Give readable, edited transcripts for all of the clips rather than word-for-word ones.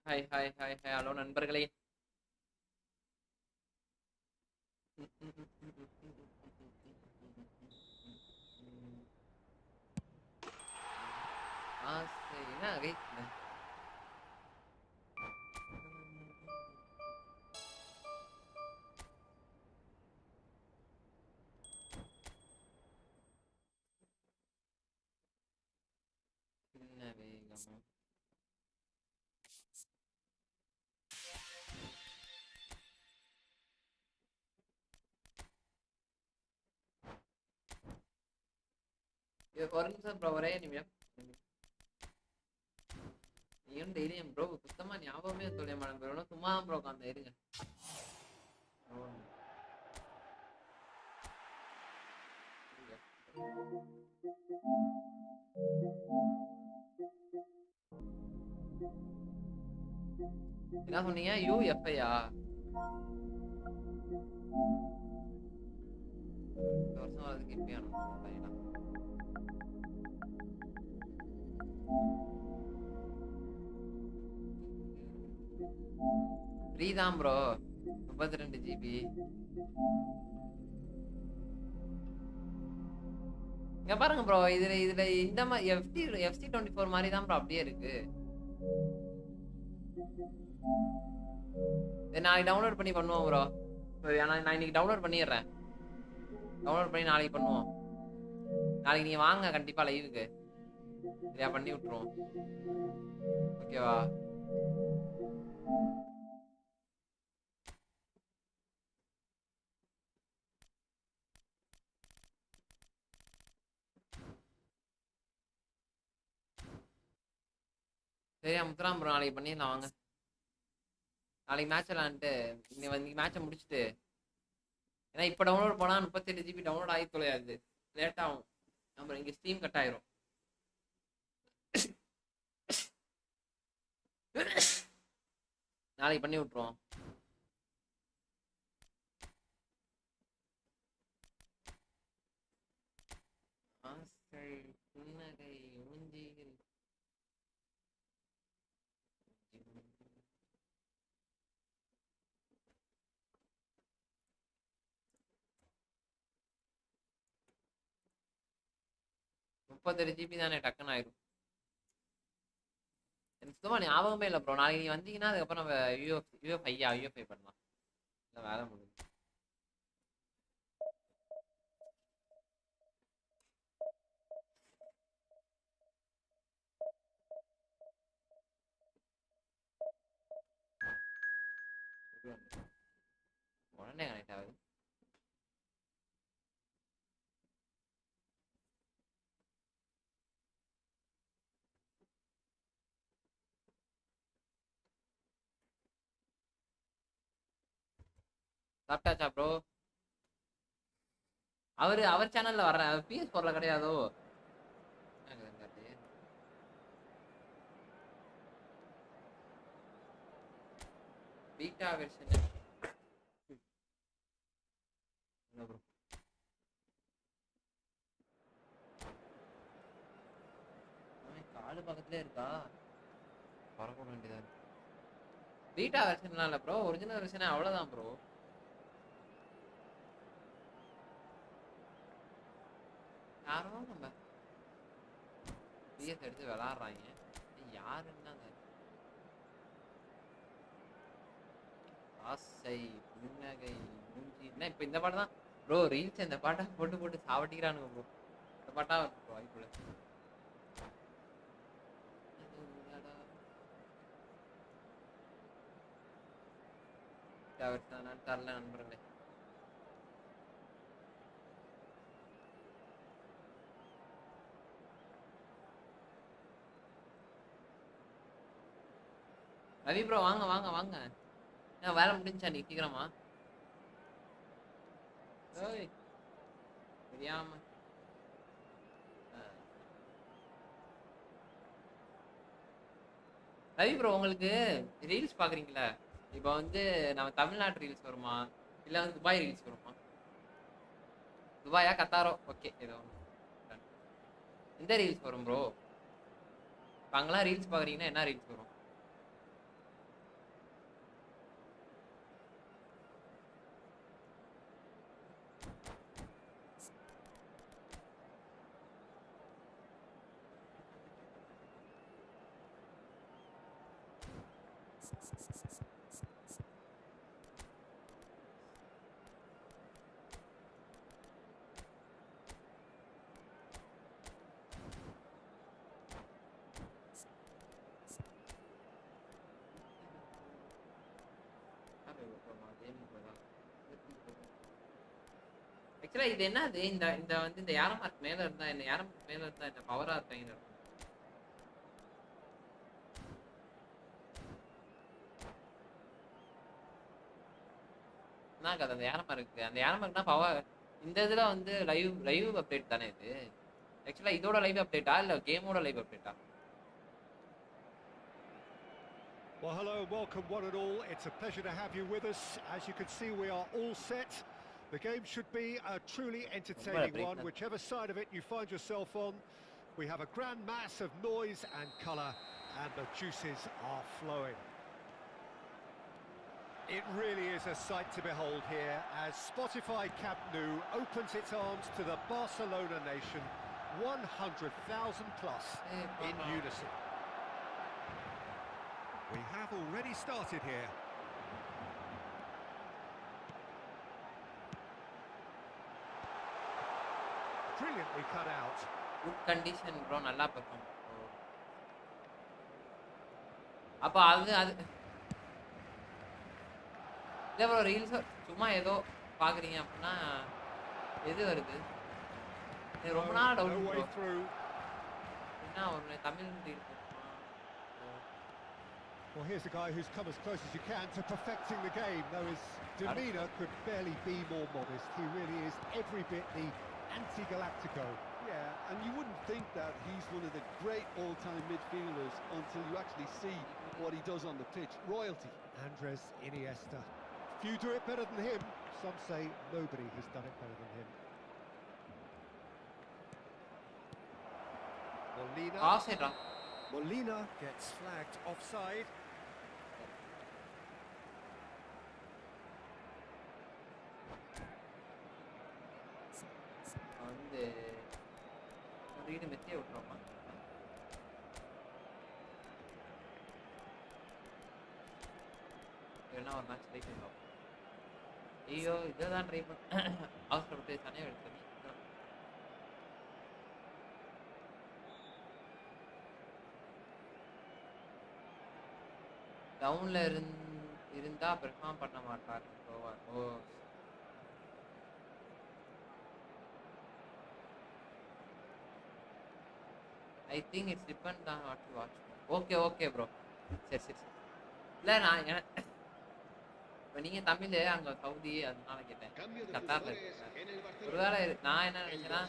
Hi hi hi hi hello நண்பர்களே. என்ன wait என்ன வேகமா ஒரு நிமிஷம் ப்ரோ, ஒரே நிமிஷம். நீயும் டெய்லியும் ப்ரோ சுத்தமா ஞாபகமே சொல்ல மாட்டேன் ப்ரோ. சும்மா ப்ரோ உட்காந்து இருங்க. என்ன சொன்னீங்க? யூஎஃப்ஐயா? வருஷம் அதுக்கு இப்ப ஃப்ரீ தான் ப்ரோ. 32 GB. இங்க பாருங்க ப்ரோ, இதுல இந்த மாதிரி FC24 மாதிரி தான் ப்ரோ அப்படியே இருக்கு. நாளைக்கு டவுன்லோட் பண்ணி பண்ணுவோம் ப்ரோ. நான் இன்னைக்கு டவுன்லோட் பண்ணிடுறேன். டவுன்லோட் பண்ணி நாளைக்கு பண்ணுவோம். நாளைக்கு நீங்க வாங்க கண்டிப்பா லைவுக்கு. சரியா? பண்ணி விட்டுருவோம். ஓகேவா? சரியா முத்துராம் ப்ரோ, நாளைக்கு பண்ணிடலாம் வாங்க. நாளைக்கு மேட்ச் விளாண்டுட்டு இன்னைக்கு மேட்சை முடிச்சுட்டு, ஏன்னா இப்போ டவுன்லோட் போனால் 38 GB டவுன்லோட் ஆகி தொலையாது, லேட் ஆகும். நம்ம இங்கே ஸ்டீம் கட் ஆயிரும். நாளைக்கு பண்ணி விட்டுருவோம். புன்னகை மூஞ்சியில் முப்பத்தெட்டு GB தானே, டக்குன்னு ஆயிடும். எனக்கு சுத்தமா ஞாபகமே இல்லை ப்ரோ. நாளைக்கு நீ வந்தீங்கன்னா அதுக்கப்புறம் நம்ம யூஎஃப்ஐ பண்ணலாம். இல்லை வேலை முடியும். உடனே கனெக்ட் ஆகுது. சாப்பிட்டாச்சா ப்ரோ? அவர் சேனல்ல வர்ற PS4ல கிடையாதோ? Beta version bro. காலு பக்கத்துலேயே இருக்கா? பறக்க வேண்டியதா இருக்கு. பீட்டா வெர்ஷன்லாம் இல்லை ப்ரோ, ஒரிஜினல் வெர்ஷனே அவ்வளோதான் ப்ரோ. யாரோ நம்ம பிஎஸ் எடுத்து விளாட்றாங்க. யாருன்னா ஆசை புன்னகை மூஞ்சி என்ன இப்போ இந்த பாட்டு தான் ப்ரோ. ரீல்ஸ் இந்த பாட்டை போட்டு போட்டு சாவட்டிக்கிறானுங்க ப்ரோ. இந்த பாட்டா ப்ரோ வாய்ப்புல தரல நண்பர்களே. ரவி ப்ரோ வாங்க வாங்க வாங்க. ஏன் வேலை முடிஞ்சா நீ சீக்கிரமா? ஓய் தெரியாம ரவி ப்ரோ, உங்களுக்கு ரீல்ஸ் பாக்குறீங்களா? இப்போ வந்து நம்ம தமிழ்நாட்டு ரீல்ஸ் வருமா இல்லை வந்து துபாய் ரீல்ஸ் வருமா? துபாயா கத்தாரோ ஓகே ஏதோ எந்த ரீல்ஸ் வரும் ப்ரோ? அங்கெல்லாம் ரீல்ஸ் பார்க்குறீங்கன்னா என்ன ரீல்ஸ் வரும்? ஆக்சுவலா இது என்னது? இந்த இந்த வந்து இந்த யார மார்க் மேல இருந்தா என்ன, யார மார்க் மேல இருந்தா என்ன பவரா இருக்காங்க. என்ன கதை அந்த யார மார்க்கு? அந்த யார மார்க்னா பவர். இந்த இதுல வந்து லைவ் அப்டேட் தானே இது? ஆக்சுவலா இதோட லைவ் அப்டேட்டா இல்ல கேமோட live அப்டேட்டா? Well, hello and welcome one and all. It's a pleasure to have you with us. As you can see, we are all set. The game should be a truly entertaining one, whichever side of it you find yourself on. We have a grand mass of noise and colour, and the juices are flowing. It really is a sight to behold here, as Spotify Camp Nou opens its arms to the Barcelona nation, 100,000 plus in unison. We have already started here. Brilliantly cut out. Good condition bro, நல்லா perform. அப்ப அது இல்ல bro reels சும்மா ஏதோ பாக்குறீங்க அப்படின்னா எது வருது? ரொம்ப நாள் டவுட் ப்ரோ. என்ன ஒரு Tamil reel. Well, here's a guy who's come as close as you can to perfecting the game, though his demeanour could barely be more modest. He really is every bit the anti-Galactico. Yeah, and you wouldn't think that he's one of the great all-time midfielders until you actually see what he does on the pitch. Royalty. Andres Iniesta. Few do it better than him. Some say nobody has done it better than him. Molina gets flagged offside. வந்து read மெத்தியே விட்டுறோமா? என்ன ஒரு match try பண்ணுவோம். ஐயோ இதான் try பண்ண அவசரப்பட்டு தனியாக எடுத்து டவுன்ல இருந்தா பெர்ஃபார்ம் பண்ண மாட்டார். Oh I think it's depend on what you watch. Okay okay bro. சரி சரி சரி. இல்லை நான் இப்போ நீங்கள் தமிழ் அங்கே சவுதி அதனால கேட்டேன். கத்தாரில் இருக்கேன். ஒருவேளை நான் என்ன நினைச்சேன்னா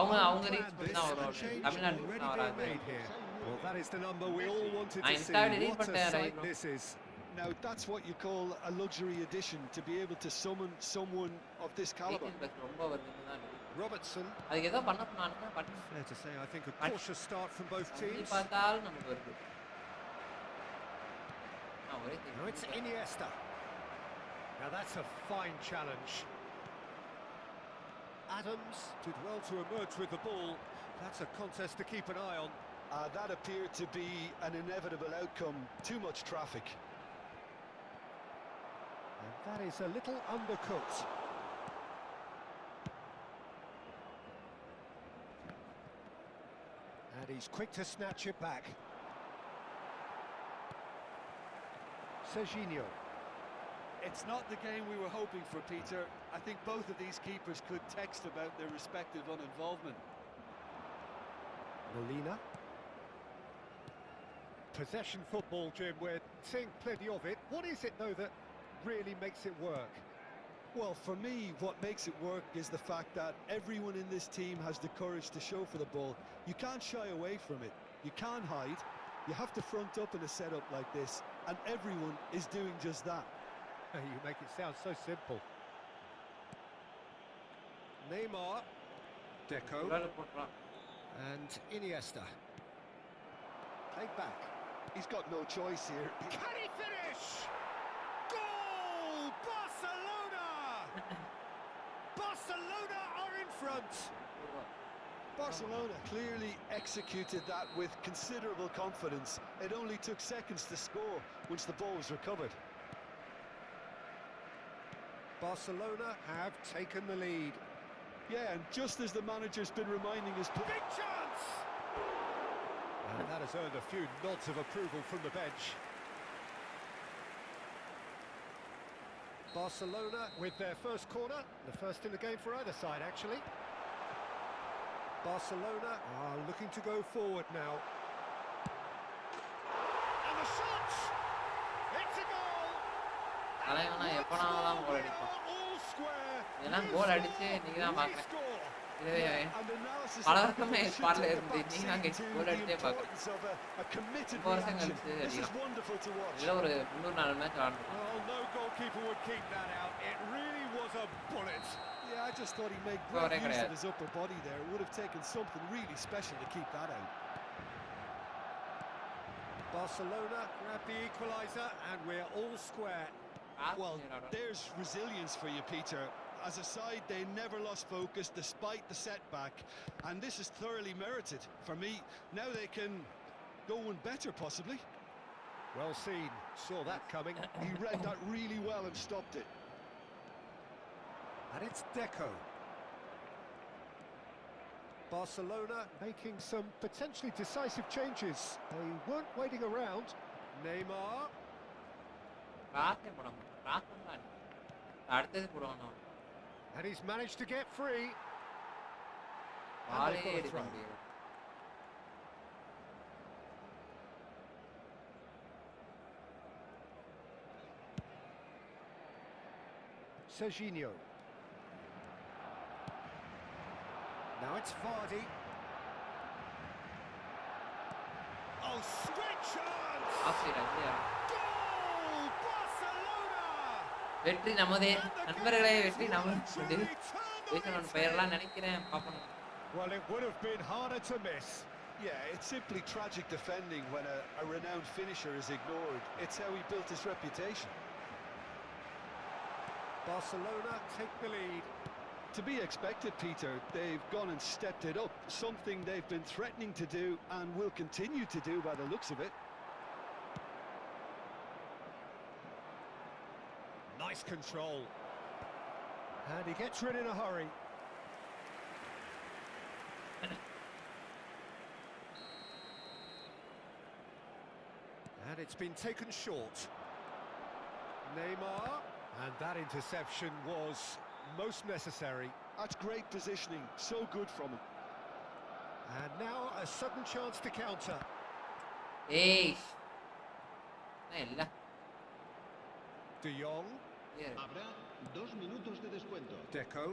அவங்க ரீச் பண்ணி தான் வரும், தமிழ்நாடு ரீச் தான் வராது. நான் இன்ஸ்டா delete பண்ணிட்டேன். Now that's what you call a luxury edition, to be able to summon someone of this caliber. Robertson. அதுக்கு ஏதோ பண்ண சொன்னானுங்க. Fair to say, I think a cautious start from both teams. பார்த்தாலும் நமக்கு வருது. Now it's Iniesta. Now that's a fine challenge. Adams did well to emerge with the ball. That's a contest to keep an eye on. That appeared to be an inevitable outcome. Too much traffic. And that is a little undercooked. And he's quick to snatch it back. Serginho. It's not the game we were hoping for, Peter. I think both of these keepers could text about their respective uninvolvement. Molina. Possession football, Jim, we're seeing plenty of it. What is it, though, that really makes it work? Well, for me, what makes it work is the fact that everyone in this team has the courage to show for the ball. You can't shy away from it. You can't hide. You have to front up in a setup like this, and everyone is doing just that. You make it sound so simple. Neymar, Deco, உள்ள போட்டுறான். and Iniesta. Played back. He's got no choice here. Can he finish? Goal! Barcelona! Barcelona are in front. Barcelona clearly executed that with considerable confidence. It only took seconds to score once the ball was recovered. Barcelona have taken the lead. Yeah, and just as the manager's been reminding his players. Big chance! And that has earned a few nods of approval from the bench. Barcelona with their first corner, the first in the game for either side actually. Barcelona are looking to go forward now. And the shot! It's a goal! தலைவனா எப்பனாலும் கோல் அடிப்பான். All square. இதெல்லாம் கோல் அடிச்சு நீங்க தான் பார்க்கறேன். Score. இதுவே பல வருஷமே ஸ்பாட்ல இருந்து நீங்க தான் கோல் அடிச்சே பார்க்கறேன். ரொம்ப வருஷம் கழிச்சு அடிக்கிறான். இதுல ஒரு 300-400 மேட்ச் ஆடணும். Well, no goalkeeper would keep that out. It really was a bullet. Yeah, I just thought he made great use of his upper body there. It would have taken something really special to keep that out. Barcelona grab the equaliser and we're all square. Well, there's resilience for you, Peter. As a side, they never lost focus despite the setback, and this is thoroughly merited. For me, now they can go one better, possibly. Well seen, saw that coming. He read that really well and stopped it. And it's Deco. Barcelona making some potentially decisive changes. They weren't waiting around. Neymar. ராசே போடாம ராசம் தான் அடுத்தது போடுவானோ. And he's managed to get free. பாலே எடுக்க முடியல. Serginho. Now it's Vardy. Oh, great chance! ஆசிரியர் இல்லையா? Goal! Barcelona! வெற்றி நமதே. நண்பர்களே, வெற்றி நமது. பேசணும் பெயர்லாம் நினைக்கிறேன் பாப்போம். Well, it would have been harder to miss. Yeah, it's simply tragic defending when a renowned finisher is ignored. It's how he built his reputation. Barcelona take the lead. To be expected, Peter. They've gone and stepped it up, something they've been threatening to do and will continue to do by the looks of it. Nice control. And he gets rid in a hurry. And it's been taken short. Neymar. And that interception was most necessary. That's great positioning, so good from him. And now a sudden chance to counter. ஏய் இல்ல De Jong. Habrá 2 minutos de descuento. Deco.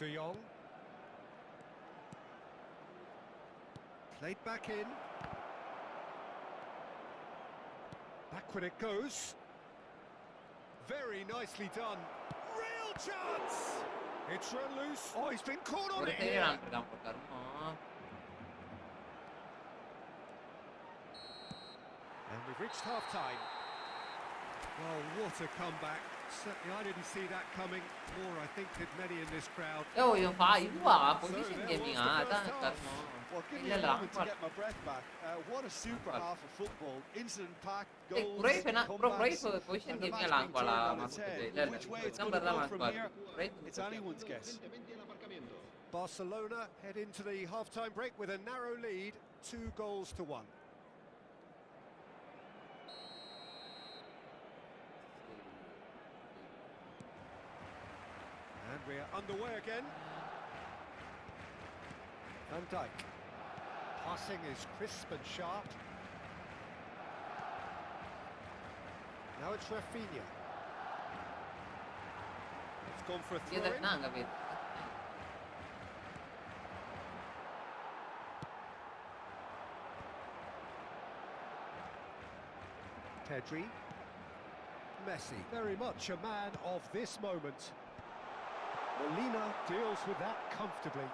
De Jong. Played back in. Backward it goes. Very nicely done. Real chance! It's run loose. Oh, he's been caught on ஒரு it தெரிய here. ஆண்டுதான் போட்டாருமா. And we've reached half-time. Well, what a comeback. Certainly I didn't see that coming. More, I think, did many in this crowd. ஏய் இவன் இதுவா position கேமிங்கா அதான் கர்மம். Well, give me இல்ல a இல்ல moment to get my breath back. What a super half of football. Incident-packed ஏய் goals, குறைஃப் என்ன ப்ரோ குறைஃப் comebacks, பொசிஷன் and the கேமிங்கா match லாங் being பாலா turned on its மாக்குது head. இல்ல Which way இல்ல it's going to நம்பர் தான் go from மாக்குது here, குறைஃப் it's anyone's guess. Vente al aparcamiento. Barcelona head into the half-time break with a narrow lead, 2 goals to 1. And we are underway again. Van Dijk. Passing is crisp and sharp. Now it's Rafinha. It's gone for a throw-in. எதனா அங்க போய் Pedri. Messi. Very much a man of this moment. Molina deals with that comfortably.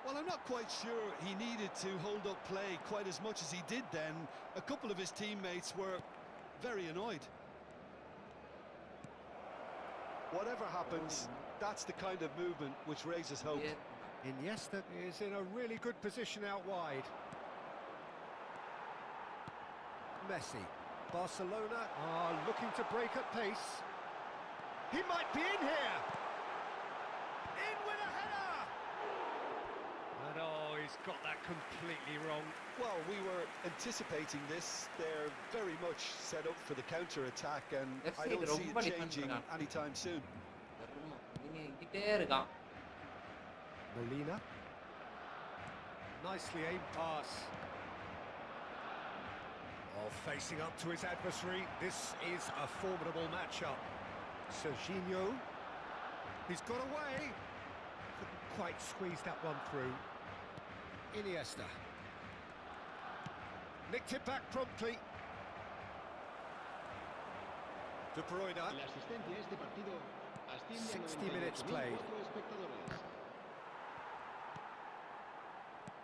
Well, I'm not quite sure he needed to hold up play quite as much as he did then. A couple of his teammates were very annoyed. Whatever happens, that's the kind of movement which raises hope. Iniesta is in a really good position out wide. Messi. Barcelona are looking to break at pace. He might be in here. In with a header. And oh, he's got that completely wrong. Well, we were anticipating this. They're very much set up for the counter-attack, and I don't see it changing anytime soon. Molina. Nicely aimed pass. Oh, facing up to his adversary. This is a formidable matchup. Serginho. He's got away. Couldn't quite squeeze that one through. Iniesta. Nicked it back promptly. De Bruyne. La asistencia a este partido asciende a 60 minutes played. 98.004 espectadores.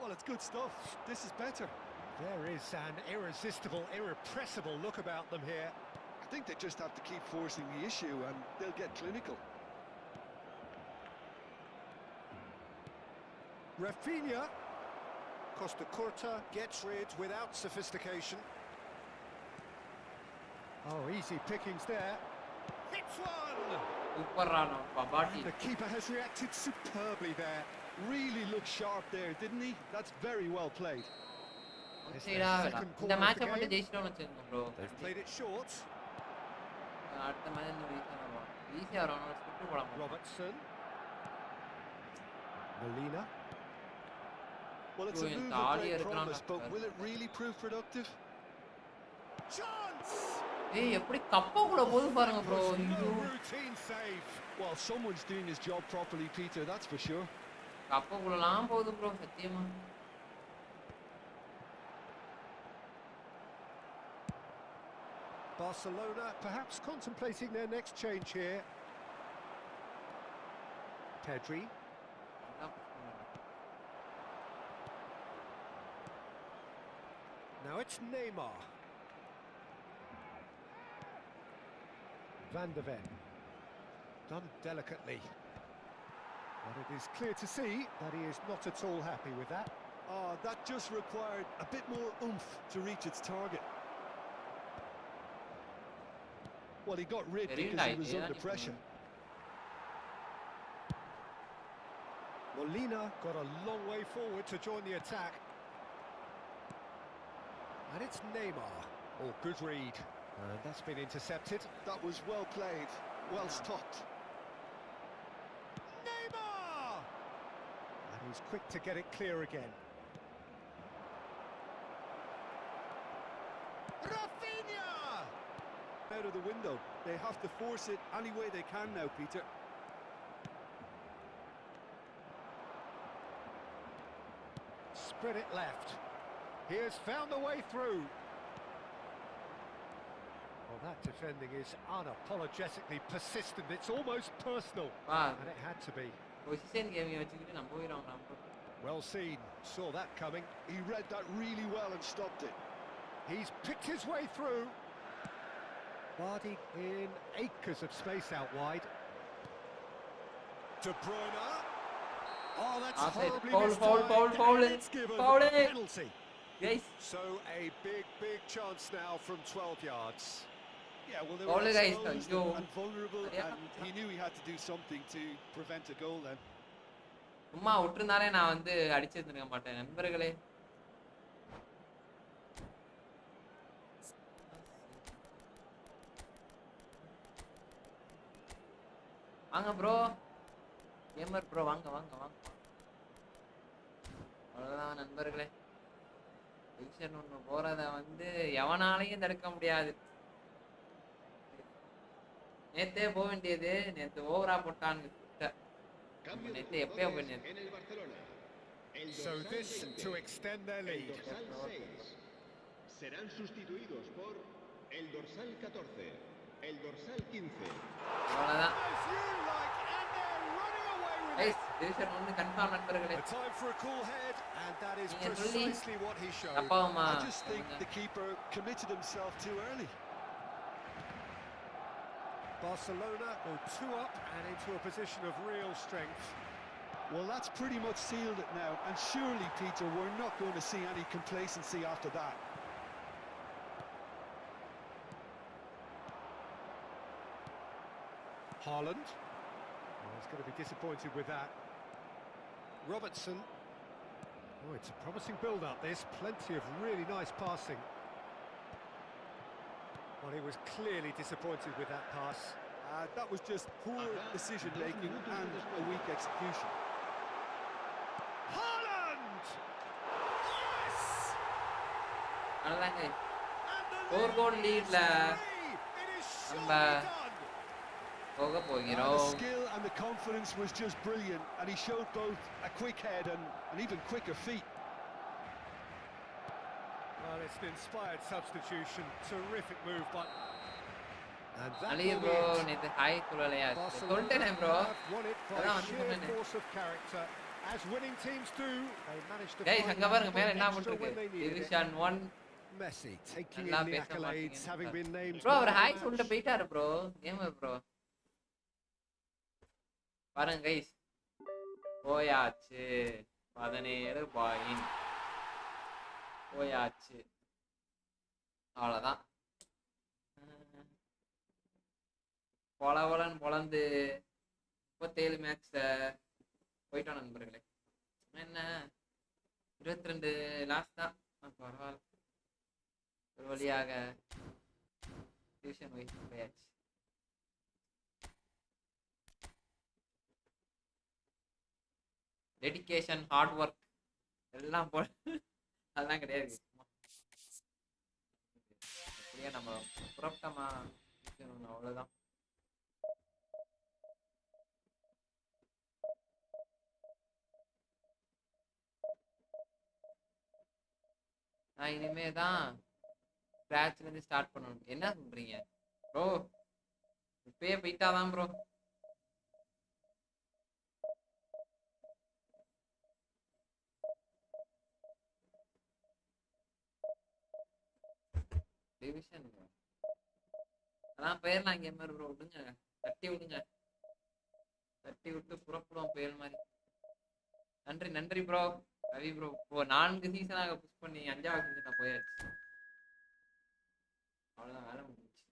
Well, it's good stuff. This is better. There is an irresistible, irrepressible look about them here. I think they just have to keep forcing the issue and they'll get clinical. Rafinha. Costa Curta gets rid without sophistication. Oh, easy pickings there. Hits one! The keeper has reacted superbly there. Really looked sharp there, didn't he? That's very well played. It's their second corner of the game. They've played it short. Robertson. Molina. Well, it's a move of great promise, but will it really prove productive? Chance! Routine save. Well, someone's doing his job properly, Peter, that's for sure. Barcelona perhaps contemplating their next change here. Pedri. Now it's Neymar. Van de Ven. Done delicately. But it is clear to see that he is not at all happy with that. That just required a bit more oomph to reach its target. Well, he got rid because he was under pressure. Molina got a long way forward to join the attack. And it's Neymar. Oh, good read. And that's been intercepted. That was well played, well stopped. Neymar! And he's quick to get it clear again. Rafinha! Out of the window. They have to force it any way they can now, Peter. Spread it left. He has found a way through. Well, that defending is unapologetically persistent. It's almost personal. And it had to be. Well seen. Saw that coming. He read that really well and stopped it. He's picked his way through. Vardy in acres of space out wide. De Bruyne. Oh, that's horribly mistimed. It's given a penalty. Yes. So a big chance now from 12 yards. Yeah, well, they were exposed and vulnerable, and he knew he had to do something to prevent a goal then. சும்மா விட்டுருந்தாலே நான் வந்து அடிச்சிருந்திருக்க மாட்டேன் நண்பர்களே. வாங்க bro, gamer bro, வாங்க வாங்க வாங்க. அவ்வளோதான் நண்பர்களே, டிவிஷன் 1 போறதை வந்து எவனாலையும் தடுக்க முடியாது. நேத்தே போக வேண்டியது, நேத்து ஓவரா போட்டானுங்க. நேத்து எப்பயோ போய் So this to extend their El lead. dorsal 6 serán sustituidos por el dorsal 14, el dorsal 15. அவ்வளவுதான் As you like, and they're running away with it. Guys division 1 confirm நண்பர்களே. A time for a cool head, and that is நீங்க சொல்லி precisely what he showed. தப்பாவுமா I just think the keeper committed himself too early. Barcelona go 2 up and into a position of real strength. Well, that's pretty much sealed it now, and surely, Peter, we're not going to see any complacency after that. Haaland. Well, he's going to be disappointed with that. Robertson. Oh, it's a promising build-up, this. Plenty of really nice passing. Well, he was clearly disappointed with that pass. That was just poor decision-making and a weak execution. Haaland! Yes! அவ்வளவுதான் guys. And the 4 goal லீட்ல lead! It is நம்ம surely done! போக The போகிறோம். skill and the confidence was just brilliant, and he showed both a quick head and an even quicker feet. Well, it's an inspired substitution. Terrific move, but... And that அலிய will bro be it. நேத்து hi சொல்லலையா? Barcelona சொல்லிட்டேனே bro. have won it by அதான் வந்து sheer சொன்னேனே. force of character. As winning teams do, they managed to guys find அங்க பாருங்க மேல one என்ன extra when they போட்டுருக்கு? needed it. Division 1 Messi taking நல்லா in the பேச accolades, having been named. Bro அவர் man of ஹாய் the சொல்லிட்டு match. போயிட்டாரு ப்ரோ. Gamer bro. பாருங்க கைஸ். போயாச்சு. 17 பாயிண்ட். போயாச்சு. அவ்வளவுதான். பொலவலன் பொலந்து 37 மேட்ச்ல போயிட்டோம் நண்பர்களே. என்ன 22 லாஸ்ட் தான். பரவாயில்ல. ஒரு வழியாக டியூஷன் போயாச்சு. டெடிகேஷன் ஹார்ட் ஒர்க் எல்லாம் அதெல்லாம் கிடையாது. அப்படியே நம்ம புறப்பட்டமா அவ்வளவுதான். நான் இனிமே தான் ஸ்கிராட்ச்ல இருந்து ஸ்டார்ட் பண்ணணும். என்ன சொல்றீங்க ப்ரோ? இப்பயே போயிட்டாதான் ப்ரோ. டிவிஷன் அதான் போயிடலாம். கேமர் ப்ரோ விடுங்க, தட்டி விடுங்க, தட்டி விட்டு புறப்படுவோம் புயல் மாதிரி. நன்றி நன்றி ப்ரோ ரவி ப்ரோ. இப்போ 4 சீசனாக புஷ் பண்ணி 5வது சீசன் போயாச்சு. அவ்வளோதான் வேலை முடிஞ்சிச்சு.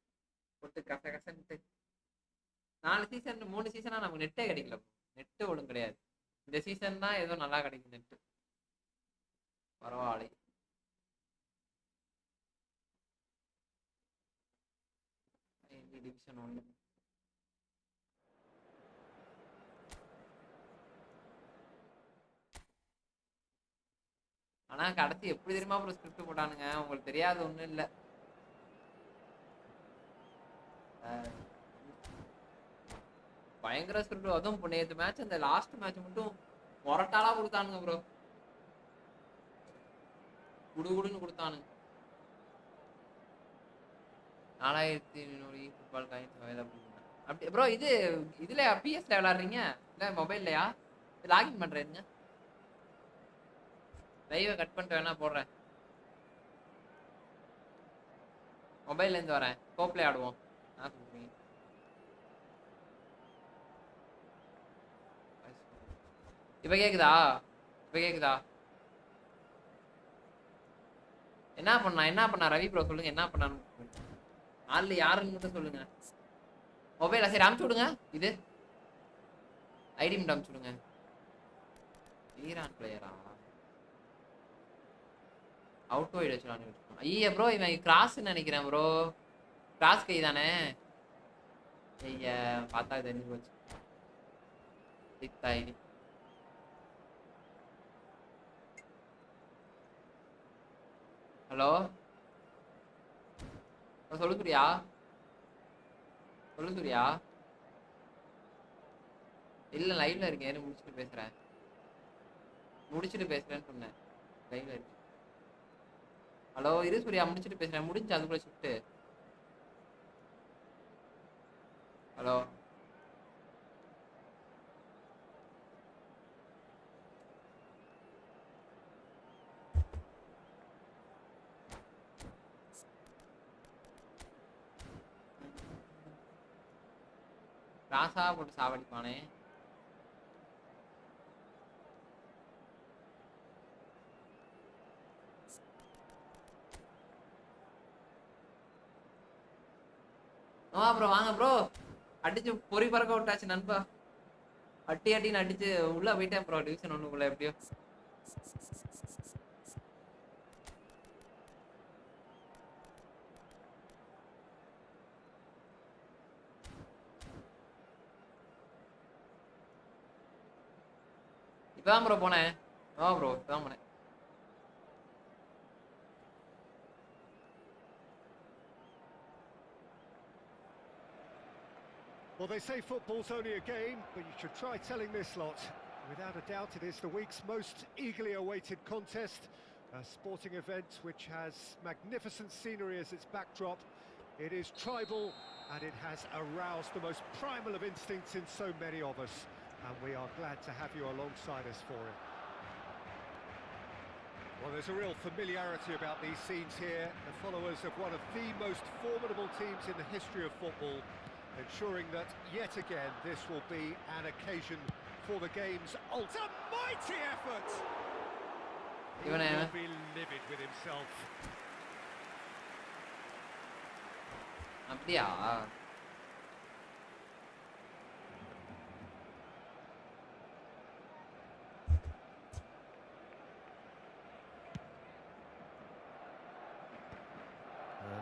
போட்டு கச கசன்ட்டு 4 சீசன் 3 சீசனா நமக்கு நெட்டே கிடைக்கல. நெட்டு ஒழுங்கு கிடையாது. இந்த சீசன் தான் ஏதோ நல்லா கிடைக்கும் நெட்டு. பரவாயில்லை. டிவிஷன் 1 ஆனா கடைசி எப்படி தெரியுமா ப்ரோ ஸ்கிரிப்ட் போட்டானுங்க? உங்களுக்கு தெரியாது ஒண்ணும் இல்ல. பயங்கர ஸ்கிரிப்ட். அதுவும் நேற்று மேட்ச் அந்த லாஸ்ட் மேட்ச் மட்டும் மொரட்டாலா கொடுத்தானுங்க ப்ரோ. குடுகுடுன்னு கொடுத்தானுங்க. 4700 ஃபுட்பால் காயின்ஸ் அவைலபிள். அப்படி ப்ரோ இதுல பிஎஸ்ல விளையாடுறீங்க இல்ல மொபைல்லையா? லாகின் பண்றேங்க. லைவை கட் பண்ணிட்டு வேணா போடுறேன். மொபைல்ல இருந்து வரேன். கோப்ல ஆடுவோம். நான் சொல்றேன். இப்ப கேக்குதா? இப்ப கேக்குதா? என்ன பண்ணா ரவி ப்ரோ சொல்லுங்க. என்ன பண்ணான்னு ஆள் யாருன்னு மட்டும் சொல்லுங்க. மொபைல சரி அமுச்சு விடுங்க. இது ஐடி மட்டும் அமுச்சு விடுங்க. ஈரான் பிளேயரா? அவுட் வைட் வச்சுலான்னு. ஐயா ப்ரோ இவன் கிராஸ்ன்னு நினைக்கிறேன் ப்ரோ. கிராஸ் கை தானே? ஐயா பார்த்தா தெரிஞ்சு போச்சு. ஐடி ஹலோ சொல்லு சூர்யா. சொல்லு சூர்யா. இல்ல லைவ்ல இருக்கேன். முடிச்சுட்டு பேசுறேன். முடிச்சிட்டு பேசுறேன்னு சொன்னேன் லைவ்ல இருக்கு. ஹலோ இரு சூர்யா முடிச்சிட்டு பேசுறேன். முடிஞ்சு அதுக்குள்ள ஷிஃப்ட். ஹலோ ராசா போட்டு சாவடிப்பானே. ப்ரோ வாங்க ப்ரோ. அடிச்சு பொறி பறக்க விட்டாச்சு நண்பா. அட்டின்னு அடிச்சு உள்ள போயிட்டேன் ப்ரோ. டிவிஷன் 1 எப்படியோ. இப்பதான் ப்ரோ போனேன். ப்ரோ இப்பதான் போனேன். Well, they say football's only a game, but you should try telling this lot. Without a doubt, it is the week's most eagerly awaited contest, a sporting event which has magnificent scenery as its backdrop. It is tribal, and it has aroused the most primal of instincts in so many of us, and we are glad to have you alongside us for it. Well, there's a real familiarity about these scenes here, the followers of one of the most formidable teams in the history of football, ensuring that yet again this will be an occasion for the game's ultimate mighty effort. He will be livid with himself. அப்படியா?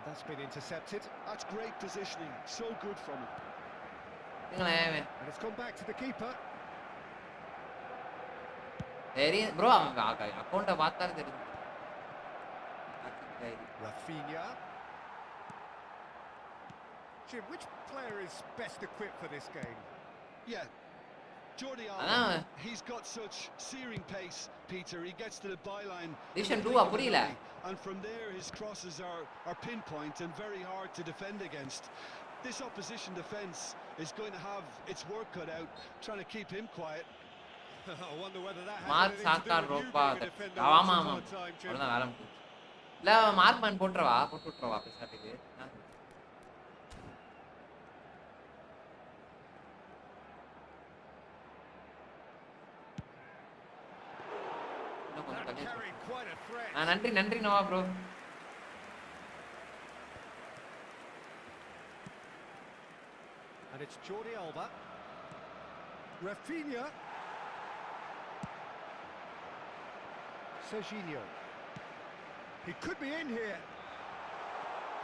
That's been intercepted. That's great positioning. So good from him. And it's gone back to the keeper. Bro அக்கௌண்ட்டை பார்த்தாலே தெரியும். Rafinha. Jim, which player is best equipped for this game? Yeah, Jordi Alba. He's got such searing pace, Peter. He gets to the byline. Division 2 புரியல. And from there his crosses are pinpoint and very hard to defend against. This opposition defence is going to have its work cut out trying to keep him quiet. I wonder whether that mark has சாக்கா anything to do with you ரோப்பா. being a defender. ஆமா அவ்வளவுதான் வேலை முடிஞ்சு. இல்ல மார்க்மேன் போட்டு விட்டுறவா பேசாட்டுக்கு. Carried quite a threat. நன்றி Noah bro. And it's Jordi Alba. Rafinha. Serginho. He could be in here.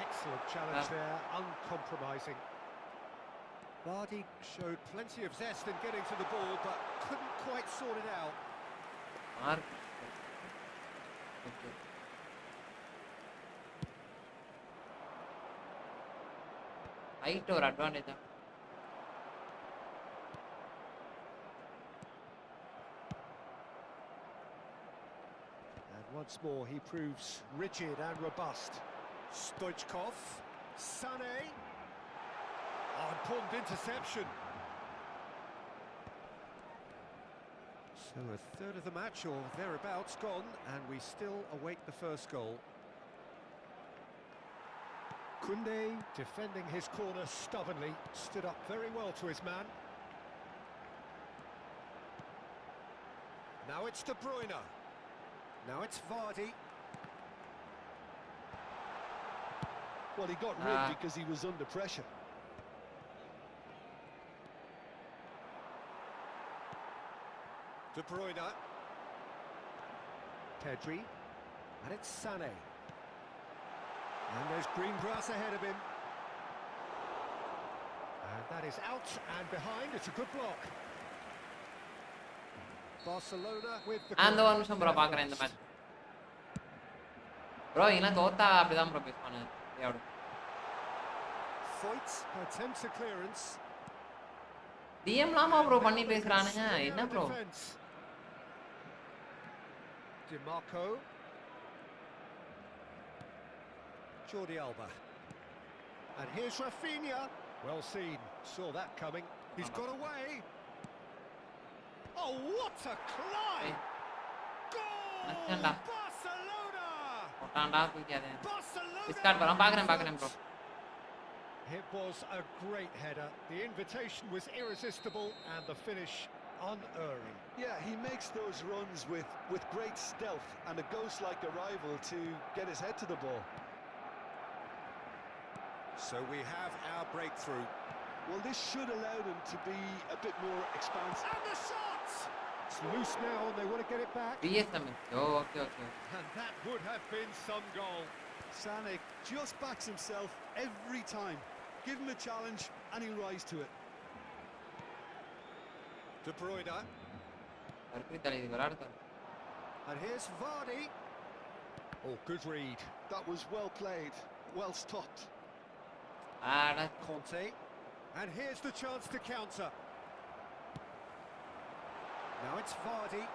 Excellent challenge there, uncompromising. Vardy showed plenty of zest in getting to the ball, but couldn't quite sort it out. Mark height ஒரு advantage தான். Once more, he proves rigid and robust. Stoichkov, Sané. Oh, important interception. So a third of the match or thereabouts gone, and we still await the first goal. Koundé defending his corner stubbornly, stood up very well to his man. Now it's De Bruyne. Now it's Vardy. Well, he got rid because he was under pressure. De Bruyne. Pedri. And it's Sané. And there's green grass ahead of him. And that is out and behind. It's a good block. Barcelona with the அந்த ஒரு நிமிஷம் bro பார்க்குறேன் இந்த match. Bro இதெல்லாம் தோத்தா அப்படிதான் bro பேசுவானு. Foyt attempts a clearance. DM லாமா ப்ரோ பண்ணி பேசுறானுங்க. என்ன bro? DiMarco. Jordi Alba. And here's Rafinha. Well seen. Saw that coming. He's got away. Oh, what a climb! Goal! Barcelona! Barcelona. It was a great header. The invitation was irresistible and the finish unerring. Yeah, he makes those runs with great stealth and a ghost-like arrival to get his head to the ball. So we have our breakthrough. Well, this should allow them to be a bit more expansive. And the shot! It's loose now and they want to get it back. Okay. And that would have been some goal. Sané just backs himself every time. Give him a challenge and he'll rise to it. De Bruyne. And here's Vardy. Oh, good read. That was well played, well stopped. Conte. And here's the chance to counter. Now it's Vardy.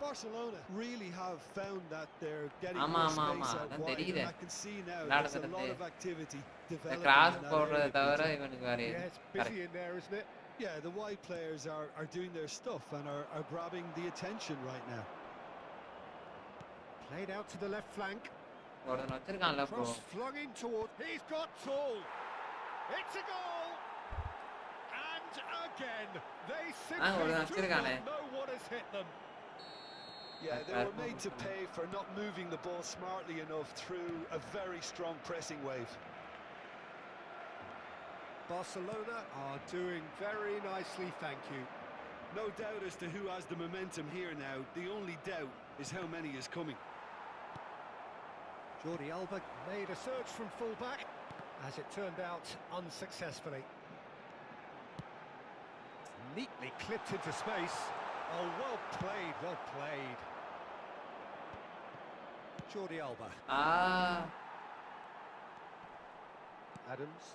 Barcelona really have found that they're getting Ama, more ama, space ama. out Adan wide, and theriyude. I can see now Vilaadu there's a lot varuthu. of activity developing Cross in that போடுறத area, தவிர Peter. இவனுக்கு வேற Yeah, it's busy in there, isn't it? Yeah, the wide players are doing their stuff and are grabbing the attention right now. Played out to the left flank. ஒருத்தன் வச்சிருக்கான்ல bro Cross flung in toward. He's got tall. It's a goal. And again, they simply ஒரு do வச்சிருக்கானே. not know what has hit them. Yeah, they were made to pay for not moving the ball smartly enough through a very strong pressing wave. Barcelona are doing very nicely, thank you. No doubt as to who has the momentum here now. The only doubt is how many is coming. Jordi Alba made a surge from full-back, as it turned out unsuccessfully. Neatly clipped into space. Oh, well played, well played. Jordi Alba. Adams.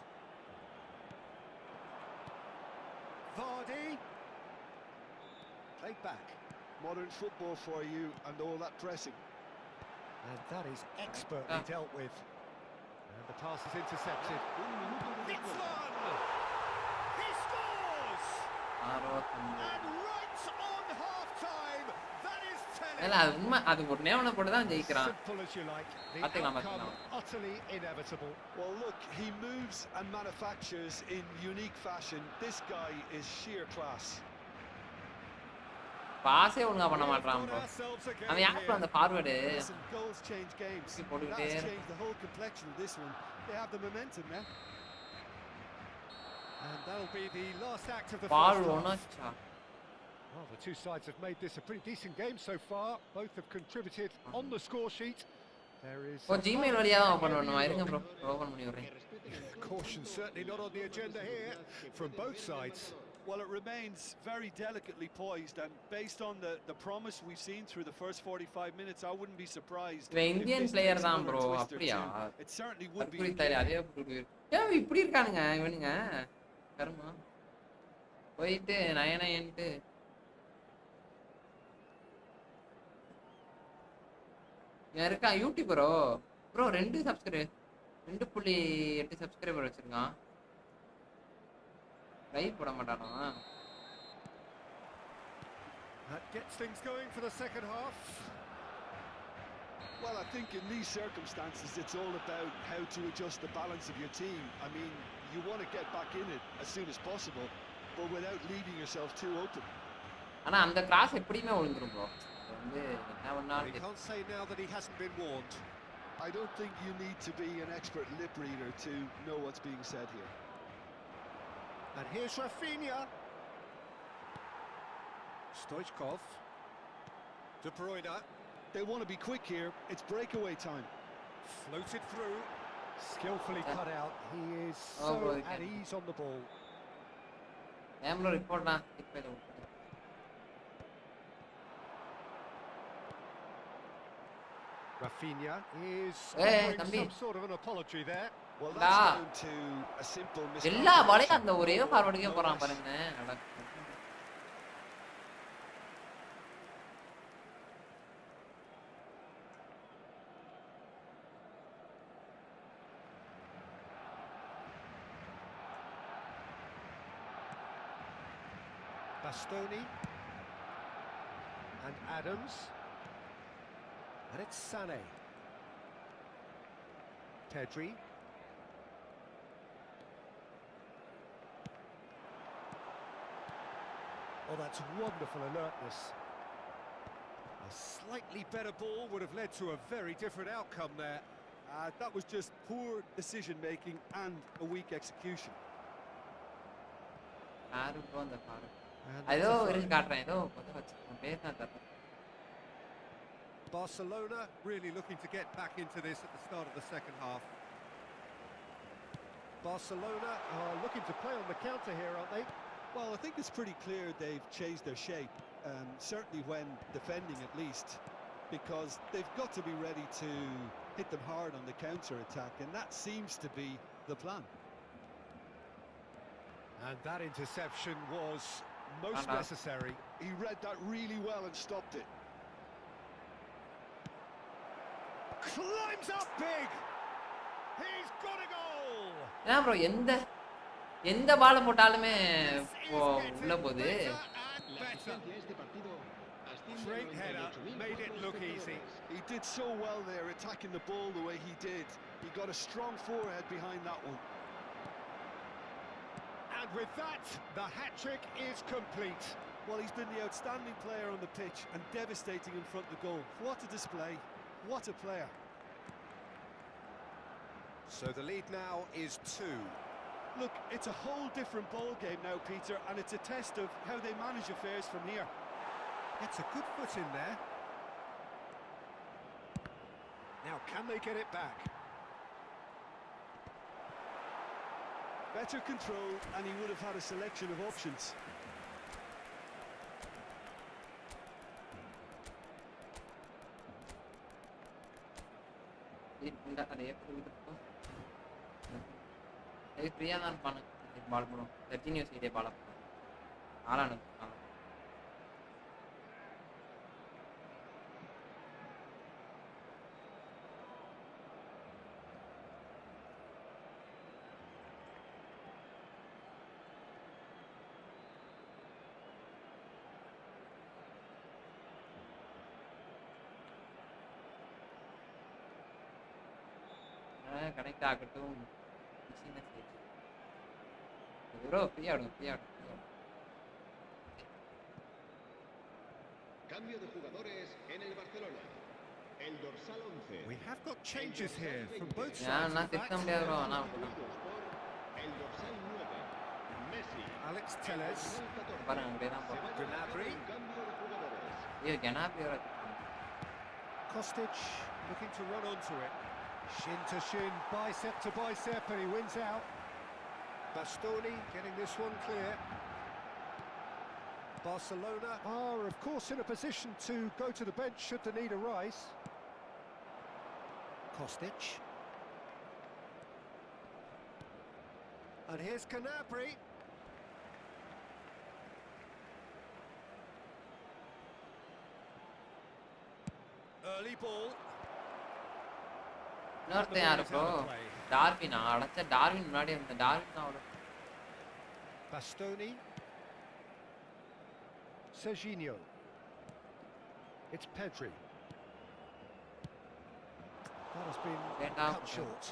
Vardy. Played back. Modern football for you and all that pressing. And that is expertly dealt with. And the pass is intercepted. It's one! He scores! And right on half-time, that is இல்ல அது உண்மை அது ஒரு நேவனை போட்டு தான் ஜெயிக்கிறான் simple as you like. The பாத்துக்கலாம் outcome பாத்துக்கலாம் utterly inevitable. Well, look, he moves and manufactures in unique fashion. This guy is sheer class. பாஸே ஒழுங்கா பண்ண மாட்டான் We've bro got ourselves again அவன் யார் here. அந்த forward Listen, goals change games. போட்டுக்கிட்டே That's changed the whole complexion of this one. They have the momentum now. And that'll be the last act of the ball first half. ஒன்னாச்சா Well, the two sides have made this a pretty decent game so far. Both have contributed on the score sheet. There is oh Gmail வழியா தான் open பண்ணுவா இருங்க bro open பண்ணி விடுறேன் caution certainly not on the agenda here from both sides. Well, it remains very delicately poised, and based on the promise we've seen through the first 45 minutes, I wouldn't be surprised. இவன் if Indian this player takes தான் another bro twist or அப்படியா two. It certainly would be. தற்கொலை தாரி அதே ஏன் இப்படி இருக்கானுங்க இவனுங்க கருமா போயிட்டு நயனன்ட்டு இவன் இருக்கான் யூடியூபரோ ப்ரோ 2.8 சப்ஸ்கிரைபர் வச்சிருக்கான் லைவ் போட மாட்டானா That gets things going for the second half. Well, I think in these circumstances, it's all about how to adjust the balance of your team. I mean, you want to get back in it as soon as possible, but without leaving yourself too open. ஆனா அந்த cross எப்படியுமே விழுந்துரும் bro வந்து என்ன He பண்ணாலும் can't say now that he hasn't been warned. I don't think you need to be an expert lip reader to know what's being said here. And here's Rafinha. Stoichkov. De Bruyne. They want to be quick here. It's breakaway time. Floated through. Skillfully cut out. He is Oh, so bro, he at can. ease on the ball. ஏன் bro ரிப்போர்ட்னா Rafinha is Hey, offering Tambi. some sort of an apology there. Well, Da. that's down to a simple எல்லா miscalculation. பாலையும் அந்த ஒரே ஃபார்வர்டுக்கே No போறான் less. பாருங்க Bastoni. And Adams. And it's Sané. Pedri. Oh, that's wonderful alertness. A slightly better ball would have led to a very different outcome there. That was just poor decision-making and a weak execution. யாரு bro அந்த பாரு And ஏதோ that's a இருக்கு throw. காட்டுறேன் ஏதோ வச்சிருக்கேன் பேச தரேன் Barcelona really looking to get back into this at the start of the second half. Barcelona are looking to play on the counter here, aren't they? Well, I think it's pretty clear they've changed their shape, certainly when defending at least, because they've got to be ready to hit them hard on the counter-attack, and that seems to be the plan. And that interception was most necessary. He read that really well and stopped it. Climbs up big! He's got a goal! ஏன் bro எந்த பால் போட்டாலுமே உள்ள போகுது La asistencia a este partido asciende a Great header, 98.000 made it look easy. He did so well there, attacking the ball the way he did. He got a strong forehead behind that one. And with that, the hat-trick is complete. Well, he's been the outstanding player on the pitch and devastating in front of the goal. What a display. What a player. So the lead now is 2. Look, it's a whole different ball game now, Peter, and it's a test of how they manage affairs from here. Gets a good foot in there. Now, can they get it back? Better control, and he would have had a selection of options. அதே ஃப்ரீயாக தான் இருப்பானு பால் போடும் 13 years இதே பால் ஆளானு connect ஆகட்டும் bro ஃப்ரீயா விடுங்க Cambio de jugadores en el Barcelona. El dorsal 11. We have got changes here from both sides. நான் in fact. திட்ட முடியாது ப்ரோ ஆனால் Sustituidos por el dorsal 9. Messi. Alex Telles. Dorsal 14. பாருங்க அப்படியே தான் Se va a போகும் llevar a cabo un cambio de jugadores. ஐயோ கெனாப்பியோட Kostic looking to run onto it. Shin to shin, bicep to bicep, and he wins out. Bastoni getting this one clear. Barcelona are, of course, in a position to go to the bench should the need arise. Kostic. And here's Gnabry. Early ball. இன்னொருத்தன் யாரு bro டார்வினா அடைச்ச Darwin முன்னாடி இருந்த Darwin அவ்வளோ Bastoni. Serginho. It's Pedri. That has been cut short.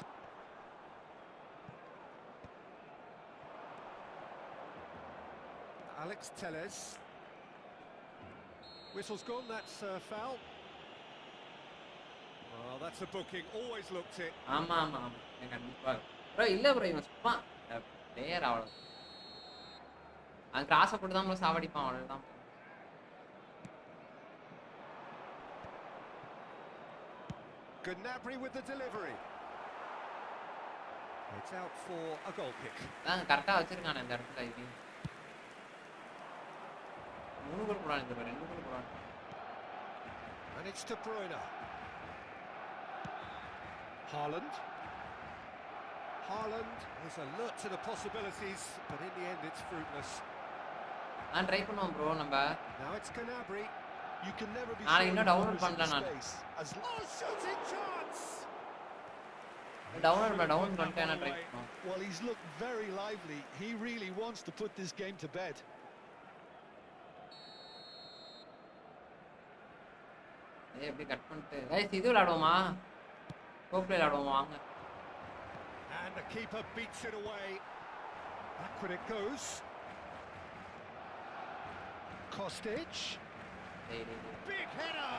Alex Telles. Whistle's gone, that's foul. Well, that's a booking, always looked it. ஆமா ஆமா ஆமா கண்டிப்பா bro இல்ல ப்ரோ இவன் சும்மா பிளேயர் அவ்வளோ அவன் கிராஸை போட்டு தான் ப்ரோ சாவடிப்பான் அவ்வளோதான் Gnabry with the delivery. It's out for a goal kick. அதான் கரெக்டாக வச்சிருக்கானே இந்த இடத்துல இது 3 கோல் போடான் இந்த 2 கோல் போடான் And it's De Bruyne. Haaland. Haaland is alert to the possibilities, but in the end it's fruitless. நான் ட்ரை பண்ணுவோம் ப்ரோ நம்ம Now it's Gnabry. You can never be நாளைக்கு sure இன்னும் he டவுன்லோட் covers the பண்ணல நான் space. Oh, shooting chance! Download பண்ணிட்டேன் நான் try பண்ணுவோம் Well, he's looked very lively. He really wants to put this game to bed. எப்படி cut பண்ணிட்டு guys இது விளையாடுவோமா கோப்ல விளையாடுவோம் வாங்க. And the keeper beats it away. Backward it goes. Kostic. Big header.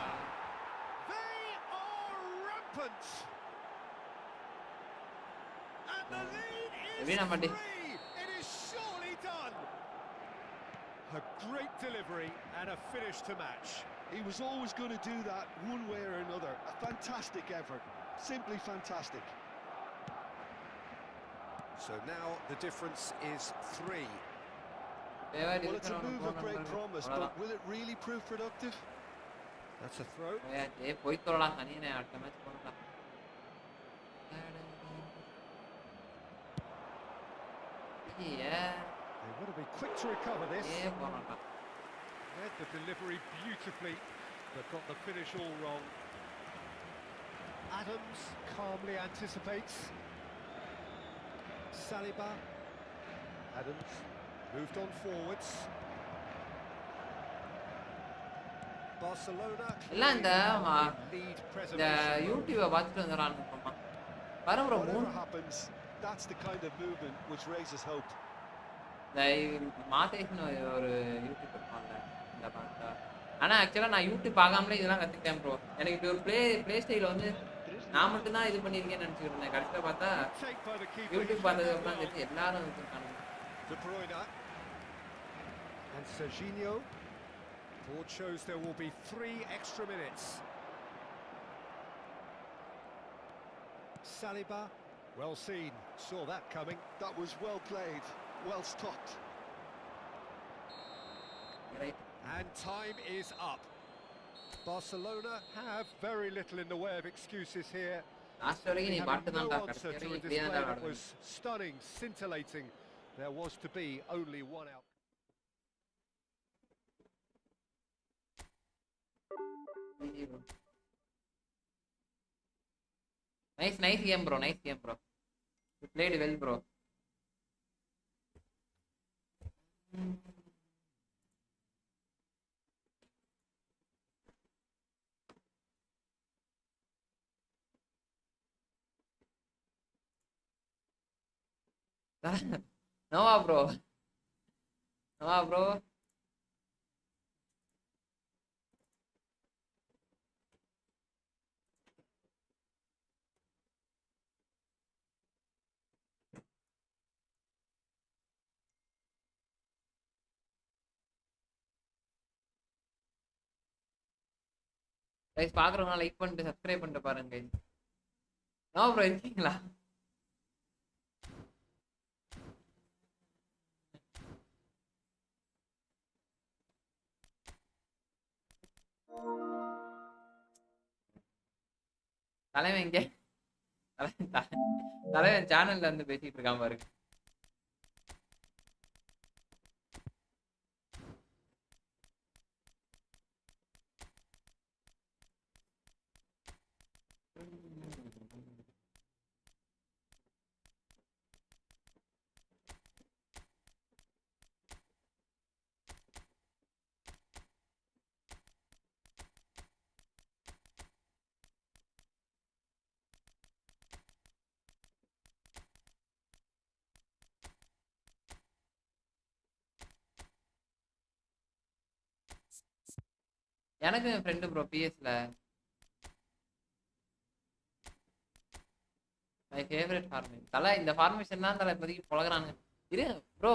They are rampant. And the lead is free. It is surely done. A great delivery and a finish to match. He was always going to do that one way or another. A fantastic effort. Simply fantastic. So now the difference is 3. Well, it's a move of great promise, but will it really prove productive? That's a throw. போய் தரலாம் சனினே அடுத்த match போடலாம். They want to be quick to recover this. Read the delivery beautifully, but got the finish all wrong. Adams calmly anticipates. Saliba. Adams moved on forwards. Barcelona எல்லாம் இந்த lead இந்த preservation. யூடியூபை பார்த்துட்டு வந்துறானுங்கம்மா. பரம்பரை Whatever happens, that's the kind of movement which raises hope. மாதேஷ்னு ஒரு YouTube இருப்பாங்க இந்த பார்த்தா. ஆனால் ஆக்சுவலாக நான் யூடியூப் பார்க்காமலே இதெல்லாம் கற்றுக்கிட்டேன் ப்ரோ. எனக்கு இப்படி ஒரு ப்ளே ஸ்டைல் வந்து நான் மட்டும் தான் இது பண்ணியிருக்கேன்னு நினச்சிக்கிட்டு இருந்தேன். கடைசியில் பார்த்தா யூடியூப் பார்த்ததுக்கப்புறம் தெரிஞ்சு எல்லாரும் வச்சுருக்காங்க. De Bruyne and Serginho. Board shows there will be 3 extra minutes. Saliba, well seen, saw that coming. That was well played, well stopped. Right. And time is up. Barcelona have very little in the way of excuses here. Last வரைக்கும் நீ பாட்டு No தான்டா. answer கடைசி to a வரைக்கும் இப்படியே display தான் that was stunning, scintillating. There was to be only one out. Nice game bro, nice game bro. You played well bro. No bro. No bro. Guys பாக்குறவங்க like பண்ணிட்டு subscribe பண்ணிட்டு பாருங்க guys. No bro இருக்கீங்களா? தலைவன் எங்க? தலைவன் சேனல்ல இருந்து பேசிட்டு இருக்கான் பாருங்க. எனக்கு என் ஃப்ரெண்டு ப்ரோ பிஎஸ்ல மை ஃபேவரட் ஃபார்மேஷன். தலை இந்த ஃபார்மேஷன் தான் தலை இப்போதைக்கு பழகுறாங்க. இரு ப்ரோ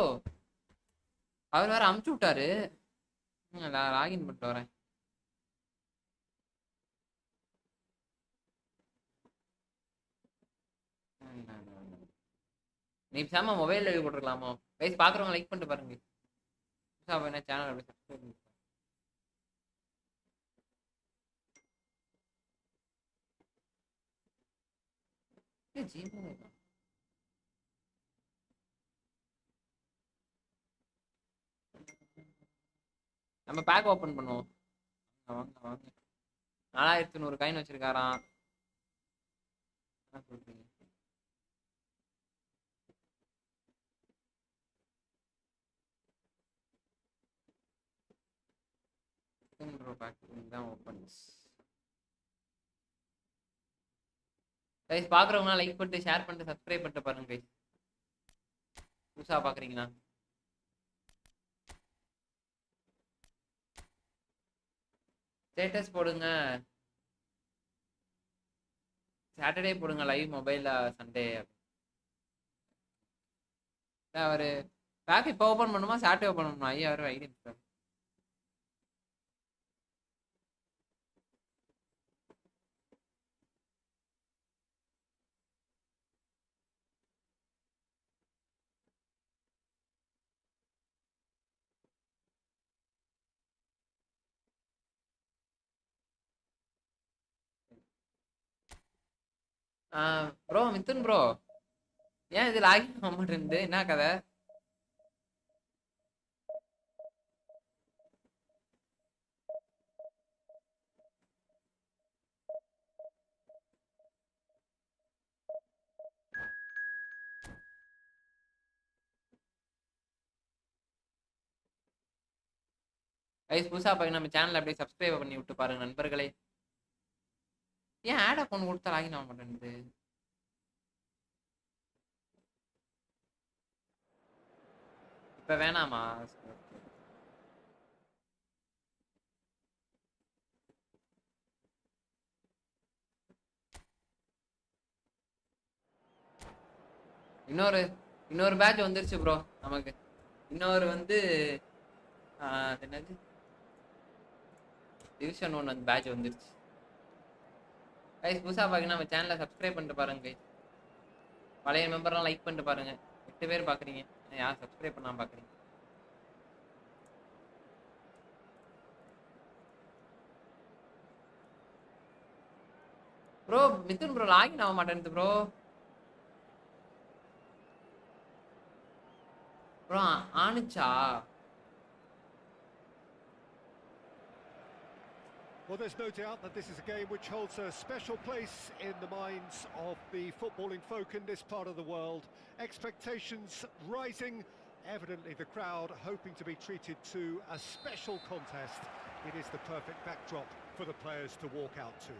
அவர் வேற அமுச்சு விட்டாரு. லாகின் பண்ணிட்டு வரேன். நீ பேசாம மொபைல் எழுதி போட்டுருக்கலாமோ? வயசு பாக்குறவங்க லைக் பண்ணிட்டு பாருங்க. என்ன சேனல் அப்படி சப்ஸ்கிரைப் நம்ம பேக் ஓபன் பண்ணுவோம். வாங்க வாங்க. 4100 காயின் வச்சிருக்காராம். என்ன சொல்றீங்க? ப்ரோ பேக் தான் ஓபன்ஸ். கைஸ் பாக்குறவங்க லைக் பண்ணிட்டு ஷேர் பண்ணிட்டு சப்ஸ்கிரைப் பண்ணிட்டு பாருங்க கைஸ். புதுசா பாக்குறீங்களா? ஸ்டேட்டஸ் போடுங்க. சாட்டர்டே போடுங்க லைவ் மொபைல்ல சண்டே. ஒரு பேக் இப்போ ஓபன் பண்ணுமா சாட்டர்டே ஓபன் பண்ணுமா? ஐயா ஒரு ஐடியா. ப்ரோ மிதுன் ப்ரோ, ஏன் இது லாகின் ஆக மாட்டேங்குது? என்ன கதை? கைஸ் புதுசா பாருங்க, நம்ம சேனல் அப்படியே சப்ஸ்கிரைப் பண்ணி விட்டு பாருங்க நண்பர்களே. ஏன் ஆட் அக்கௌண்ட் கொடுத்தா லாகின் ஆக மாட்டேங்குது? இப்ப வேணாமா? இன்னொரு பேட்ச் வந்துருச்சு ப்ரோ நமக்கு. இன்னொரு வந்து என்னது டிவிஷன் 1 அந்த பேட்ச் வந்துருச்சு. கைஸ் புதுசா பாத்தீங்கன்னா நம்ம சேனலை சப்ஸ்கிரைப் பண்ணிட்டு பாருங்க கைஸ். பழைய மெம்பர்லாம் லைக் பண்ணிட்டு பாருங்க. 8 பேர் பாக்குறீங்க, யார் சப்ஸ்கிரைப் பண்ணாம பாக்குறீங்க? ப்ரோ மிதுன் ப்ரோ லாகின் ஆக மாட்டேங்குது ப்ரோ. ப்ரோ ஆனிச்சா? Well, there's no doubt that this is a game which holds a special place in the minds of the footballing folk in this part of the world. Expectations rising, evidently the crowd hoping to be treated to a special contest. It is the perfect backdrop for the players to walk out to.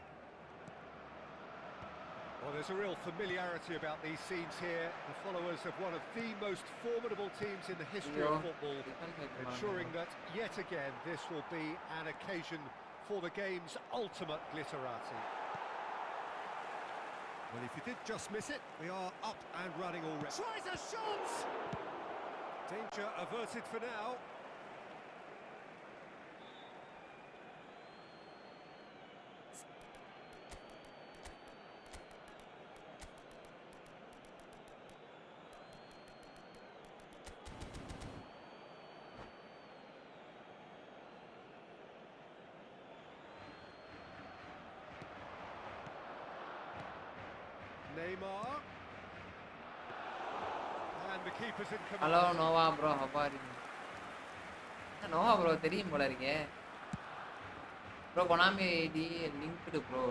Well, there's a real familiarity about these scenes here. The followers of one of the most formidable teams in the history of football, ensuring that yet again this will be an occasion for the game's ultimate glitterati. Well, if you did just miss it, we are up and running already. Tries a shot! Danger averted for now. Neymar. And the keeper's in command. Hello Noah bro, how are you? Noah bro தெரியும் போல இருக்கே bro. Konami ID linked bro.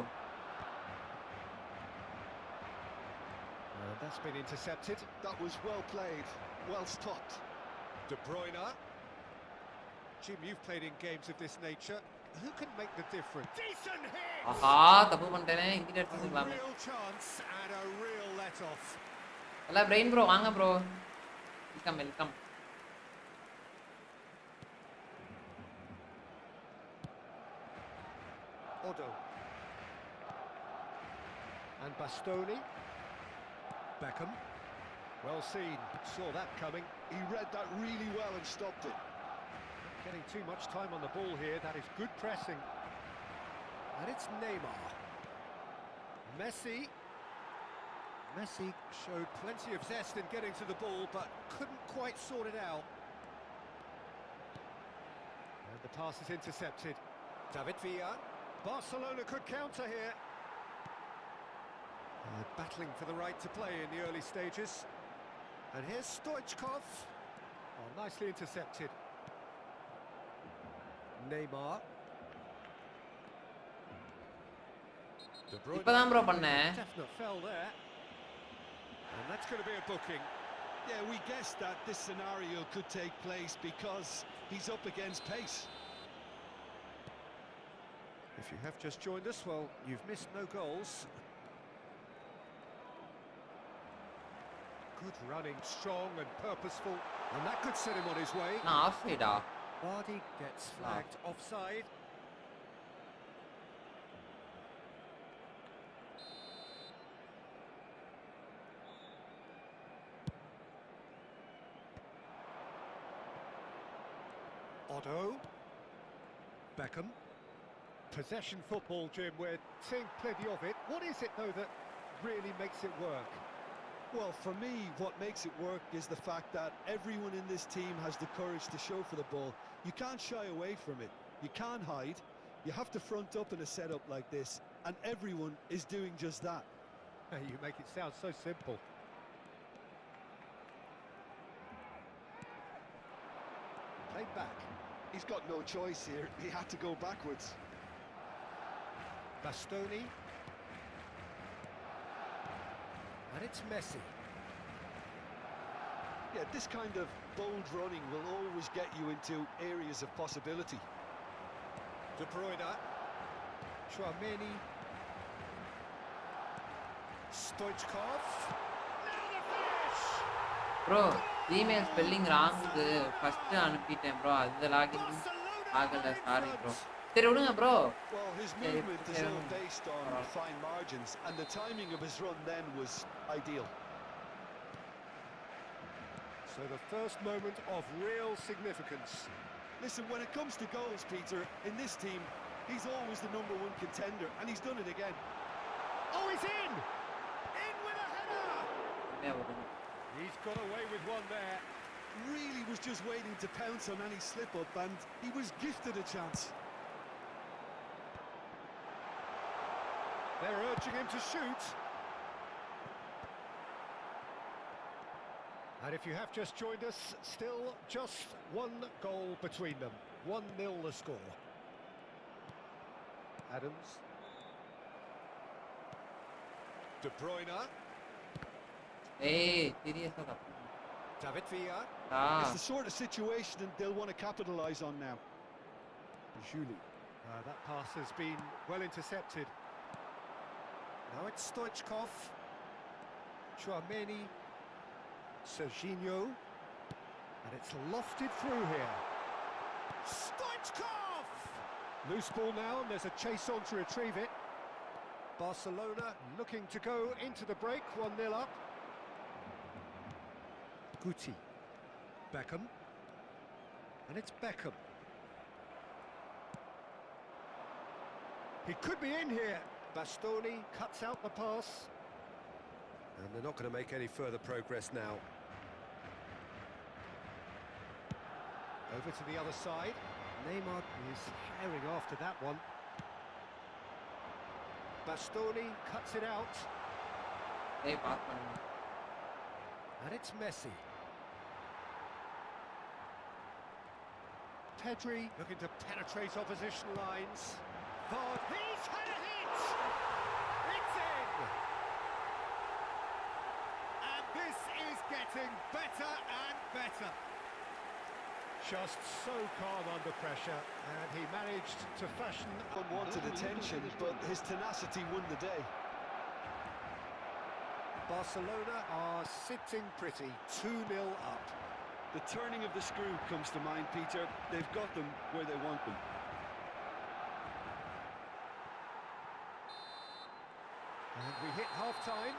That's been intercepted. That was well played, well stopped. De Bruyne. Jim, you've played in games of this nature. Who can make the difference? Decent hit! ஆஹா தப்பு பண்ணிட்டேனே, இங்கிட்ட A எடுத்துக்கலாமே. real chance and a real let-off. எல்லாம் brain bro, வாங்க bro. Welcome. Odo. And Bastoni. Beckham. Well seen. Saw that coming. He read that really well and stopped it. Getting too much time on the ball here. That is good pressing. And it's Neymar. Messi. Messi showed plenty of zest in getting to the ball, but couldn't quite sort it out. And the pass is intercepted. David Villa. Barcelona could counter here. Battling for the right to play in the early stages. And here's Stoichkov. Oh, nicely intercepted. Neymar. De Bruyne. இப்பதான் bro பண்ணேன். Definite fell there. And that's going to be a booking. Yeah, we guessed that this scenario could take place because he's up against pace. If you have just joined us, well, you've missed no goals. Good running, strong and purposeful, and that could set him on his way. நான் of சைடா? Vardy gets flagged offside. Otto. Beckham. Possession football, Jim, we're seeing plenty of it. What is it, though, that really makes it work? Well, for me, what makes it work is the fact that everyone in this team has the courage to show for the ball. You can't shy away from it. You can't hide. You have to front up in a setup like this, and everyone is doing just that. You make it sound so simple. Played back. He's got no choice here. He had to go backwards. Bastoni. And it's Messi. Yeah, this kind of bold running will always get you into areas of possibility. De Bruyne. Chouameni. Stoichkov. Now the finish! Bro Gmail spelling wrong first அனுப்பிட்டேன் bro, அது login ஆகல, sorry bro. சரி விடுங்க bro. Well, his movement is all based on fine margins, and the timing of his run then was ideal. So the first moment of real significance. Listen, when it comes to goals, Peter, in this team, he's always the #1 contender, and he's done it again. Oh, he's in! In with a header! He's got away with one there. Really was just waiting to pounce on any slip-up, and he was gifted a chance. They're urging him to shoot. And if you have just joined us, still just one goal between them. 1-0 the score. Adams. De Bruyne. ஏய் சீரியஸா தப்பு. David Villa. It's the sort of situation that they'll want to capitalise on now. Julie. That pass has been well intercepted. Now it's Stoichkov. Chouameni. Serginho. And it's lofted through here. Stoichkov! Loose ball now, and there's a chase on to retrieve it. Barcelona looking to go into the break, 1-0 up. Guti. Beckham. And it's Beckham. He could be in here. Bastoni cuts out the pass. And they're not going to make any further progress now. Over to the other side. Neymar is herring after that one. Bastoni cuts it out. ஏய் pass பண்ணுங்க. And it's Messi. Pedri looking to penetrate opposition lines. Vard, he's had a hit! It's in! And this is getting better and better. Just so calm under pressure, and he managed to fashion... Unwanted attention, but his tenacity won the day. Barcelona are sitting pretty, 2-0 up. The turning of the screw comes to mind, Peter. They've got them where they want them. And we hit half-time.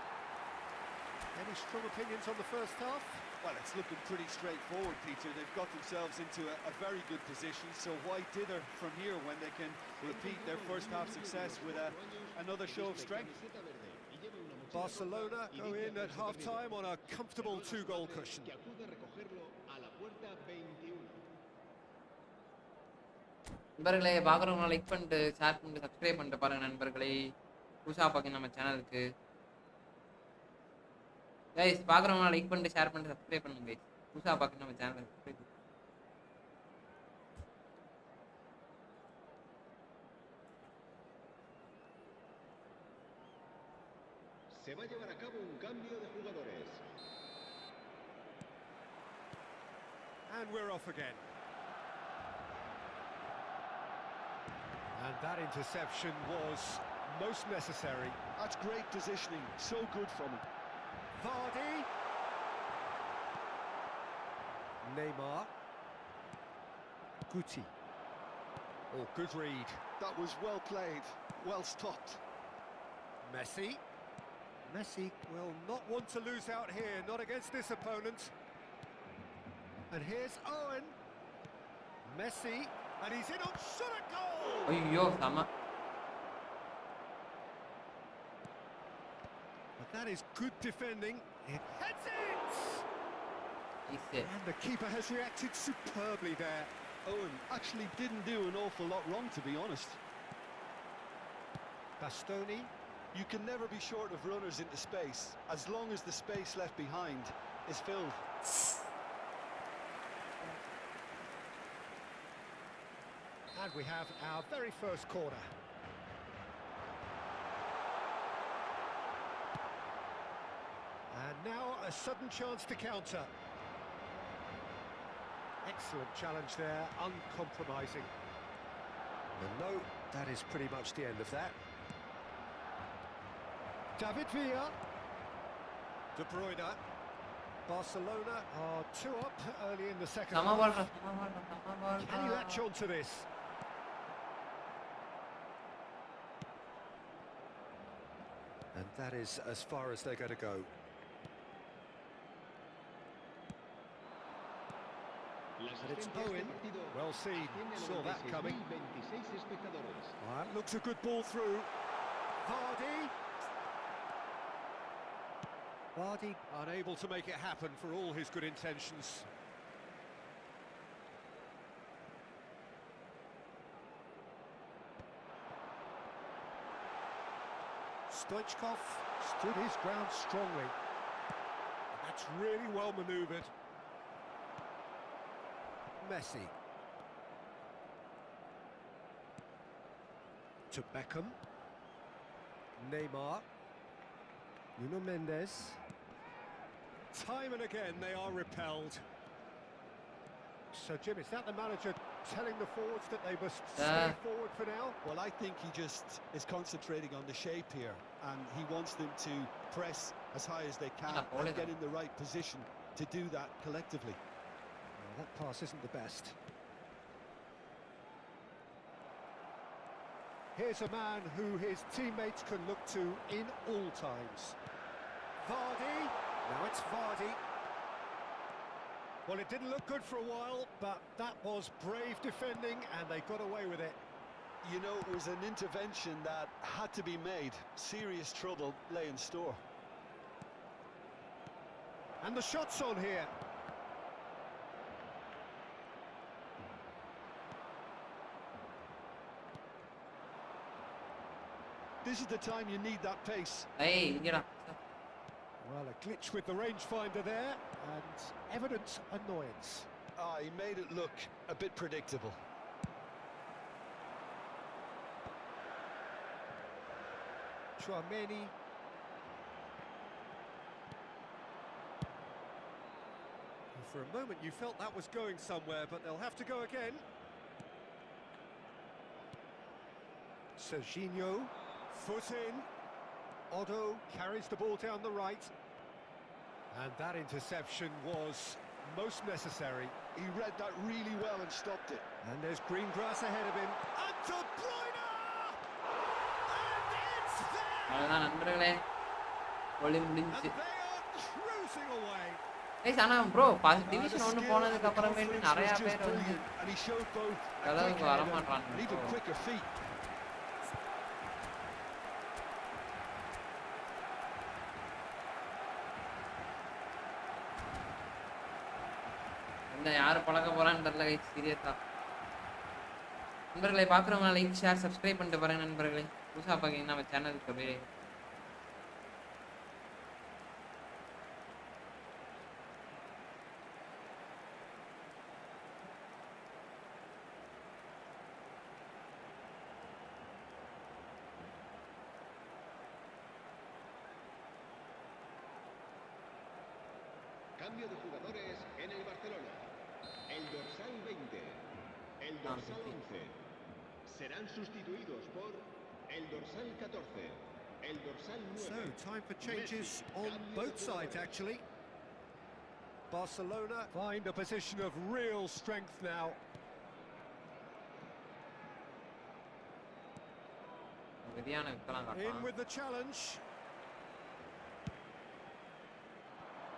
Any strong opinions on the first half? Well, it's looking pretty straightforward, Peter. They've got themselves into a very good position, so why dither from here when they can repeat their first half success with another show of strength? Barcelona go in at half-time on a comfortable 2-goal cushion. நண்பர்களே பார்க்குறவங்க like பண்ணிட்டு share பண்ணிட்டு subscribe பண்ணிட்டு பாருங்க நண்பர்களே. புதுசாக பார்க்க நம்ம சேனலுக்கு கைஸ் பார்க்குறவங்க லைக் பண்ணிட்டு ஷேர் பண்ணிட்டு சப்ஸ்கிரைப் பண்ணுங்க கைஸ். புதுசாக பார்க்க நம்ம சேனலை subscribe. Se va a llevar a cabo un cambio de jugadores. And we're off again. And that interception was most necessary. That's great positioning, so good from him. Vardy. Neymar. Guti. Oh, good read. That was well played, well stopped. Messi. Messi will not want to lose out here, not against this opponent. And here's Owen. Messi, and he's in on shot at goal! Ayyo sama. But that is good defending. It heads it! İşte. And the keeper has reacted superbly there. Owen actually didn't do an awful lot wrong, to be honest. Bastoni. You can never be short of runners into space, as long as the space left behind is filled. And we have our very first corner. And now a sudden chance to counter. Excellent challenge there, uncompromising. And no, that is pretty much the end of that. David Villa. De Bruyne. Barcelona are 2 up early in the second Sama half. var da, sama var da, sama var Can you da. latch on to this? And that is as far as they're going to go. And it's Owen. Well seen. Saw that coming. That looks a good ball through. Vardy. Vardy unable to make it happen for all his good intentions. Stoichkov stood his ground strongly. And that's really well manoeuvred. Messi. To Beckham. Neymar. Nuno Mendes. Time and again they are repelled. So Jim, is that the manager telling the forwards that they must stay forward for now? Well, I think he just is concentrating on the shape here, and he wants them to press as high as they can and get in the right position to do that collectively. Well, that pass isn't the best. Here's a man who his teammates can look to in all times. Vardy. Now it's Vardy. Well, it didn't look good for a while, but that was brave defending, and they got away with it. You know, it was an intervention that had to be made. Serious trouble lay in store. And the shot's on here. This is the time you need that pace. Hey, gila. Well, a glitch with the rangefinder there, and evident annoyance. Ah, he made it look a bit predictable. Chouameni. For a moment you felt that was going somewhere, but they'll have to go again. Serginho, foot in. Otto carries the ball down the right. And that interception was most necessary. He read that really well and stopped it. And there's green grass ahead of him. And De Bruyne! And it's there! அவ்வளவுதான் நண்பர்களே. ஒளி And முடிஞ்சுச்சு. they are cruising away. Guys ஆனா bro division 1 போனதுக்கு அப்புறமேட்டு நிறைய பேர் வந்து And he showed both அளவுக்கு வர மாட்டாங்க. and even quicker feet. இந்த யாரு பழக்க போறான்னு தெரியல கைஸ் சீரியஸா. நண்பர்களே பாக்குறவங்க லைக் ஷேர் சப்ஸ்கிரைப் பண்ணிட்டு பாருங்க நண்பர்களே. புதுசா பாக்கீங்கன்னா நம்ம சேனலுக்கு அப்படியே Cambio de jugadores en el Barcelona. El dorsal 20, el dorsal 11 serán sustituidos por el dorsal 14, el dorsal 9. So, time for changes on both sides, actually. Barcelona find a position of real strength now. In with the challenge.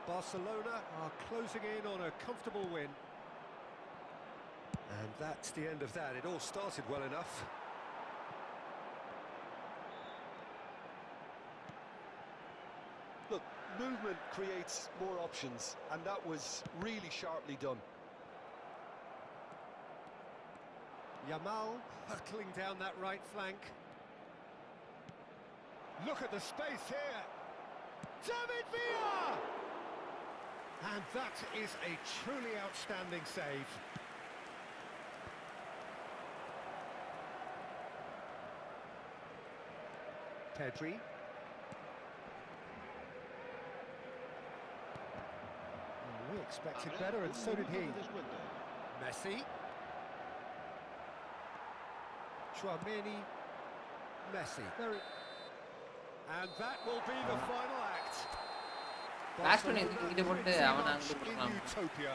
Barcelona are closing in on a comfortable win. And that's the end of that. It all started well enough. Look, movement creates more options, and that was really sharply done. Yamal hurtling down that right flank. Look at the space here. David Villa! And that is a truly outstanding save. Pedri. We expected better, and so did he. Messi. Chouameni. Messi. And that will be the final act. Barcelona in utopia,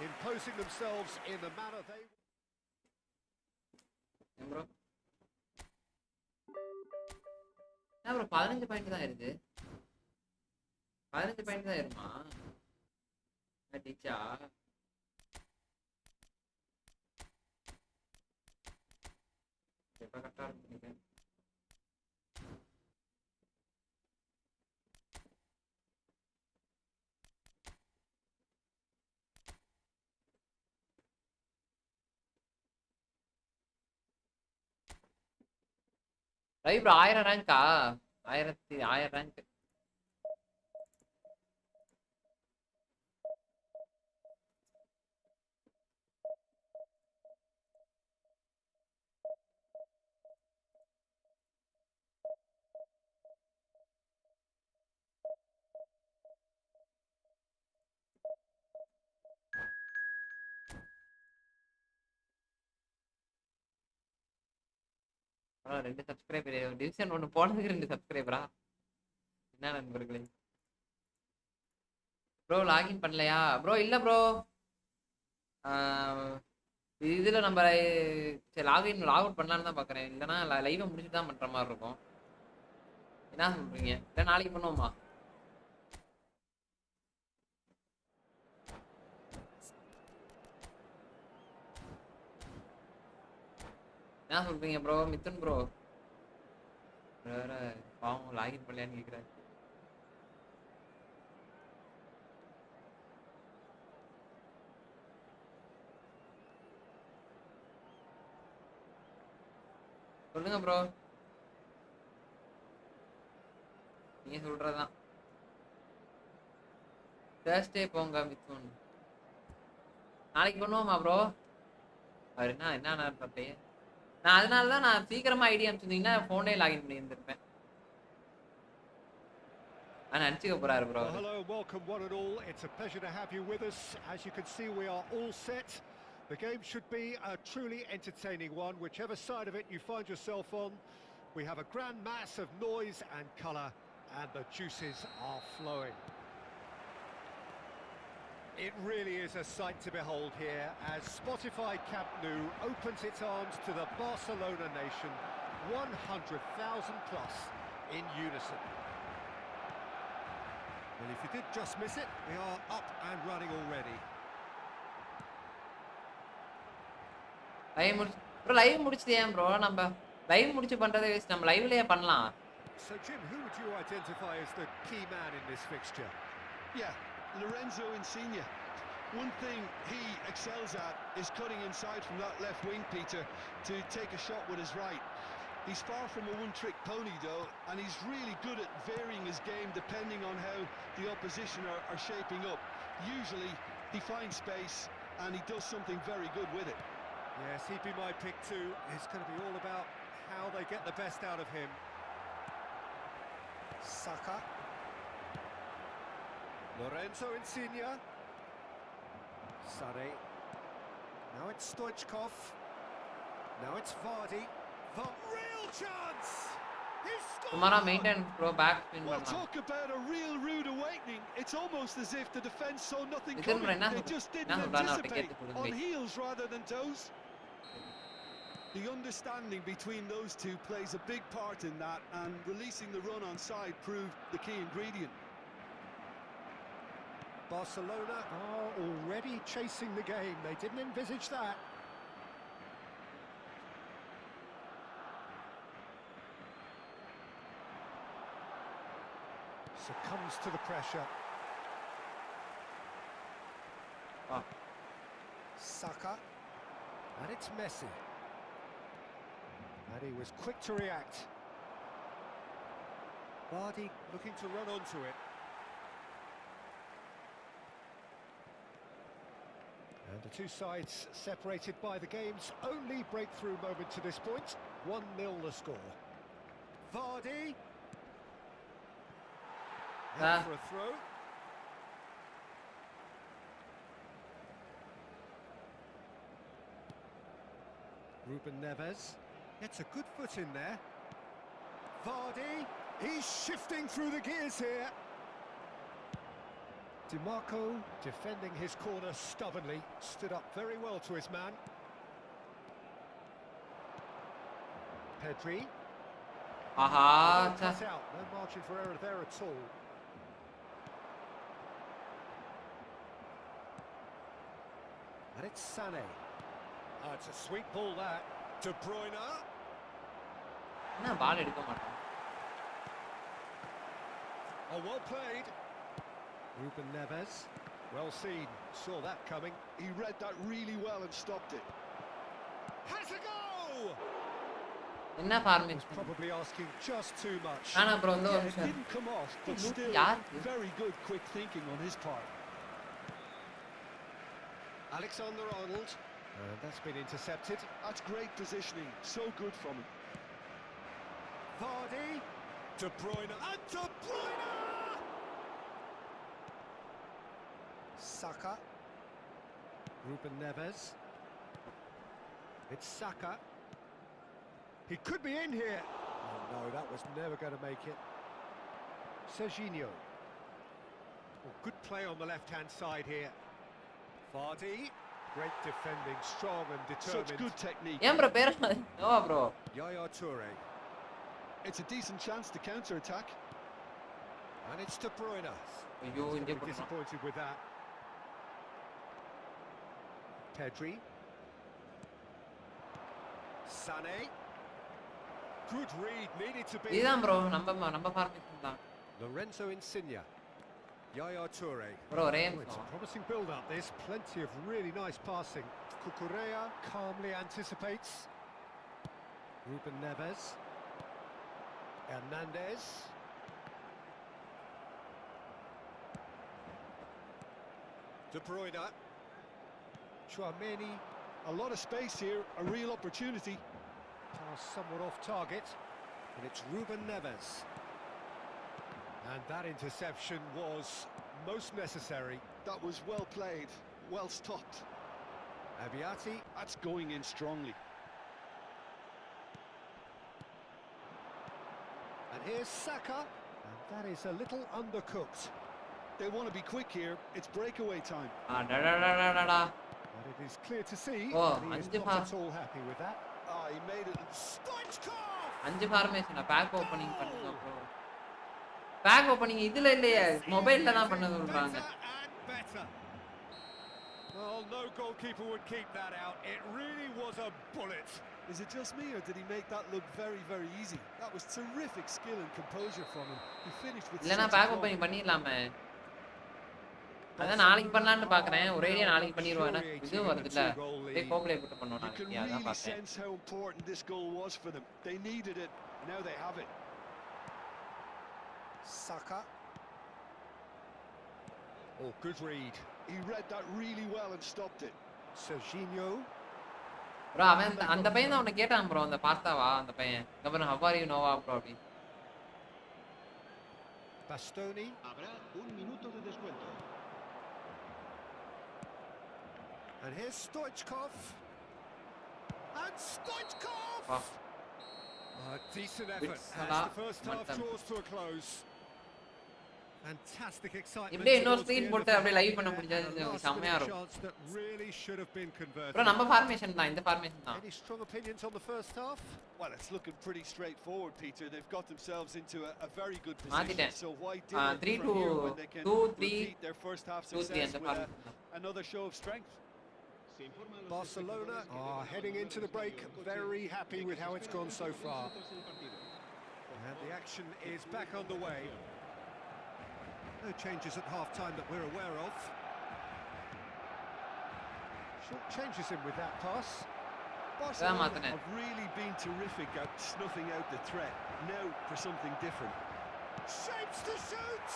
imposing themselves in the manner they... bro 15 point தான் இருக்கு. 15 point தான் இருக்குமா? அடிச்சா எப்ப கரெக்டா இருக்கு. Ravi bro 1000 ரேங்கா? 1000 rank. ரெண்டு subscriber division 1 போனதுக்கு 2 சப்ஸ்கிரைபரா? என்ன நண்பர்களே. ப்ரோ லாகின் பண்ணலையா? ப்ரோ இல்ல ப்ரோ. இதுல நம்ம சரி லாக் அவுட் பண்ணலான்னு தான் பாக்குறேன். இல்லைன்னா லைவை முடிச்சுட்டு தான் பண்ற மாதிரி இருக்கும். என்ன சொல்றீங்க? இல்லை நாளைக்கு பண்ணுவோமா? என்ன சொல்றீங்க ப்ரோ? மிதுன் ப்ரோ வேற பாவம் லாகின் பண்ணலையான்னு கேட்குறேன். சொல்லுங்க ப்ரோ. நீங்க சொல்றதுதான். தேர்ஸ்டே போங்க மிதுன். நாளைக்கு பண்ணுவோமா ப்ரோ? அவர் என்ன பார்ப்பேன். நான் அதனால தான் நான் சீக்கிரமா ஐடியா அனுப்பிச்சிருந்தீங்கன்னா ஃபோனே லாகின் பண்ணி இருந்திருப்பேன். நான் நினச்சிக்க போறாரு bro. Hello, welcome one and all. It's a pleasure to have you with us. As you can see, we are all set. The game should be a truly entertaining one, whichever side of it you find yourself on. We have a grand mass of noise and colour, and the juices are flowing. It really is a sight to behold here as Spotify Camp Nou opens its arms to the Barcelona nation, 100,000 plus in unison. Well, if you did just miss it, we are up and running already. Live முடிச்சிட்டு ஏன் bro நம்ம live முடிச்சு பண்றதே waste. நம்ம லைவ்லயே பண்ணலாம். So Jim, who would you identify as the key man in this fixture? Yeah, Lorenzo Insigne. One thing he excels at is cutting inside from that left wing, Peter, to take a shot with his right. He's far from a one-trick pony, though, and he's really good at varying his game depending on how the opposition are shaping up. Usually, he finds space, and he does something very good with it. Yes, he'd be my pick too. It's going to be all about how they get the best out of him. Saka. Lorenzo Insigne. Sane. Now it's Stoichkov. Now it's Vardy. The real chance! He's scored! Tomorrow maintain bro back spin Well, பண்ணலாம். talk about a real rude awakening. It's almost as if the defence saw nothing Listen, coming. Brenna, They just didn't நான் சொல்றேன் anticipate. அவட்ட On கேட்டு heels rather than toes. The understanding between those two plays a big part in that, and releasing the run on side proved the key ingredient. Barcelona are already chasing the game. They didn't envisage that. Succumbs to the pressure. Saka. And it's Messi. And he was quick to react. Vardy looking to run onto it. And the two sides separated by the game's only breakthrough moment to this point. 1-0 the score. Vardy. And for a throw. Ruben Neves gets a good foot in there. Vardy, he's shifting through the gears here. DiMarco defending his corner stubbornly, stood up very well to his man. Pedri. Aha Cut out, no margin for error there at all. And it's Sané. It's a sweet ball that. De Bruyne. என்ன பால் எடுக்க மாட்டான். Oh, well played. Ruben Neves. Well seen. Saw that coming. He read that really well and stopped it. Has a go! என்ன formation? Probably asking just too much. ஆனா bro இந்த Yeah, ஒரு it நிமிஷம். didn't come off, but still யார்? very good quick thinking on his part. Alexander-Arnold. And that's been intercepted. That's great positioning, so good from him. Vardy. De Bruyne. And De Bruyne! Saka. Ruben Neves. It's Saka. He could be in here. Oh no, that was never going to make it. Serginho. Oh, good play on the left-hand side here. Vardy. Great defending, strong and determined. Such good technique. ஏன் bro பேர Noah bro. Yaya Toure. It's a decent chance to counter-attack. And it's De Bruyne. ஐயோ இங்க Very போறான். disappointed with that. Pedri. Sané. Good read, needed to be. இதுதான் bro நம்ம formation தான். Lorenzo Insigne. Yaya Toure. bro ஒரே Oh, it's a நிமிஷம். promising build-up this. Plenty of really nice passing. Cucurella calmly anticipates. Ruben Neves. Hernandez. De Bruyne. Chouameni. A lot of space here, a real opportunity. Pass somewhat off target. And it's Ruben Neves. And that interception was most necessary. That was well played, well stopped. Abiati. That's going in strongly. And here's Saka. And that is a little undercooked. They want to be quick here. It's breakaway time. அடடடடடடா. But it is clear to see Oh, that he is அஞ்சு not at all happy with that. Ah, he made it. Stoichkov! 5 formation pack opening பண்ணுங்க bro. Pack opening இதுல இல்லையே மொபைல்ல தான் பண்ண சொல்றாங்க. Better and better. Well, no goalkeeper would keep that out. It really was a bullet. Is it just me, or did he make that look very, very easy? That was terrific skill and composure from him. He finished with இல்லனா such a back quality. Opening பண்ணிரலாமே. அத நாளைக்கு பண்ணலாம்னு பாக்குறேன். ஒரேடியா நாளைக்கு பண்ணிடுவானே. இது வருதுல. டேய் கோப்லே போட்டு பண்ணுவோம் You can நாளைக்கு. அதான் really பார்த்தேன். sense how important this goal was for them. They needed it. Now they have it. Saka. Oh, good read. He read that really well and stopped it. Serginho. bro அவன் அந்த பையன் தான் உன்னை கேட்டான் bro அந்த பார்த்தாவா அந்த பையன். கவர்ன how are you nova bro அப்படி. Bastoni. Habrá un minuto de descuento. And here's Stoichkov. And Stoichkov! Oh. Decent effort as the first half draws to a close. Fantastic excitement. இப்படியே இன்னொரு ஸ்கிரீன் போட்டு அப்படியே live பண்ண முடிஞ்சது செமையா இருக்கும். Bro நம்ம ஃபார்மேஷன் தான், இந்த ஃபார்மேஷன் தான். Any strong opinions on the first half? Well, it's looking pretty straightforward, Peter. They've got themselves into a very good position. So why didn't 3 from here when they can 2 3 repeat their first half success with another show of strength? Barcelona are heading into the break very happy with how it's gone so far. And the action is back underway. No changes at half-time that we're aware of. Short changes in with that pass. Barcelona have really been terrific at snuffing out the threat. Now for something different. Shapes to shoot!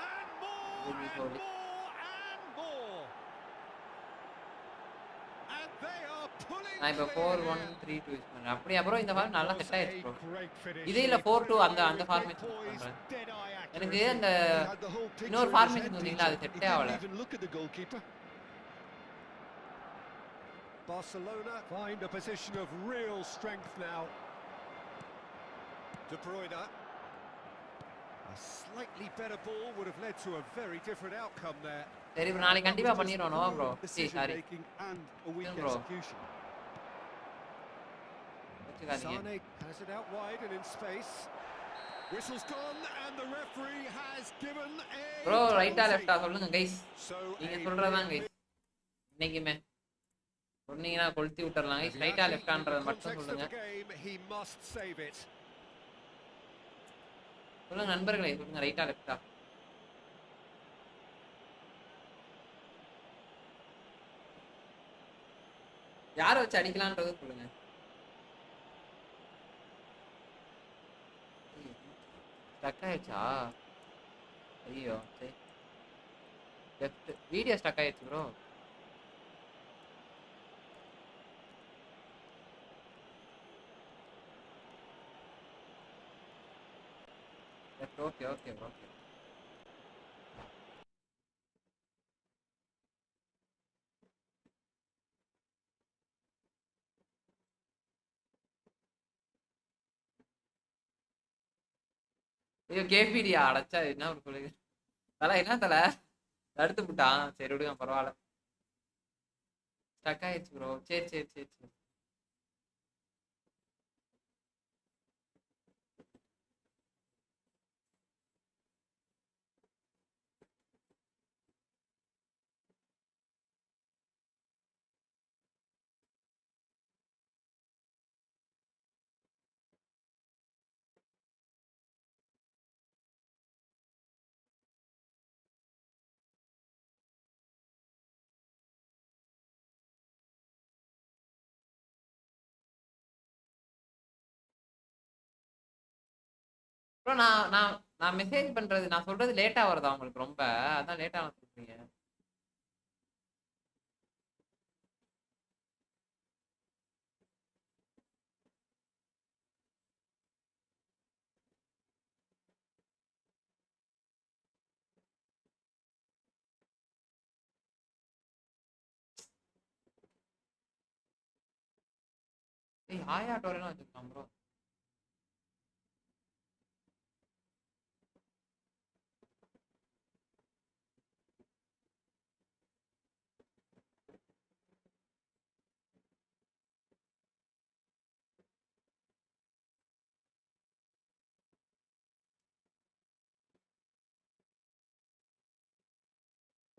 And more, and more, and more! And they are pulling நான் இப்ப 4-1-3-2 use பண்றேன். அப்படியே bro இந்த form நல்லா set ஆயிடுச்சு bro. இதே இல்ல 4-2 அந்த ஃபார்மேஷன் பண்றேன். எனக்கு அந்த இன்னொரு ஃபார்மேஷன் சொன்னீங்களா அது செட்டே ஆவல. Barcelona find a position of real strength now. De Bruyne. A slightly better ball would have led to a very different outcome there. சரி bro நாளைக்கு கண்டிப்பா பண்ணிரோம் no bro. Sorry. bro. Sane has it out wide and in space. Whistle's gone and the referee has given a bro ரைட்டா லெஃப்ட்டா சொல்லுங்க guys. நீங்க சொல்றதான் guys. இன்னைக்குமே சொன்னீங்கன்னா கொளுத்தி விட்டுறலாம் गाइस. ரைட்டா லெஃப்ட்டான்றத மட்டும் சொல்லுங்க. சொல்லுங்க நண்பர்களே சொல்லுங்க ரைட்டா லெஃப்ட்டா. யார வச்சு அடிக்கலாம்ன்றது சொல்லுங்க. ஸ்டக் ஆயிடுச்சா? ஐயோ சரி லெஃப்ட் வீடியோ ஸ்டக் ஆயிடுச்சு bro. Left okay okay okay. ஐயோ கேபிடியா அடைச்சா என்ன ஒரு சொல்லுங்க தலை என்ன தலை தடுத்து விட்டான். சரி விடுங்க பரவாயில்ல. ஸ்டக் ஆயிடுச்சு ப்ரோ. சரி சரி சரி சரி ப்ரோ நான் நான் நான் மெசேஜ் பண்றது நான் சொல்றது லேட்டா வருதா உங்களுக்கு ரொம்ப? அதான் லேட்டா வந்துருக்கீங்க. ஏய் ஆயா டோரெல்லாம் வச்சிருக்கான் ப்ரோ.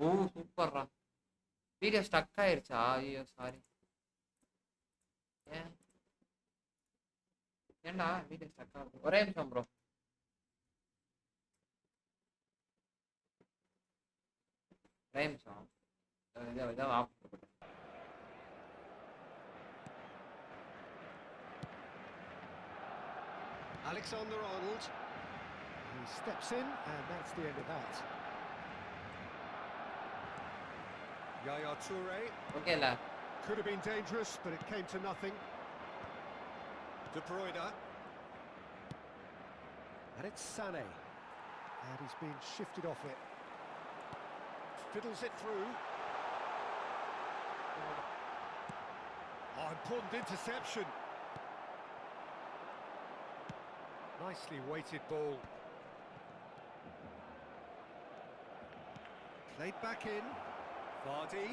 ஓ சூப்பர்ரா. வீடியோ ஸ்டக் ஆயிருச்சா? ஐயோ சாரி. ஏன் ஏன்டா வீடியோ ஸ்டக் ஆகுது? ஒரே நிமிஷம் ப்ரோ. ஒரே நிமிஷம். இதை of Alexander-Arnold. He steps in and that's the end of that. Yaya Toure. Okay இல்ல Could have been dangerous, but it came to nothing. De Bruyne. And it's Sané. And he's been shifted off it. Fiddles it through. Oh, important interception. Nicely weighted ball. Played back in. Vardy.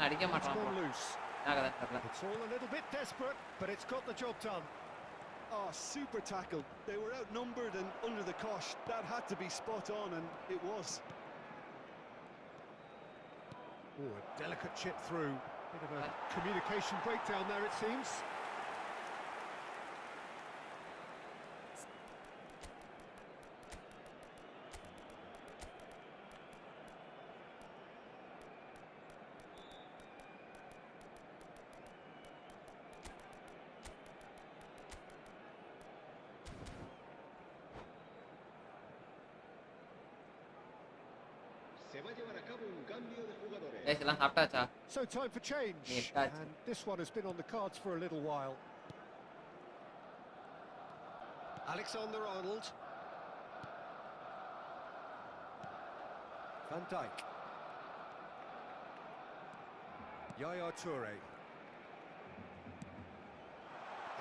அடிக்க It's மாட்டான் gone loose. It's all a little bit desperate, but it's got the job done. Oh, super tackle. They were outnumbered and under the cosh. That had to be spot on, and it was. Oh, a delicate chip through. Bit of a communication breakdown there, it seems. Se va a llevar a cabo un cambio de jugadores. எல்லாம் சாப்பிட்டாச்சா? So time for change, and this one has been on the cards for a little while. Alexander-Arnold. Van Dijk. Yaya Toure.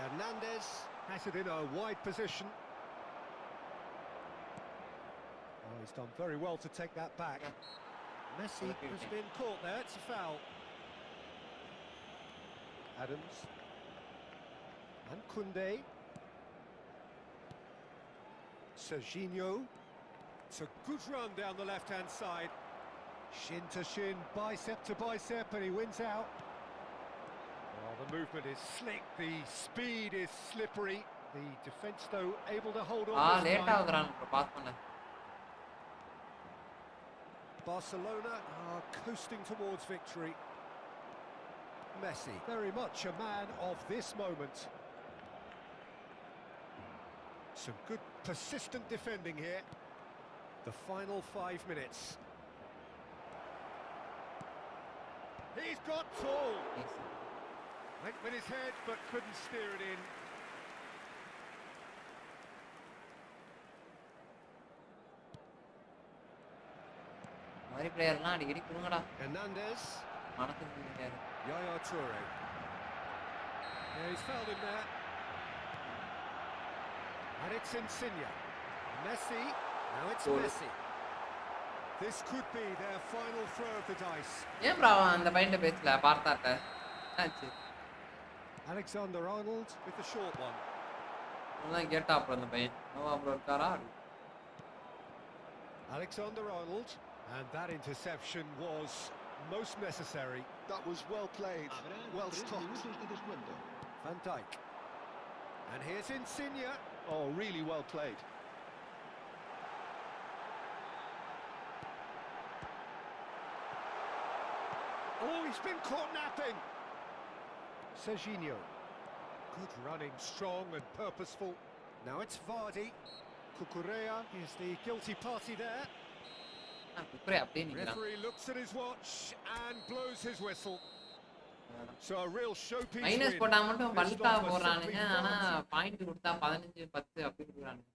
Hernandez has it in a wide position. Oh, he's done very well to take that back. Messi has been caught there, it's a foul. Adams. And Koundé. Serginho. It's a good run down the left-hand side. Shin to shin, bicep to bicep, and he wins out. Well, the movement is slick, the speed is slippery. The defence, though, able to hold on this late time. ஆகுறான் pass பண்ண. Barcelona are coasting towards victory. Messi, very much a man of this moment. Some good persistent defending here. The final 5 minutes. He's got tall. Went with his head but couldn't steer it in. மாதிரி பிளேயர்லாம் அடிக்கடி கொடுங்கடா. Hernandez. மனசுக்கு தெரியாது. Yaya Toure. Yeah, he's fouled him there. And it's Insigne. Messi. Now it's Messi. This could be their final throw of the dice. ஏன் bro அந்த பையன்ட்ட பேசல பார்த்தாட்ட? ஆச்சு. Alexander-Arnold with the short one. நான் கேட்டா அப்புறம் அந்த பையன். நோவா ப்ரோ இருக்காரா? Alexander-Arnold. And that interception was most necessary. That was well played, well stopped. Van Dijk. And here's Insigne. Oh, really well played. Oh, he's been caught napping. Serginho. Good running, strong and purposeful. Now it's Vardy. Cucurella is the guilty party there. Referee looks at his watch and blows his whistle. So a real showpiece win. Minus போட்டா மட்டும் பல்கா போறானுங்க. ஆனா point கொடுத்தா 15 10 அப்படி கொடுக்குறானுங்க.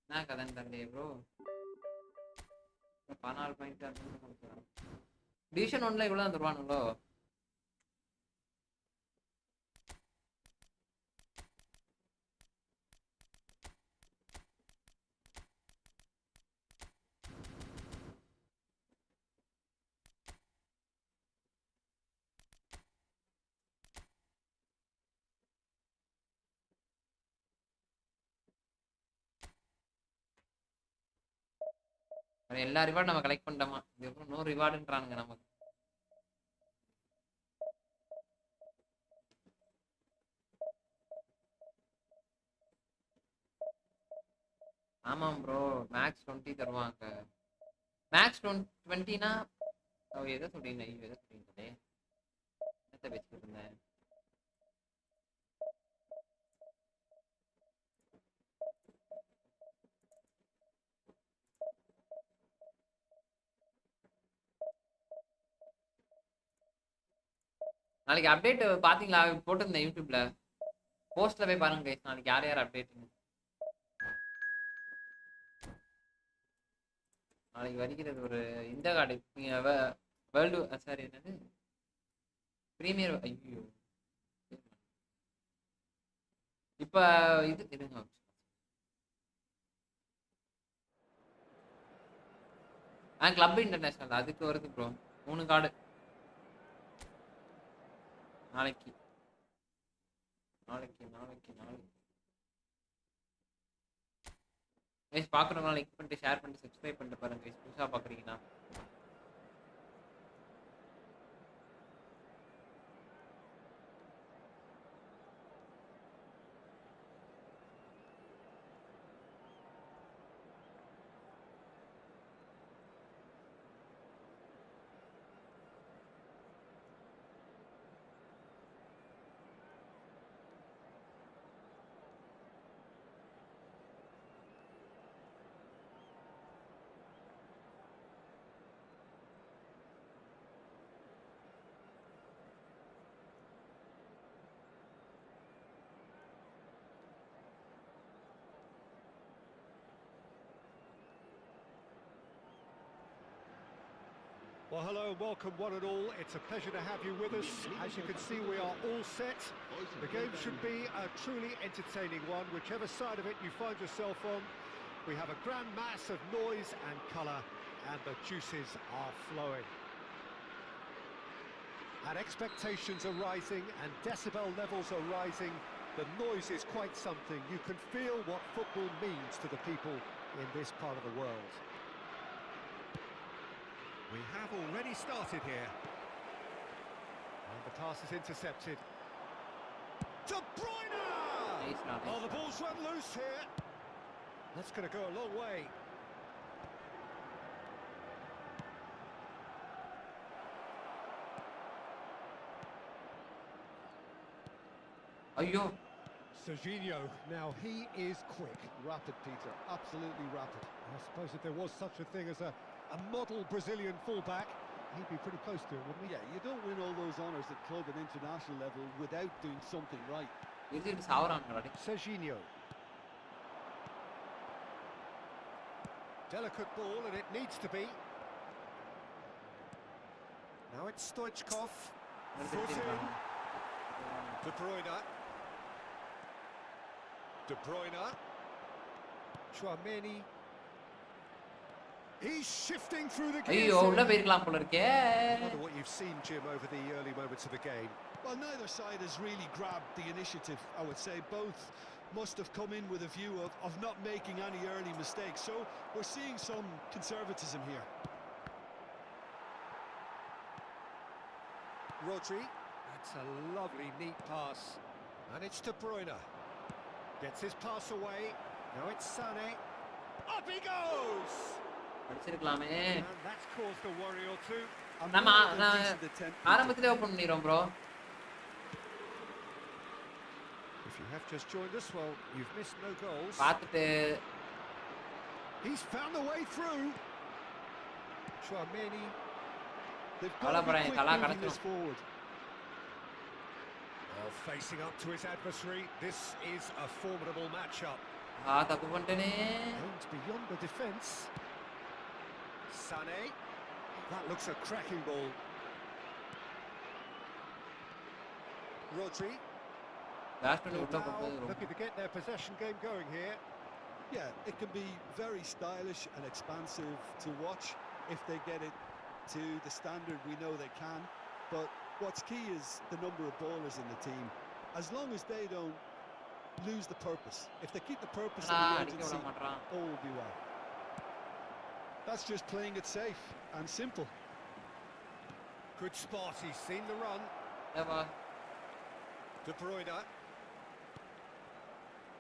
என்ன கதைன்னு தெரியல ப்ரோ. 14 பாயிண்ட் அப்படி கொடுக்குறாங்க. டிவிஷன் 1ல இவ்வளவு தான் தருவானுங்களோ? எல்லா ரிவார்ட் நம்ம கலெக்ட் பண்ணிட்டோமா? இதுக்கப்புறம் நோ ரிவார்டுன்றானுங்க நமக்கு. ஆமாம் ப்ரோ, மேக்ஸ் 20 தருவாங்க. மேக்ஸ் 20னா எதை சொல்றீங்க? எதை சொல்றீங்களே? என்னத்தை பேசிட்டு இருந்தேன்? நாளைக்கு அப்டேட் பாத்தீங்களா? போட்டிருந்தேன் யூடியூப்ல. போஸ்ட்ல போய் பாருங்க கைஸ், நாளைக்கு யார் யார் அப்டேட்னு. நாளைக்கு வருகிறது ஒரு இந்த கார்டு வேர்ல்டு சாரி என்னது பிரீமியர். ஐயோ இப்ப இது இருங்க. கிளப் இன்டர்நேஷனல் அதுக்கு வருது ப்ரோ. 3 கார்டு நாளைக்கு நாளைக்கு நாளைக்கு நாளைக்கு கைஸ் பாக்குறவங்க லைக் பண்ணிட்டு ஷேர் பண்ணிட்டு சப்ஸ்கிரைப் பண்ணிட்டு பாருங்க கைஸ். புதுசா பாக்குறீங்கன்னா Well, hello and welcome one and all. It's a pleasure to have you with us. As you can see, we are all set. The game should be a truly entertaining one, whichever side of it you find yourself on. We have a grand mass of noise and colour, and the juices are flowing. And expectations are rising, and decibel levels are rising. The noise is quite something. You can feel what football means to the people in this part of the world. We have already started here. And the pass is intercepted. De Bruyne! Oh, the ball's run loose here. That's going to go a long way. ஐயோ Serginho, now he is quick. Rapid, Peter, absolutely rapid. I suppose if there was such a thing as a model Brazilian fullback, he'd be pretty close to it, wouldn't he? Yeah, you don't win all those honours at club and international level without doing something right. இது சாவறாங்கடா. Serginho. Delicate ball, and it needs to be. Now it's Stoichkov. De Bruyne. De Bruyne. Chouameni. He's shifting through the gears. ஐயோ உள்ள போயிருக்கலாம் போல இருக்கே. I wonder what you've seen, Jim, over the early moments of the game. Well, neither side has really grabbed the initiative, I would say. Both must have come in with a view of not making any early mistakes. So we're seeing some conservatism here. Rodri. That's a lovely, neat pass. And it's De Bruyne. Gets his pass away. Now it's Sané. Up he goes! அடிச்சிருக்கலாமே. And that's caused a worry or two. நம்ம ஆரம்பத்திலே open பண்ணிரோம் bro. If you have just joined us, well, you've missed no goals. பாத்துட்டு He's found a way through. Chouameni. They've got to be quick moving this forward. Well, facing up to his adversary, this is a formidable matchup. தப்பு பண்ணிட்டேனே. Aims beyond the defence. Sané. That looks a cracking ball. Rodri. Looking to get their possession game going here. Yeah, it can be very stylish and expansive to watch if they get it to the standard we know they can. But what's key is the number of ballers in the team. As long as they don't lose the purpose. If they keep the purpose of the urgency, all will be well. That's just playing it safe and simple. Good spot, he's seen the run. De Bruyne.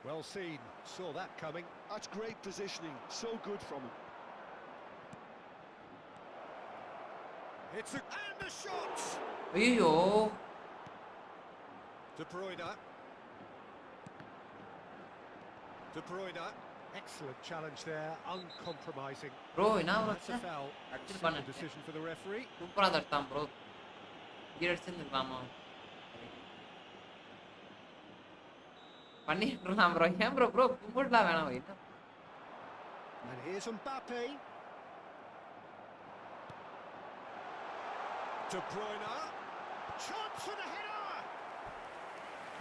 Well seen, saw that coming. That's great positioning, so good from him. It's a... and the shot! ஐயோ De Bruyne. De Bruyne. Excellent challenge there, uncompromising. bro என்ன That's a foul. Simple decision for the referee. சூப்பரா தட்டான் bro. கீழ அடிச்சிருந்துக்கலாமா? பண்ணிட்டுலாம் bro. ஏன் bro கும்பிடலாம் வேணாம் வை. And here's Mbappe. De Bruyne. Chance for the header!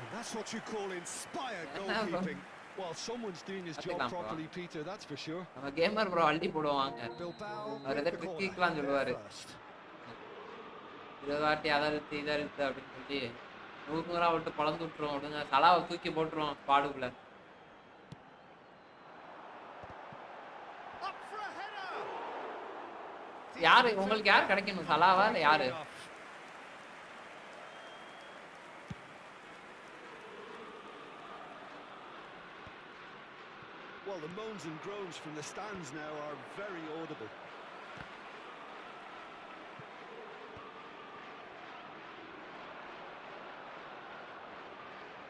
And that's what you call inspired goalkeeping. Well, someone's doing his job properly, Peter, that's for sure. நம்ம gamer bro அள்ளி போடுவாங்க. Bilbao our with எதை the corner ட்ரிக்கிக்கலாம் சொல்லுவாரு. first. இதை வாட்டி அதை இழுத்து இதை இழுத்து அப்படின்னு சொல்லி நூறுநூறா விட்டு பழந்து விட்டுருவோம் அப்படிங்க. சலாவை தூக்கி போட்டுருவோம் பாடுக்குள்ள. Up for a header. யாரு உங்களுக்கு யார் கிடைக்கணும், சலாவா இல்ல யாரு? Well, the moans and groans from the stands now are very audible.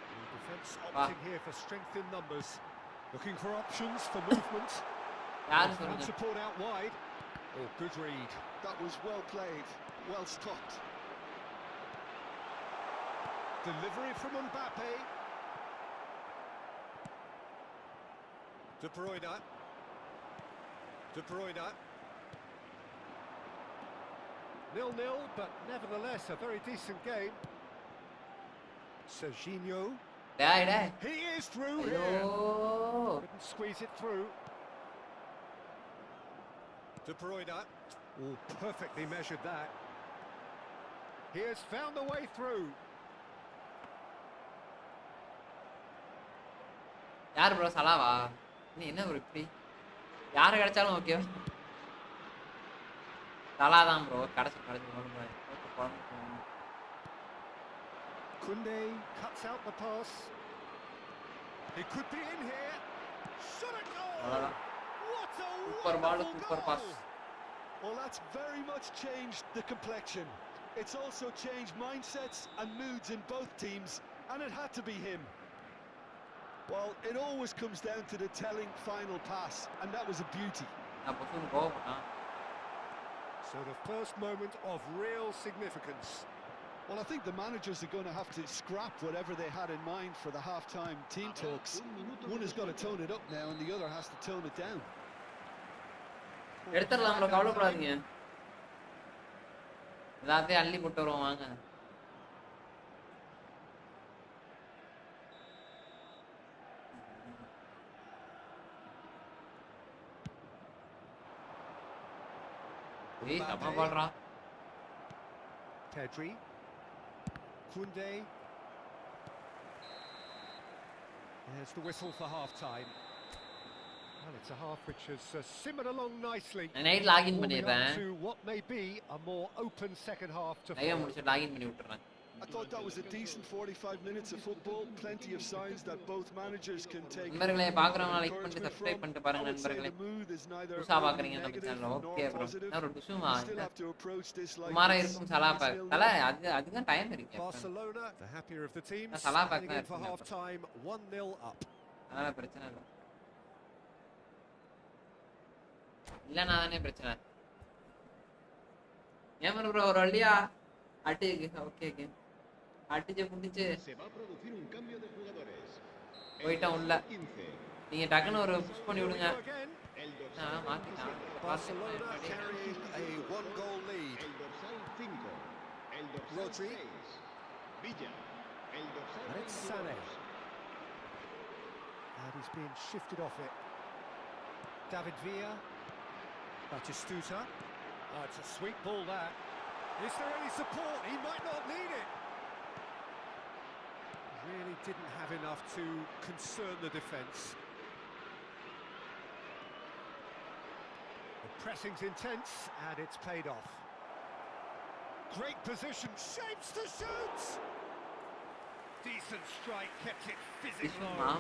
The defence opting here for strength in numbers. Looking for options for movement. யாரு And சொல்லுங்க? support out wide. Oh, good read. That was well played, well stopped. Delivery from Mbappe. De Bruyne. De Bruyne. 0-0, but nevertheless a very decent game. Serginho. டேய் டேய். He is through here. ஐயோ. Couldn't squeeze it through. De Bruyne. Oh, perfectly measured that. He has found the way through. யார் bro சலாவா? நீ என்ன bro இப்படி? யாரு கிடைச்சாலும் okay. சலா தான் ப்ரோ கடைசி Kunde cuts out the pass. He could be in here. Shot a goal. What a super ball, wonderful super pass. goal. Well, that's very much changed the complexion. It's also changed mindsets and moods in both teams, and it had to be him. Well, it always comes down to the telling final pass, and that was a beauty. நான் பொசுன்னு கோவப்பட்டான். So the first moment of real significance. Well, I think the managers are going to have to scrap whatever they had in mind for the half-time team talks. One has got to tone it up now, and the other has to tone it down. எடுத்துடலாம் bro, கவலைப்படாதீங்க. எல்லாத்தையும் அள்ளி போட்டு வருவோம் வாங்க. ஏய் சம பால்றா. Pedri. Kunde. There's the whistle for half-time. Well, it's a half which has simmered along nicely. Night login Warming பண்ணிடுறேன். up to what may be a more open second half to live follow. முடிச்சு login பண்ணி விட்டுறேன். I thought that was a decent 45 minutes of football. Plenty of signs that both managers can take. நண்பர்களே பார்க்குறவங்க like பண்ணிட்டு subscribe பண்ணிட்டு பாருங்க நண்பர்களே. புதுசா பார்க்குறீங்க நம்ம சேனல். Okay bro. நான் ஒரு டுசுமா சுமாரா இருக்கும் சலா பாக். தல அதுதான் டைம் இருக்கு. Barcelona, the happier of the teams, Salah back heading in for there. half-time, 1-0 up. அதனால பிரச்சனை இல்லை. இல்லைனா தானே பிரச்சனை. ஏன் ப்ரோ ஒரு வழியா அட்டிக்கு ஓகே ஓகே அட்டிச்சு புடிச்சு Se va a producir un cambio de jugadores. போயிட்டான் உள்ள. நீங்க டக்குன்னு ஒரு புஷ் பண்ணி விடுங்க. El dorsal மாத்திட்டான். Barcelona carrying a one-goal lead. El dorsal 5. El dorsal Rodri. 6. Villa. El dorsal And it's 22. Sané. And he's being shifted off it. David Villa. Batistuta. Oh, it's a sweet ball that. Is there any support? He might not need it. Really didn't have enough to concern the defence. The pressing's intense and it's paid off. Great position, shapes to shoot! Decent strike, kept it fizzing low.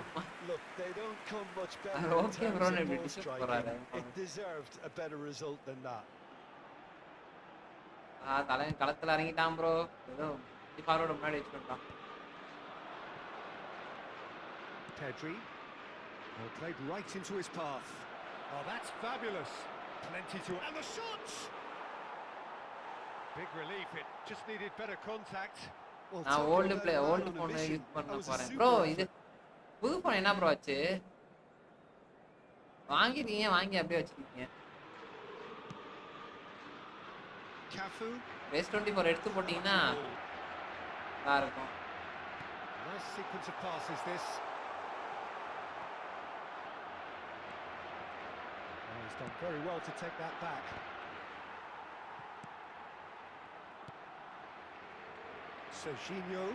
Look, they don't come much better in Okay, terms bro, of let me ball just striking. It deserved a better result than that. தலைவன் களத்துல இறங்கிட்டான் bro. ஏதோ forward முன்னாடி வச்சுட்டான். Pedri. Well, played right into his path. Oh, that's fabulous. Plenty to... And the shots! Big relief, it just needed better contact. Well, நான் talking old about play a man old on a phone mission, use பண்ண that was a போறேன் super bro. effort. இது புது phone என்ன bro ஆச்சு? வாங்கிட்டீங்க, வாங்கி அப்படியே வச்சிருக்கீங்க. Cafu. S24 எடுத்து போட்டீங்கன்னா நல்லா இருக்கும். Nice sequence of passes, this. Oh, he's done very well to take that back. Serginho.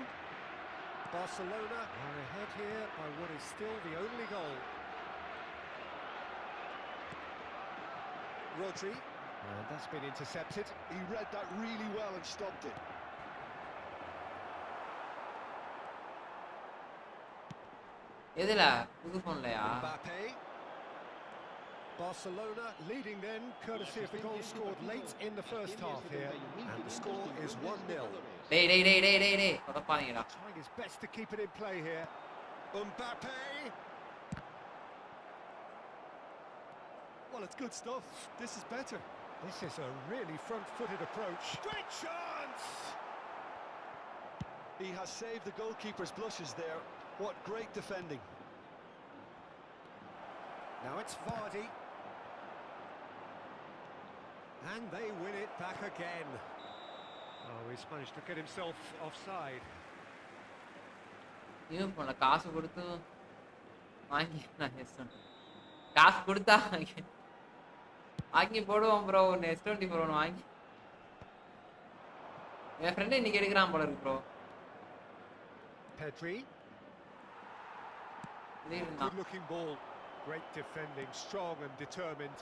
Barcelona are ahead here by what is still the only goal. Rodri. And that's been intercepted. He read that really well and stopped it. எதுல புது போன்லயா? Mbappe. Barcelona leading then, courtesy of the goal scored late in the first half here. And the score is 1-0. டேய் சொதப்பாதீங்கடா. Trying his best to keep it in play here. Mbappe. Well, it's good stuff. This is better. This is a really front-footed approach. Great chance! He has saved the goalkeeper's blushes there. What great defending. Now it's Vardy. And they win it back again. Oh, he's managed to get himself offside. New போன்ல காசு கொடுத்து வாங்கி நான் காசு கொடுத்தா வாங்கி போடுவோம் bro. ஒன்று S24 ஒன்று வாங்கி என் ஃப்ரெண்டு இன்னைக்கு எடுக்கிறான் போல இருக்கு bro. Pedri. Good-looking ball. Great defending, strong and determined.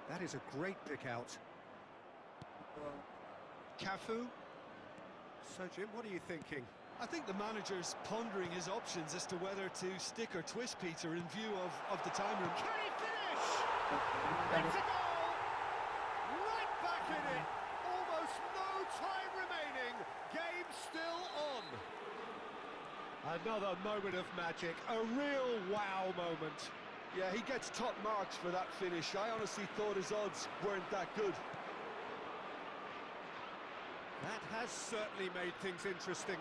That is a great pick out. Cafu. So, Jim, what are you thinking? I think the manager's pondering his options as to whether to stick or twist Peter in view of the time room. Can he finish? It's a goal! Right back in it! Almost no time remaining. Game still on. Another moment of magic, a real wow moment. Yeah, he gets top marks for that finish. I honestly thought his odds weren't that good. That has certainly made things interesting.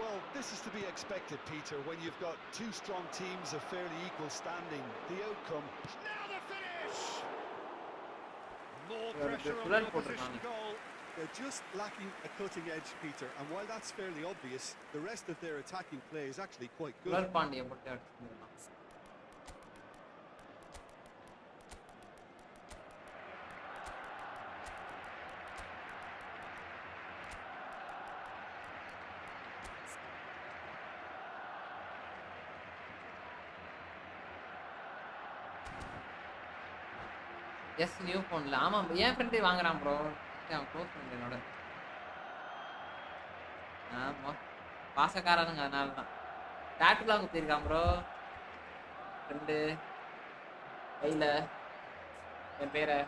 Well, this is to be expected, Peter, when you've got two strong teams of fairly equal standing. The outcome... Now the finish! More pressure on the opposition goal. They're just lacking a cutting edge, Peter, and while that's fairly obvious, the rest of their attacking play is actually quite good. Pandya போட்டு அடிச்சிருக்கான். S new போன்ல ஆமா என் friend வாங்குறான் bro. அவன் close friend என்னோட. ஆமா பாசக்காரனுங்க அதனால தான். டாட்டுலாம் குத்திருக்கான் bro friend கையில என் பேரை.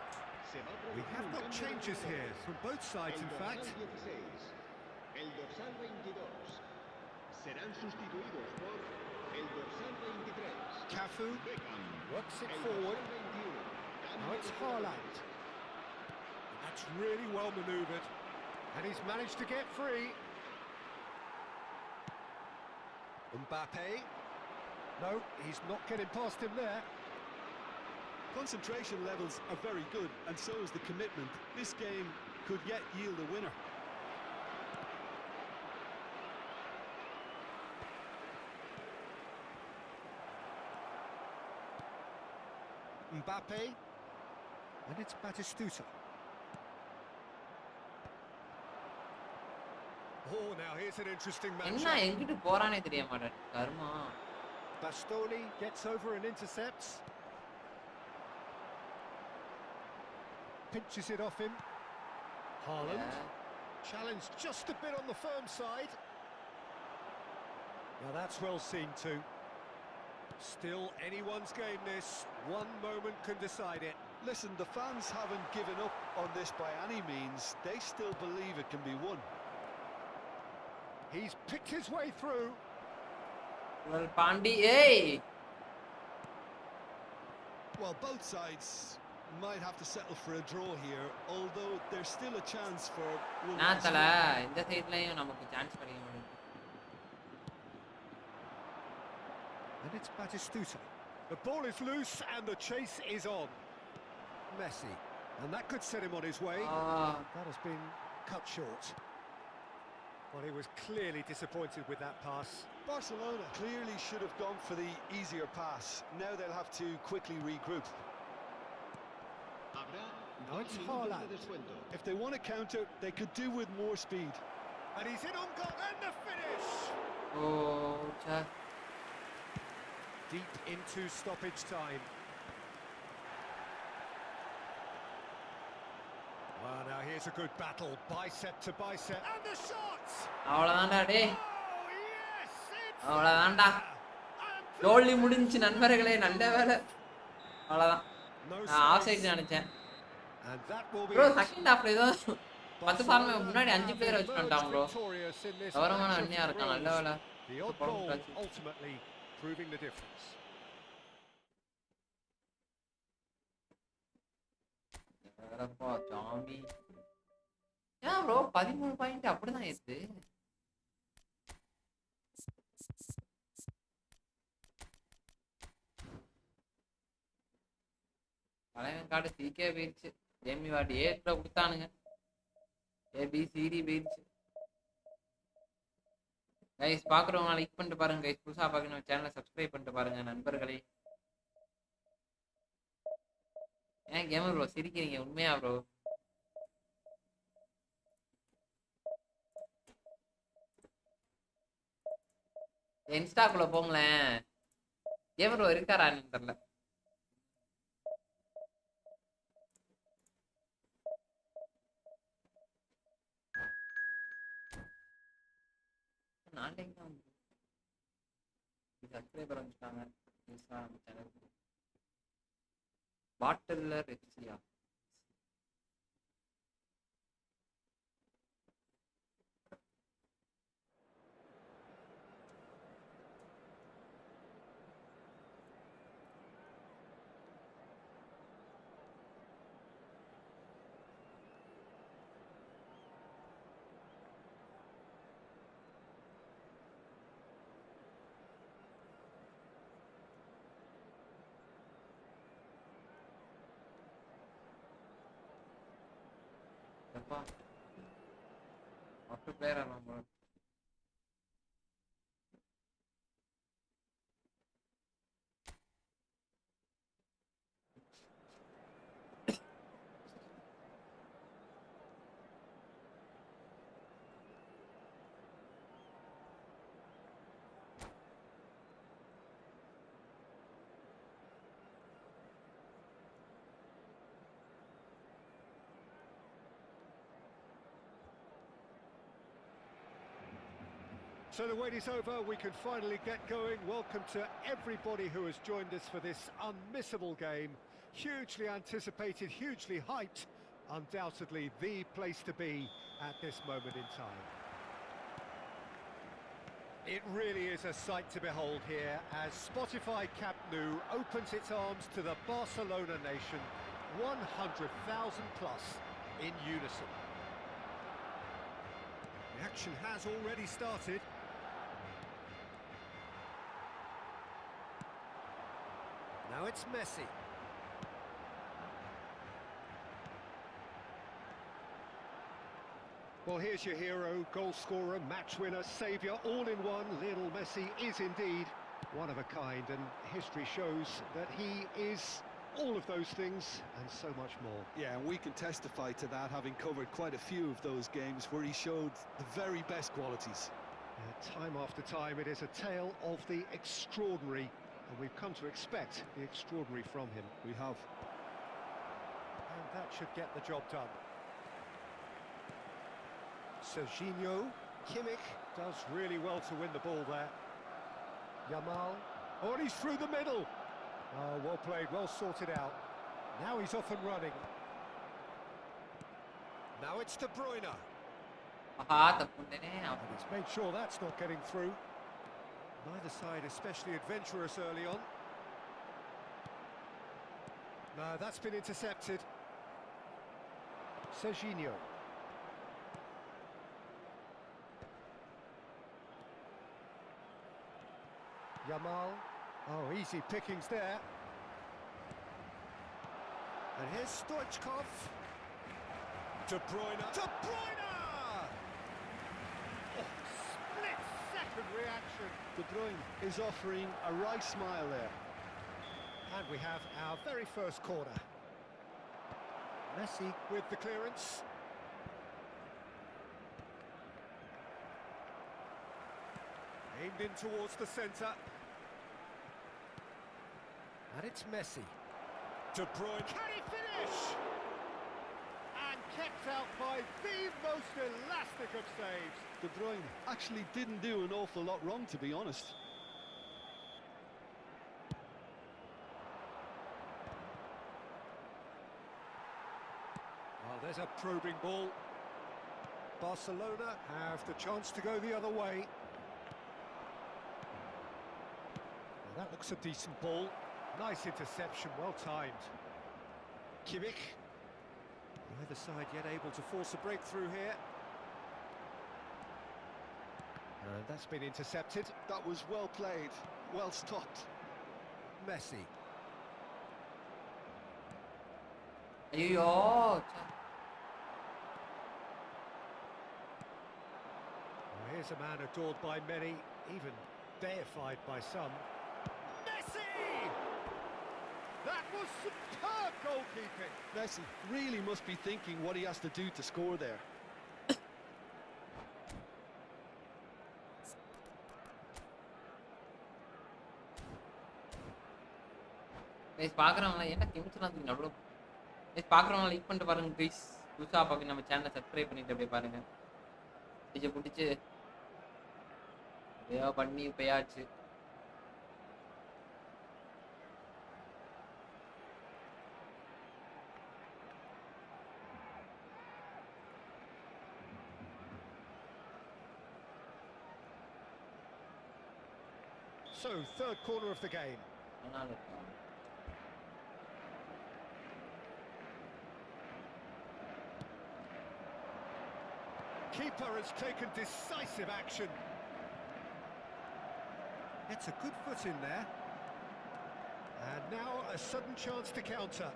We have got changes here from both sides, in fact. El dorsal 22 serán sustituidos por el dorsal 23. Cafu works it forward. Now it's Haaland. That's really well manoeuvred. And he's managed to get free. Mbappe. No, he's not getting past him there. Concentration levels are very good, and so is the commitment. This game could yet yield a winner. Mbappe. And it's Batistuta. Oh, now here's an interesting என்ன matchup. எங்கிட்டு போறானே தெரிய மாட்டேன் கர்மா. Bastoni gets over and intercepts. Pinches it off him. Haaland. Challenged just a bit on the firm side. Now that's well seen too. Still anyone's game this. One moment can decide it. Listen, the fans haven't given up on this by any means. They still believe it can be won. He's picked his way through. Well, Pandi, hey! Well, both sides might have to settle for a draw here, although there's still a chance for one. நாத்தல இந்த சைடுலயும் நமக்கு chance கிடைக்க மாட்டேங்குது. And it's Batistuta. The ball is loose and the chase is on. Messi. And that could set him on his way. That has been cut short. Well, he was clearly disappointed with that pass. Barcelona clearly should have gone for the easier pass. Now they'll have to quickly regroup. Habrá Now 2 it's minutos de Haaland. descuento. If they want to counter, they could do with more speed. And he's in on goal, and the finish! Oh, cha. Deep into stoppage time. Well, now here's a good battle, bicep to bicep, and the shot! அவ்வளவுதான்டா டேய். Oh, yes! It's அவ்வளவுதான்டா. and தோல்வி முடிஞ்சுச்சு நண்பர்களே, நல்ல வேலை. அவ்வளவுதான். no நான் of space. Side நினைச்சேன். And that will be bro it. Second ஹாஃப்ல ஏதோ 10 ஃபார்மே முன்னாடி 5 பிளேயர் வச்சு பண்ணிட்டாங்க bro. Victorious in this கவரமான match of அண்ணியா இருக்கான், நல்ல வேலை. The odd goal ultimately proving the difference. வேறப்பா சாமி. ஏன் ப்ரோ 13 பாயிண்ட் அப்படிதான் ஏத்து? பழையன் கார்டு சீக்கே போயிடுச்சு. ஜேமி வார்டு ஏட்ல கொடுத்தானுங்க. ஏபிசிடி போயிடுச்சு. கைஸ் பாக்குறவங்க லைக் பண்ணிட்டு பாருங்க கைஸ். புதுசா பாக்கணும் சேனலை சப்ஸ்கிரைப் பண்ணிட்டு பாருங்க நண்பர்களே. ஏன் கேமர் ப்ரோ சிரிக்கிறீங்க? உண்மையா ப்ரோ? இன்ஸ்டாக்குள்ள போங்களேன். கேமர் ப்ரோ இருக்காரான்னு தெரியல. நாளைக்கு தான் சப்ஸ்கிரைபர் வந்துட்டாங்க இன்ஸ்டாகிராம் சேனல். பாட்டில்ல ரெப்சியா எப்பா மொத்த பிளேயர் ஆனாங்க. So the wait is over, we can finally get going. Welcome to everybody who has joined us for this unmissable game. Hugely anticipated, hugely hyped. Undoubtedly the place to be at this moment in time. It really is a sight to behold here as Spotify Camp Nou opens its arms to the Barcelona nation, 100,000 plus in unison. The action has already started. Now it's Messi. Well, here's your hero, goal scorer, match winner, saviour, all in one. Lionel Messi is indeed one of a kind, and history shows that he is all of those things and so much more. Yeah, and we can testify to that, having covered quite a few of those games where he showed the very best qualities. Time after time, it is a tale of the extraordinary, and we've come to expect the extraordinary from him. We have. And that should get the job done. Serginho, Kimmich does really well to win the ball there. Yamal, oh, and he's through the middle. Oh, well played, well sorted out. Now he's off and running. Now it's De Bruyne. And he's made sure that's not getting through. Neither side especially adventurous early on. No, that's been intercepted. Serginho. Yamal. Oh, easy pickings there. And here's Stoichkov. De Bruyne. De Bruyne! Oh, unspoken reaction. De Bruyne is offering a wry smile there. And we have our very first corner. Messi with the clearance. Aimed in towards the centre. And it's Messi. De Bruyne. Can he finish? And kept out by the most elastic of saves. De Bruyne actually didn't do an awful lot wrong, to be honest. Well, there's a probing ball. Barcelona have the chance to go the other way. Well, that looks a decent ball. Nice interception, well timed. Kimmich. Neither side yet able to force a breakthrough here. And that's been intercepted. That was well played, well stopped. Messi. ஐயோ Well, here's a man adored by many, even deified by some. Messi! That was superb goalkeeping. Messi really must be thinking what he has to do to score there. Guys பார்க்குறவங்கள என்ன கெமிச்சலாம் தூக்கி அவ்வளோ guys பார்க்குறவங்கள like பண்ணிட்டு பாருங்க guys புதுசாக பார்க்க நம்ம சேனலை சப்ஸ்கிரைப் பண்ணிட்டு அப்படியே பாருங்க பிடிச்சி ஏதோ பண்ணி போயாச்சு. So, third corner of the game. அதனால Keeper has taken decisive action. It's a good foot in there. And now a sudden chance to counter.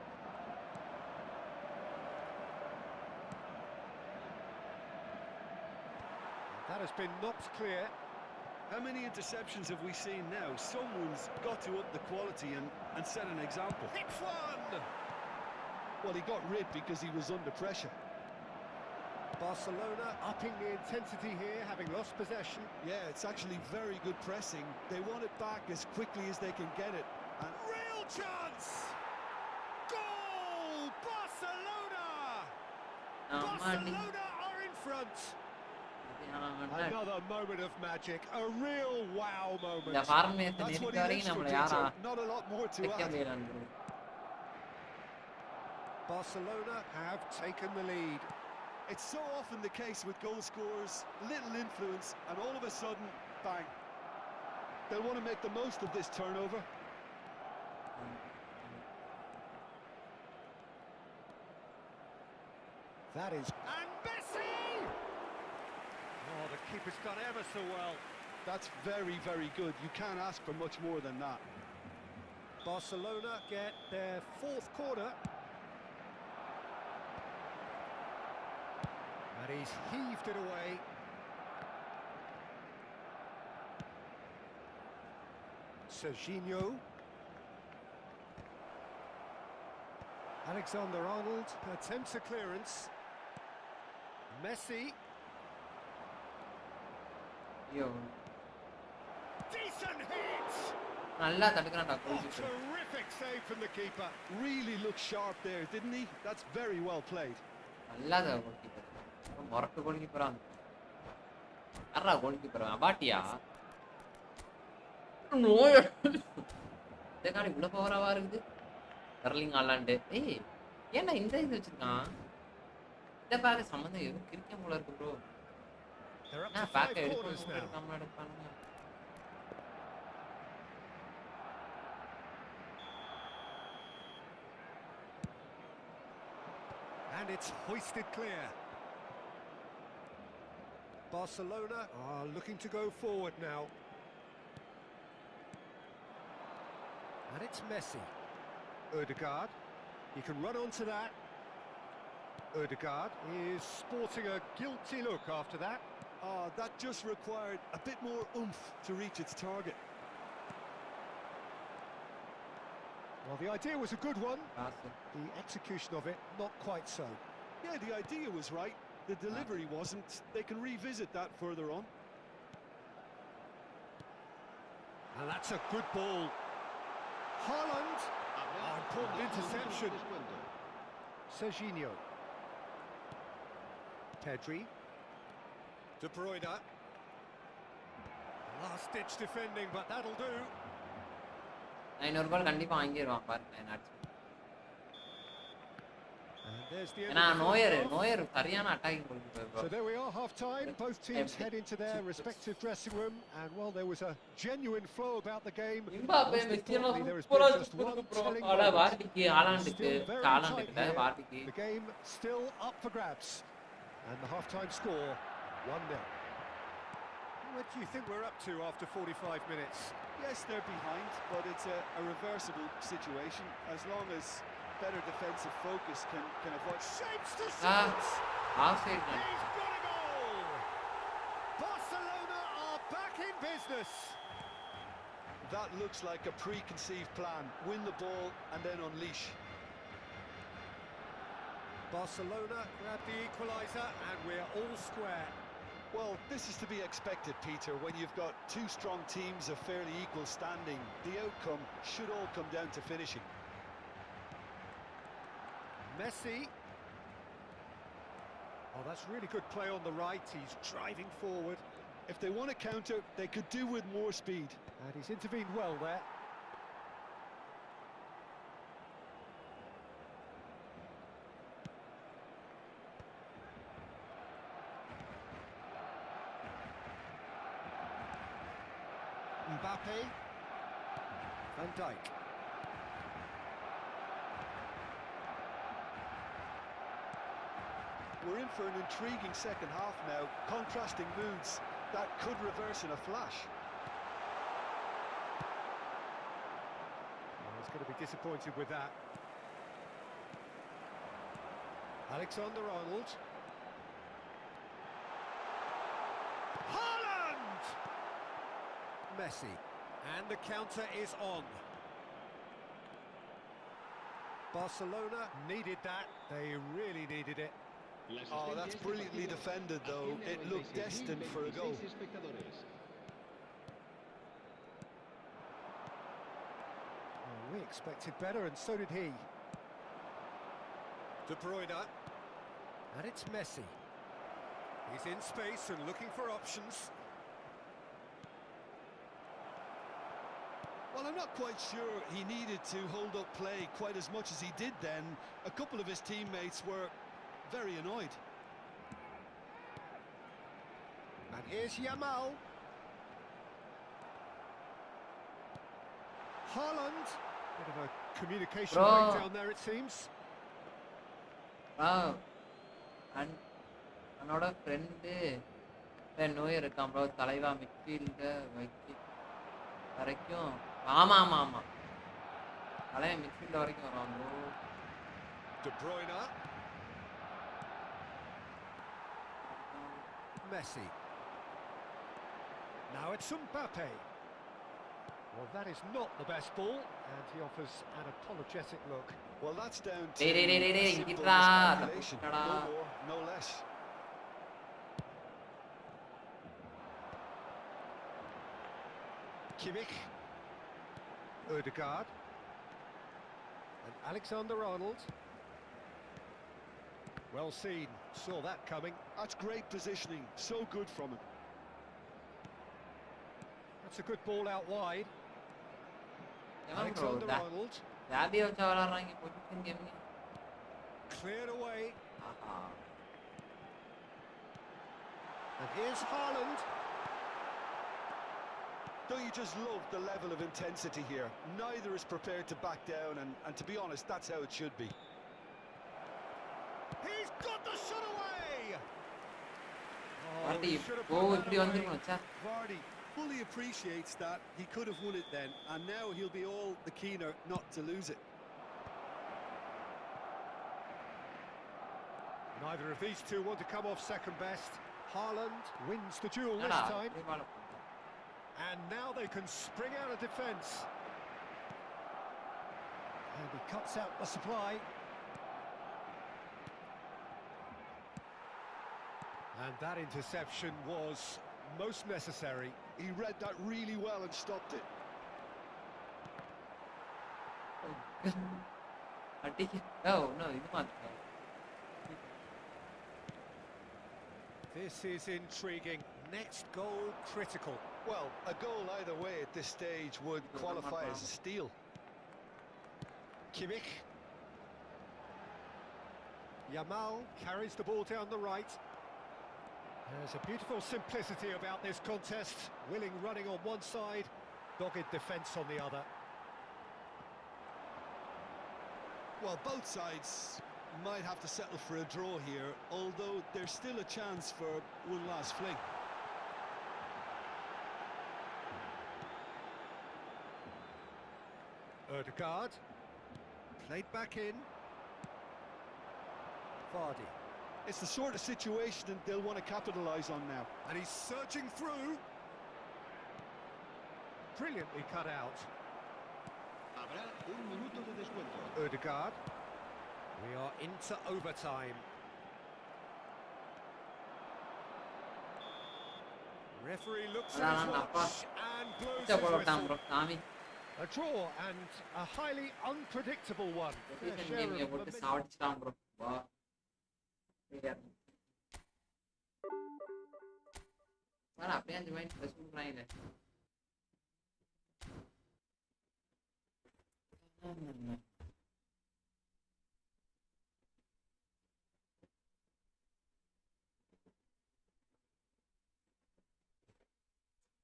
That has been knocked clear. How many interceptions have we seen now? Someone's got to up the quality and set an example. Hits one! Well, he got rid because he was under pressure. Barcelona upping the intensity here, having lost possession. Yeah, it's actually very good pressing. They want it back as quickly as they can get it. And Real chance! Goal! Barcelona! Barcelona are in front. Another moment of magic, a real wow moment. இந்த formation that's what இருக்க he வரைக்கும் lives for, நம்மள யாரா Tito. Not a lot more to வைக்க add. முடியல. Barcelona have taken the lead. It's so often the case with goal scorers, little influence, and all of a sudden, bang. They'll want to make the most of this turnover. That is... And Messi! Oh, the keeper's done ever so well. That's very, very good. You can't ask for much more than that. Barcelona get their fourth corner. And he's heaved it away. Serginho. Alexander-Arnold attempts a clearance. Messi. ஐயோ Decent hit! நல்லா தடுக்கறான்டா Oh, goal keeper. terrific save from the keeper. Really looked sharp there, didn't he? That's very well played. நல்லா goal keeper. மொரட்டு கோல் கீப்பரா. யாரா goal keeper? அபாட்டியா? நோய். இந்த காடி இவ்வளவு பவராவா இருக்குது. கர்லிங் ஆலாண்டு. ஏய் ஏன்டா இந்த இது வச்சிருக்கான்? இத பாரு சம்பந்தம் எதுவும் கிரிக்கெட் போல இருக்கு ப்ரோ. They're up to நான் 5 பாக்க corners now. எடுக்காம எடுப்பானுங்க. And it's hoisted clear. Barcelona are looking to go forward now. And it's Messi. Ødegaard. He can run onto that. Ødegaard is sporting a guilty look after that. Oh, that just required a bit more oomph to reach its target. Well, the idea was a good one. காசு The execution of it, not quite so. Yeah, the idea was right. The delivery wasn't. They can revisit that further on. And that's a good ball. Haaland. Habrá Important 10 interception. minutos de descuento. Serginho. Pedri. De Bruyne. Last-ditch defending, but that'll do. 900 கோல் கண்டிப்பா வாங்கிடுவான் பாருங்க நான் அடிச்சு. And there's the end ஏன்னா of the நோயர் first half. நோயர் சரியான attacking கொடுத்து So there we are, half-time. Both teams head into their respective dressing room, and well, there was a genuine flow about the game. இம்பாப்பே Most Messi எல்லாம் importantly, there has சூப்பரா been just one telling அட moment. வார்டிக்கு ஹாலாண்டுக்கு Still very ஹாலாண்டுக்கு tight here. வார்டிக்கு The game still up for grabs, and the half-time score 1-0. What do you think we're up to after 45 minutes? Yes, they're behind, but it's a reversible situation as long as better defensive focus can avoid shapes to shots. Off side He's got a goal! Barcelona are back in business. That looks like a preconceived plan. Win the ball and then unleash. Barcelona grab the equaliser, and we're all square. Well, this is to be expected, Peter. When you've got two strong teams of fairly equal standing, the outcome should all come down to finishing. Messi. Oh, that's really good play on the right. He's driving forward, If they want to counter, they could do with more speed. and he's intervened well there. Mbappe. Van Dijk. We're in for an intriguing second half now. Contrasting moods. That could reverse in a flash. Oh, he's going to be disappointed with that. Alexander-Arnold. Haaland! Messi. And the counter is on. Barcelona needed that. They really needed it. La Oh, asistencia that's este brilliantly partido defended, though. asciende a It looked destined for a goal. 96.026 espectadores. Well, we expected better, and so did he. De Bruyne. And it's Messi. He's in space and looking for options. Well, I'm not quite sure he needed to hold up play quite as much as he did then. A couple of his teammates were very annoyed. And here's Yamal. Haaland. Bit of a communication Bro. breakdown there, it seems. என்னோட friend நோய் இருக்கான் bro தலைவா மிட்ஃபீல்ட வரைக்கும் ஆமா ஆமா ஆமா தலைவன் midfield வரைக்கும் வருவான் bro De Bruyne. Messi. Now it's Mbappe. Well, that is not the best ball, and he offers an apologetic look. Well, that's down to Dey, dey, dey, dey, dey, a simple இங்கிட்டா, miscalculation. தப்புடா. No more, no less. Kimmich. Ødegaard. And Alexander-Arnold. Well seen, saw that coming. That's great positioning, so good from him. That's a good ball out wide. ஏன் bro Alexander-Arnold. ஜாபியை வச்சா விளாட்றாங்க position gaming Cleared away. ஆஹா And here's Haaland. Don't you just love the level of intensity here? Neither is prepared to back down, and to be honest, that's how it should be. He's got the shot away! Vardy he should have oh put that இப்படி away. வந்துருக்கணும் வச்சா Vardy fully appreciates that. He could have won it then, and now he'll be all the keener not to lose it. Neither of these two want to come off second best. Haaland wins the duel this என்னடா time. இப்படி ball பண்ற? And now they can spring out of defence. And he cuts out the supply. And that interception was most necessary. He read that really well and stopped it. அடிக்க oh no இது மாத்த This is intriguing. Next goal critical. Well, a goal either way at this stage would qualify as a steal. Kimmich. Yamal carries the ball down the right. There's a beautiful simplicity about this contest. Willing running on one side, dogged defence on the other. Well, both sides might have to settle for a draw here, although there's still a chance for one last fling. Ødegaard. Played back in. Vardy. It's the sort of situation that they'll want to capitalise on now. And he's searching through. Brilliantly cut out. Habrá un minuto de descuento. Ødegaard. We are into overtime. Referee looks at his watch and blows his போட்டான் whistle. Bro சாமி A draw and a highly unpredictable one. Fair position share கேமிங்க of போட்டு momentum. சாவடிச்சிட்டான் bro வா வாடா அப்படியே 5 point plus பண்றாங்க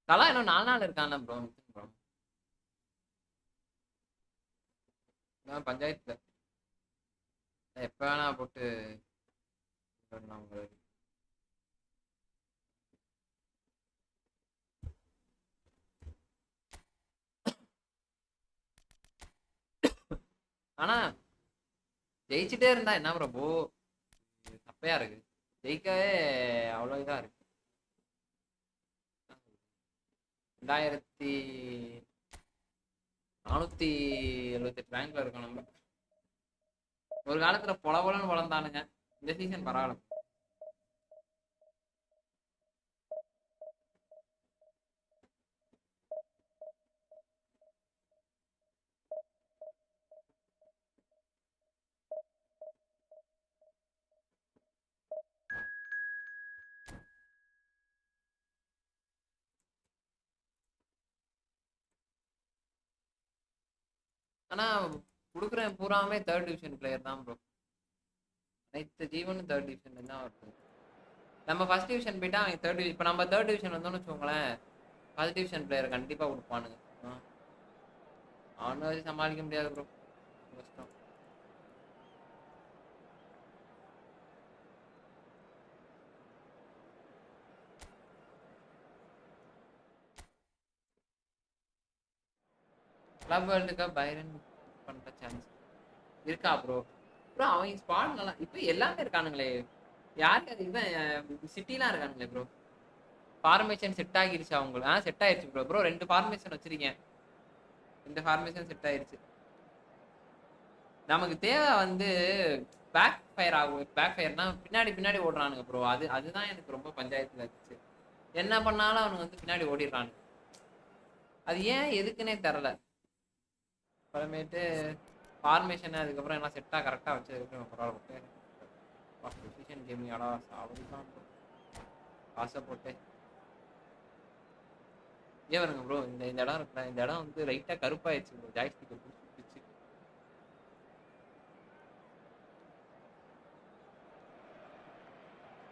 தலா இன்னும் 4 நாள் இருக்கான்ல ப்ரோ ப்ரோ நான் பஞ்சாயத்துல எப்ப வேணா போட்டு ஆனா ஜெயிச்சுட்டே இருந்தா என்ன ப்ரோ தப்பையா இருக்கு ஜெயிக்கவே அவ்வளோ இதா இருக்கு 2478 ரேங்க்ல இருக்கோம் நம்ம ஒரு காலத்துல பொலன்னு வளர்ந்தானுங்க இந்த சீசன் பரவாயில்ல ஆனா கொடுக்குறேன் பூராமே 3rd டிவிஷன் பிளேயர் தான் ப்ரோ அனைத்து ஜீவனும் 3rd டிவிஷன் தான் வருது நம்ம ஃபர்ஸ்ட் டிவிஷன் போயிட்டா அவங்க 3rd டிவிஷன் இப்போ நம்ம 3rd டிவிஷன் வந்தோம்னு வச்சுக்கோங்களேன் ஃபர்ஸ்ட் டிவிஷன் பிளேயர் கண்டிப்பா கொடுப்பானுங்க அவனை வச்சு சமாளிக்க முடியாது ப்ரோ கஷ்டம் கிளப் வேர்ல்டு கப் பைரன் பண்ற சான்ஸ் இருக்கா ப்ரோ ப்ரோ அவங்க ஸ்பாட் நல்லா இப்போ எல்லாமே இருக்கானுங்களே யாருக்கு அது இவன் சிட்டிலாம் இருக்கானுங்களே ப்ரோ ஃபார்மேஷன் செட் ஆகிருச்சு அவங்களுக்கு செட் ஆயிருச்சு ப்ரோ ப்ரோ 2 ஃபார்மேஷன் வச்சிருக்கேன் 2 ஃபார்மேஷன் செட் ஆயிருச்சு நமக்கு தேவை வந்து பேக் ஃபயர் ஆகும் பேக் ஃபயர்னா பின்னாடி ஓடுறானுங்க ப்ரோ அதுதான் எனக்கு ரொம்ப பஞ்சாயத்துல இருந்துச்சு என்ன பண்ணாலும் அவனுக்கு வந்து பின்னாடி ஓடிடுறானுங்க அது ஏன் எதுக்குன்னே தெரில அப்புறமேட்டு ஃபார்மேஷன் அதுக்கப்புறம் எல்லாம் செட்டாக கரெக்டாக வச்சதுக்கு பரவாயில்ல பொசிஷன் கேமிங்காடா சாவடிதான் ஆசை போட்டு ஏன் வருங்க ப்ரோ இந்த இடம் இருக்குல்ல இந்த இடம் வந்து லைட்டாக கருப்பாயிடுச்சு ப்ரோ ஜாய்ஸ்டிக்கை பிடிச்சி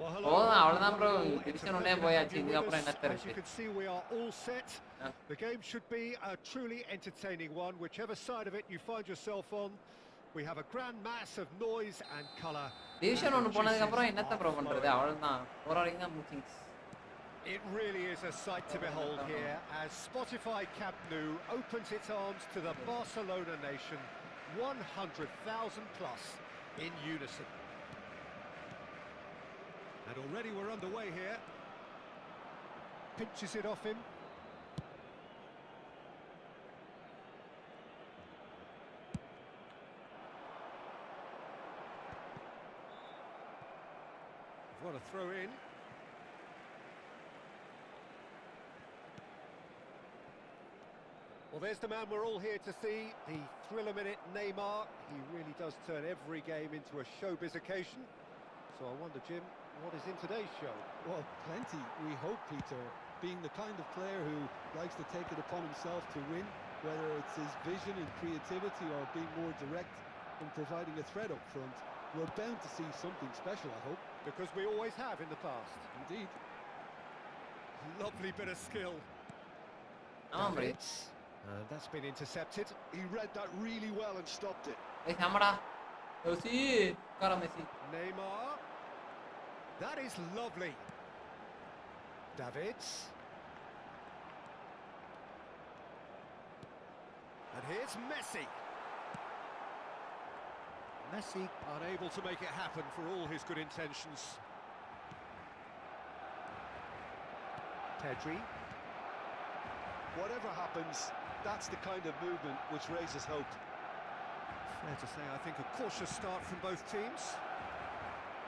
அவ்வளோதான் ப்ரோ டிவிஷன் ஒன்னே போயாச்சு இதுக்கப்புறம் என்னத்த As you can see, we are all set. The game should be a truly entertaining one. Whichever side of it you find yourself on, we have a grand mass of noise and colour. Division ஒன்று போனதுக்கப்புறம் என்னத்த bro பண்ணுறது அவ்வளோதான் ஒரு வரைக்கும் தான் மூச்சிங்ஸ் It really is a sight to behold here as Spotify Camp Nou opens its arms to the Barcelona nation, 100,000 plus in unison. And already we're underway here. Pinches it off him. What a throw in. Well, there's the man we're all here to see, the thriller-minute Neymar. He really does turn every game into a showbiz occasion. So I wonder, Jim, what is in today's show? Well, plenty, we hope, Peter. Being the kind of player who likes to take it upon himself to win, whether it's his vision and creativity or being more direct in providing a threat up front, we're bound to see something special, I hope. Because we always have in the past. Indeed. Lovely bit of skill. Hombre. And that's been intercepted. He read that really well and stopped it. Cámara. Sí, cara Messi. Neymar. That is lovely. Davids. And here's Messi. Messi unable to make it happen for all his good intentions. Pedri. Whatever happens, that's the kind of movement which raises hope. Fair to say, I think a cautious start from both teams.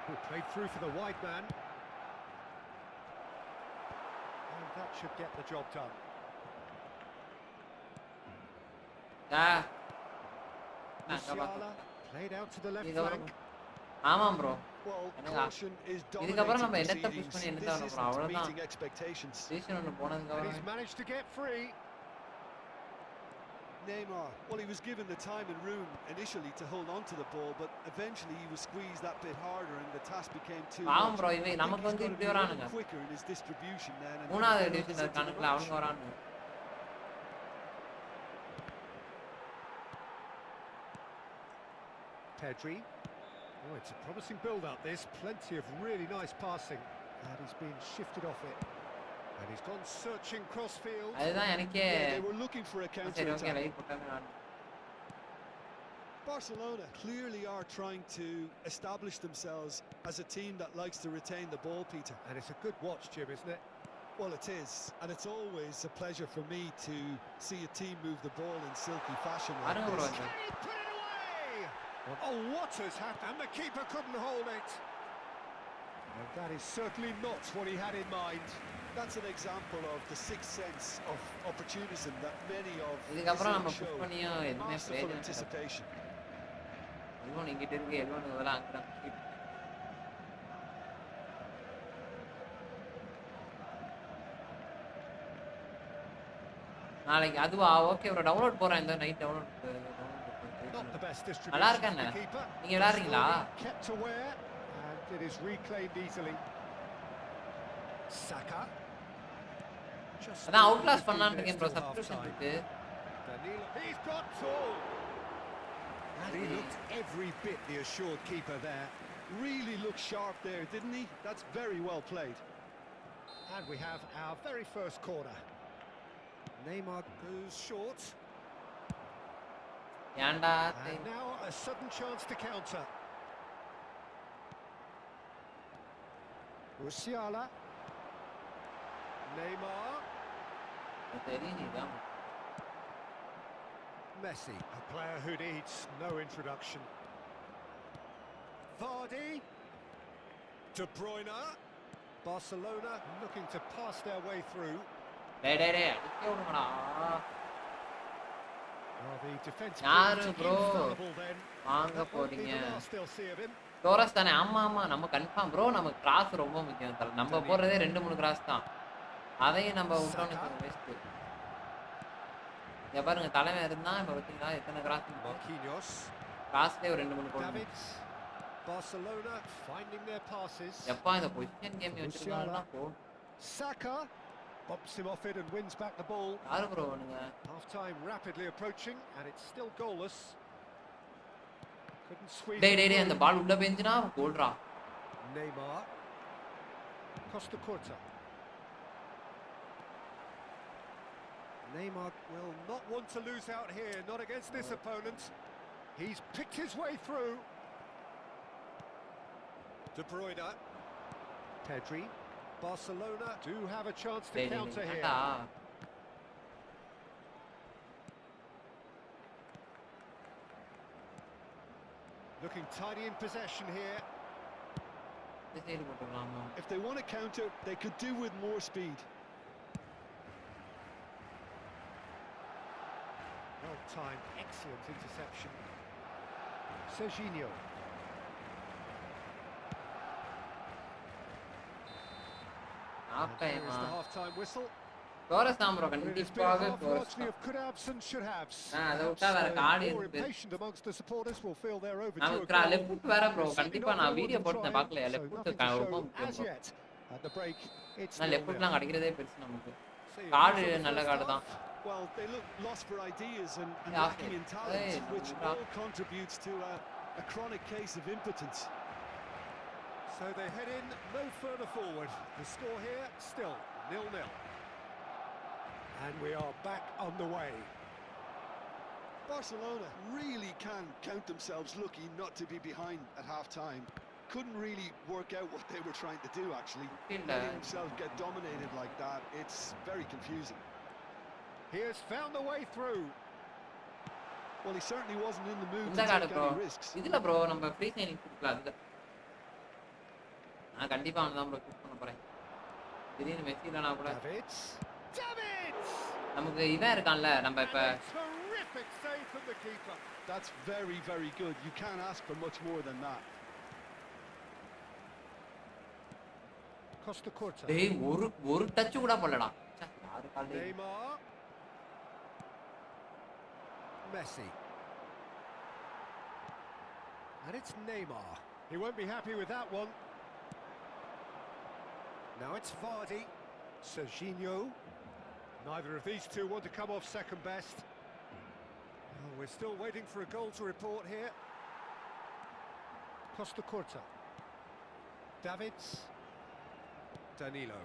Oh, played through for the wide man. And that should get the job done. Ah. Musiala played out to the left இதுக்கப்புறம் flank. ஆமாம் bro Well, என்னங்க? caution is இதுக்கப்புறம் நம்ம dominating என்னத்தை push proceedings. பண்ணி This என்னத்தை isn't அவ்வளவுதான். meeting expectations. Season ஒன்று And போனதுக்கப்புறம் he's managed to get free. Neymar, well, he was given the time and room initially to hold on to the ball, but eventually he was squeezed that bit harder and the task became too பாவம் much. Bro I இவன் think நமக்கு he's வந்து got to இப்படி be a வரானுங்க little quicker in his distribution then. And மூணாவது get division opposite to the இருக்கானுங்களா match. அவனுங்க வரானுங்க Pedri. Oh, it's a promising build-up, this. Plenty of really nice passing. And he's been shifted off it. And he's gone searching cross-field. அதுதான் எனக்கே Yeah, they were looking for a சரி okay counter-attack. Light போட்டாங்க நான் Barcelona clearly are trying to establish themselves as a team that likes to retain the ball, Peter. And it's a good watch, Jim, isn't it? Well, it is, and it's always a pleasure for me to see a team move the ball in silky fashion like பாருங்க bro this. இந்த Can he put it away? Oh, what has happened? And the keeper couldn't hold it. And that is certainly not what he had in mind. That's an example of the sixth sense of opportunism that many of this இதுக்கப்புறம் நம்ம league push show. பண்ணியும் எதுவுமே Masterful பிரயோஜனம் இல்லை anticipation. Elven இங்கிட்ட இருக்கு elven இதெல்லாம் அங்கதான் நாளைக்கு அதுவா ஓகே ப்ரோ டவுன்லோட் போறேன் இந்த night download Not the best நல்லா distribution இருக்கானே from the keeper. நீங்க விளையாடுறீங்களா Kept aware, and it is reclaimed easily. Saka. Just அதான் அவுட் a கிளாஸ் few பண்ணலாம்னு minutes இருக்கேன் ப்ரோ till சப்ஸ்கிரிப்ஷன் half-time. இருக்கு Danilo, he's got tall. And he looked every bit the assured keeper there. Really looked sharp there, didn't he? That's very well played. And we have our very first corner. Neymar goes short. ஏன்டா And now a sudden chance to counter. Musiala. Neymar. தெரியும் நீதான் Messi, a player who needs no introduction. Vardy. De Bruyne. Barcelona looking to pass their way through. டேய் டேய் டேய் அடிக்க விடுங்கடா Well, the defence யாரு proved bro infallible then. வாங்க That won't be போறீங்க the last they'll see of him. Taurus தானே ஆமா ஆமா நம்ம கன்ஃபார்ம் ப்ரோ நமக்கு கிராஸ் ரொம்ப முக்கியம் தல நம்ம போறதே 2-3 கிராஸ் தான் அதையும் நம்ம விட்டோம்னு வேஸ்ட் இங்க பாருங்க தலைவன் இருந்தா இப்ப பாத்தீங்களா எத்தனை கிராஸ் Marquinhos. கிராஸ்லயே ஒரு 2-3 போடுங்க Davids. Barcelona finding their passes. எப்பா இந்த பொசிஷன் கேம் வச்சிருக்காங்கன்னா போ Saka bumps him off it and wins back the ball. யாரு ப்ரோ பண்ணுங்க Half-time rapidly approaching, and it's still goalless. Couldn't squeeze டேய் it டேய் டேய் அந்த through. பால் உள்ள போஞ்சினா கோல்ரா Neymar. Costa Curta. Neymar will not want to lose out here, not against this opponent. He's picked his way through. De Bruyne. Pedri. Barcelona do have a chance to டேய் counter here. ஏன்டா Looking tidy in possession here. இந்த side போட்டுக்கலாமா? If they want to counter, they could do with more speed. Well timed, excellent interception. Serginho. And there is the half-time whistle. Torres தான் bro But it has been a கண்டிப்பாக half Torres largely தான். of could-haves and should-haves. அதை Perhaps விட்டா வேற card more இருக்கு. impatient amongst the supporters will feel they're overdue a நமக்கு goal. Left foot வேற bro Certainly கண்டிப்பா not நான் what வீடியோ they're போட்டு நான் trying, பார்க்கல so left foot nothing to ரொம்ப show முக்கியம் as bro. yet. At the break, it's நான் லெஃப்ட் 0-0. ஃபுட்லாம் கிடைக்கிறதே பெருசு நமக்கு. See, கார்டு for the நல்ல first கார்டு தான். half. Well, they look lost for ideas and Yeah, lacking in talent, hey, which no, all contributes to a chronic case of impotence. So they head in no further forward. The score here still 0-0. And we are back on the way. Barcelona really can count themselves lucky not to be behind at half-time. Couldn't really work out what they were trying to do, actually. Letting themselves get dominated like that, it's very confusing. He has found the way through. Well, he certainly wasn't in the mood இந்த to card take bro any risks. இதுல bro நம்ம free signing கொடுக்கலாம் அதுல. நான் கண்டிப்பா அவன் தான் bro choose பண்ண போறேன். திடீர்னு மெஸ்ஸி இல்லனா கூட Davids! Davids! நமக்கு இவன் இருக்கான்ல நம்ம இப்ப And a terrific save from the keeper. That's very, very good. You can't ask for much more than that. Costa Curta. டேய் ஒரு டச் கூட போடலடா. ச்சே யாரு கால்ல Neymar. Messi. And it's Neymar. He won't be happy with that one. Now it's Vardy. Serginho. Neither of these two want to come off second best. Oh, we're still waiting for a goal to report here. Costa Curta. Davids. Danilo.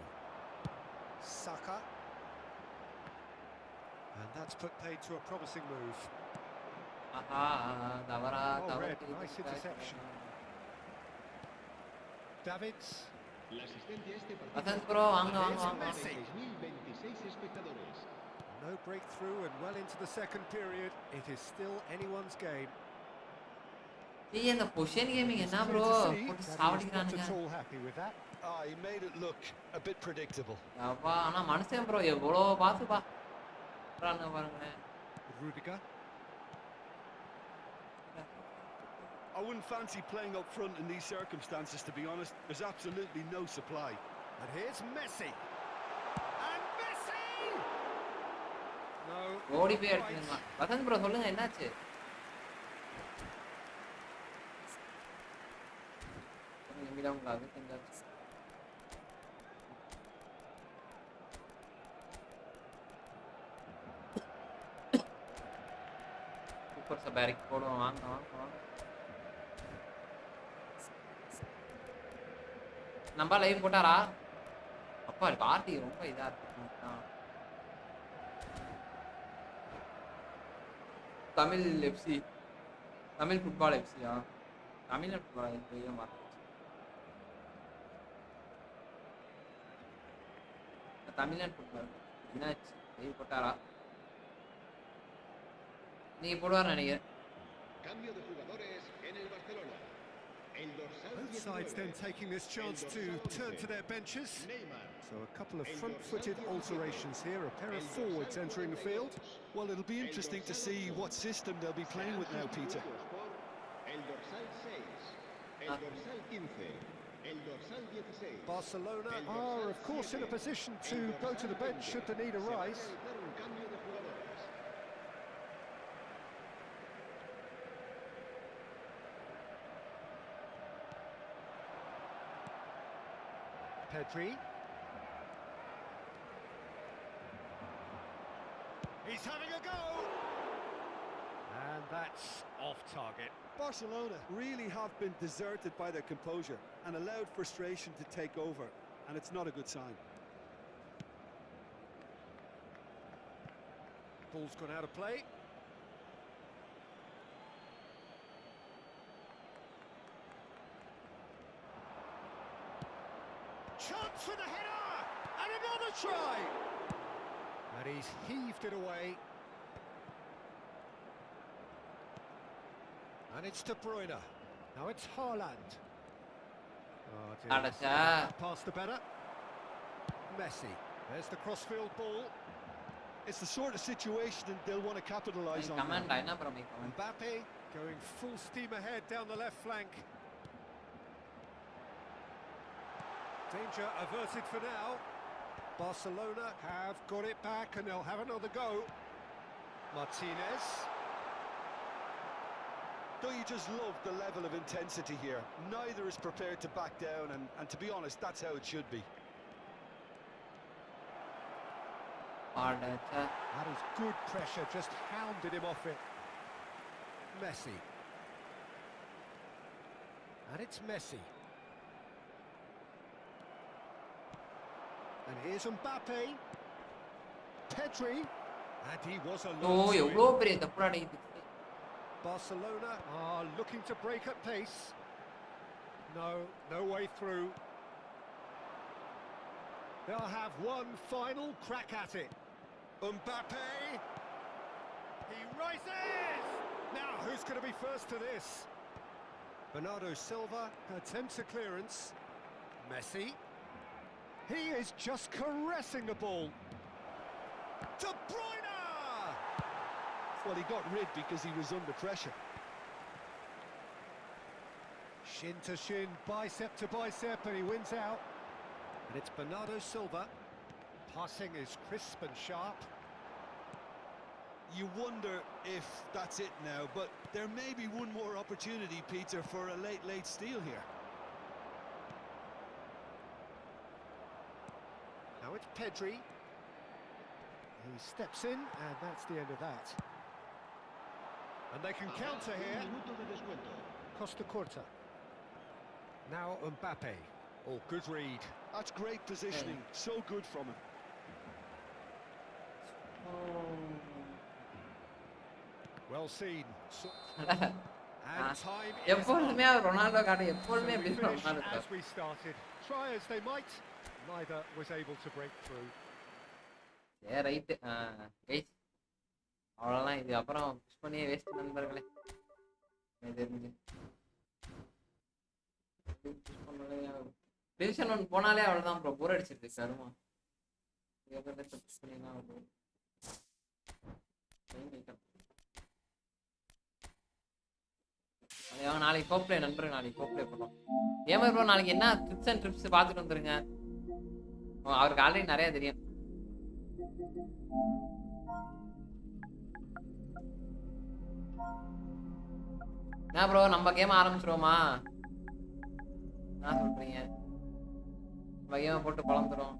Saka. And that's put paid to a promising move. ஆஹா தவறா Oh, red. தவறு. Nice interception. Davids. La asistencia a este partido Vasanth bro வாங்க வாங்க It's வாங்க. Messi. 6.026 espectadores. No breakthrough and well into the second period. It is still anyone's game. ஏய் இந்த position gaming என்ன It's bro clear to see போட்டு that he is not சாவடிக்கிறானுங்க. at all happy with that. He made it look a bit predictable. அப்பா ஆனா மனுஷன் bro எவ்வளோ பாத்துப்பா பாருங்க. Rudiger. I wouldn't fancy playing up front in these circumstances, to be honest. There's absolutely no supply. And here's Messi. And Messi! No. ஓடி போய் not quite. எடுத்துக்கலாம். Vasanth bro சொல்லுங்க என்னாச்சு? நிமிடங்களாக செஞ்சாச்சு. சூப்பர் சபாரிக் போடுவோம் வாங்க வாங்க வாங்க. நம்ம லைவ் போட்டாரா? அப்பா பார்ட்டி ரொம்ப இதா இருக்கு. தமிழ் எஃப்சி தமிழ் ஃபுட்பால் எஃப்சியா தமிழ் ஃபுட்பால் எஃப்சியா மாற்ற தமிழ்நாடு ஃபுட்பால் என்னாச்சு லைவ் போட்டாரா? நீங்க போடுவார் நினைக்கிறேன். Cambio de jugadores en el Barcelona. El dorsal Both 19, sides then taking this chance to turn to their benches. Neymar. So a couple of front-footed alterations here. A pair of forwards entering the field. Well, it'll be interesting to see what system they'll be playing with now, Peter. El dorsal 6, el dorsal 15, el dorsal 16. Barcelona are, of course, in a position to go to the bench should the need arise. Se va a realizar un cambio de jugadores. Pedri. He's having a go! And that's off target. Barcelona really have been deserted by their composure and allowed frustration to take over, and it's not a good sign. Ball's gone out of play. chance for the header! And another try! And he's heaved it away. And it's De Bruyne. Now it's Haaland. Oh dear, that past the better. Messi. There's the crossfield ball. It's the sort of situation that they'll want to capitalise on. Mbappe going full steam ahead down the left flank. Danger averted for now. Barcelona have got it back and they'll have another go. Martinez. Don't you just love the level of intensity here? Neither is prepared to back down, and to be honest, that's how it should be. That is good pressure, just hounded him off it. Messi. And it's Messi. And here's Mbappe. Pedri. And he was alone. Barcelona are looking to break at pace. No way through. They'll have one final crack at it. Mbappe. He rises! Now, who's going to be first to this? Bernardo Silva attempts a clearance. Messi. He is just caressing the ball. De Bruyne! Well, he got rid because he was under pressure. Shin to shin, bicep to bicep, and he wins out. And it's Bernardo Silva. Passing is crisp and sharp. You wonder if that's it now, but there may be one more opportunity, Peter, for a late steal here. Now it's Pedri. He steps in, and that's the end of that. And they can counter here. Costa Corta. Now Mbappe. Oh, good read. That's great positioning. So good from him. Well seen. And time is எப்பொழுதுமே அவர் Ronaldo காட்ட எப்பொழுதுமே so we அப்படி finish Ronaldo as we started. Try as they might, neither was able to break through. A right guys அவ்வளோதான். இது அப்புறம் push பண்ணியே waste நண்பர்களே. தெரிஞ்சு டிவிஷன் 1 போனாலே அவ்வளோதான் ப்ரோ, போர் அடிச்சிருக்கு கருமா. புஷ் பண்ணினா நாளைக்கு கோப்ளே நண்பர்கள், நாளைக்கு கோப்ளே பண்ணோம். ஏமா ப்ரோ நாளைக்கு என்ன ட்ரிப்ஸ் அண்ட் ட்ரிப்ஸ் பார்த்துட்டு வந்துருங்க. அவருக்கு ஆல்ரெடி நிறைய தெரியும். என்ன ப்ரோ நம்ம கேம் ஆரம்பிச்சிருவோமா? என்ன சொல்றீங்க? நம்ம கேமை போட்டு குழந்துரும்.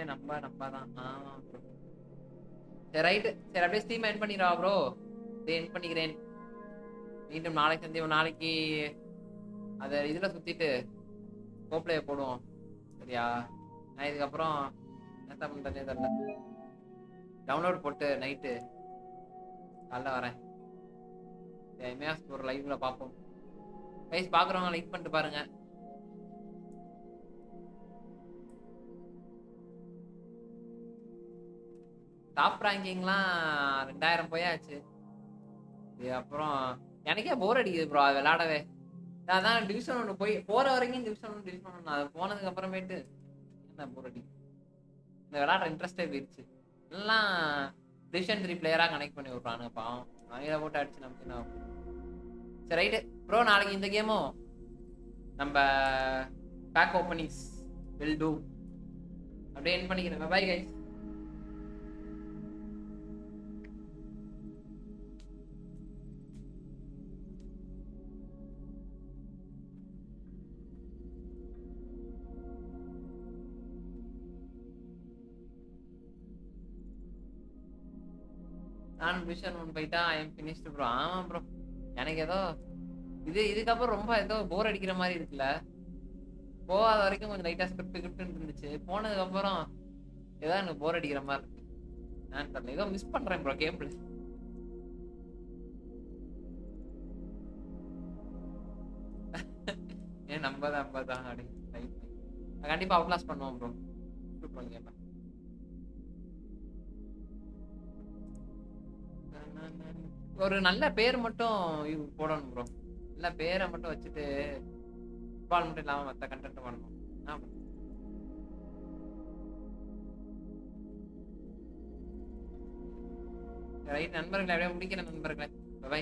நம்பாதான். சரி ரைட்டு, சரி அப்படியே ஸ்ட்ரீம் எண்ட் பண்ணிடுவா ப்ரோ. எண்ட் பண்ணிக்கிறேன். மீண்டும் நாளைக்கு சந்திப்போம். நாளைக்கு அதை இதில் சுற்றிட்டு கோப்ளையை போடுவோம் சரியா? நான் இதுக்கப்புறம் என்ன பண்ணுறேனே தெரியல. டவுன்லோட் போட்டு நைட்டு காலைல வரேன். எம்ஏஎஸ் ஒரு லைவ்ல பார்ப்போம். கைஸ் பார்க்குறவங்க லைக் பண்ணிட்டு பாருங்க. டாப் ரேங்கிங்லாம் 2000 போயாச்சு. அப்புறம் எனக்கே போர் அடிக்குது ப்ரோ அது விளையாடவே. அதான் டிவிஷன் 1 போய் போகிற வரைக்கும் டிவிஷன் 1 அது போனதுக்கு அப்புறமேட்டு என்ன போர் அடிக்குது. இந்த விளையாடுற இன்ட்ரெஸ்டே போயிடுச்சு. எல்லாம் டிவிஷன் 3 பிளேயராக கனெக்ட் பண்ணி விட்றானுங்க பாவம். அவங்கள போட்டு அடிச்சு நமக்கு என்ன. சரி ரைட்டு ப்ரோ, நாளைக்கு இந்த கேமும் நம்ம பேக் ஓப்பனிங்ஸ் வில் டூ. அப்படியே என் பண்ணிக்கிறேன். Bye guys. நான் மிஷன் 1 போயிட்டா ஐ எம் ஃபினிஷ்டு ப்ரோ. ஆமா ப்ரோ, எனக்கு ஏதோ இதுக்கப்புறம் ரொம்ப ஏதோ போர் அடிக்கிற மாதிரி இருக்குல்ல. போகாத வரைக்கும் கொஞ்சம் லைட்டா ஸ்கிரிப்ட் இருந்துச்சு. போனதுக்கு அப்புறம் ஏதோ எனக்கு போர் அடிக்கிற மாதிரி இருக்கு. நான் தெரியல, ஏதோ மிஸ் பண்றேன் ப்ரோ கேம்ல. ஏன் 50 அப்படி கண்டிப்பா அவுட்லாஸ் பண்ணுவோம் ப்ரோ. பண்ணுங்க. ஒரு நல்ல பேர் மட்டும் போடணும் ப்ரோ. நல்ல பேரை மட்டும் வச்சுட்டு ஃபுட்பால் மட்டும் இல்லாம மற்ற கண்டென்ட் பண்ணணும். ரைட் நண்பர்களே, அப்படியே முடிக்கிற நண்பர்களே. பை.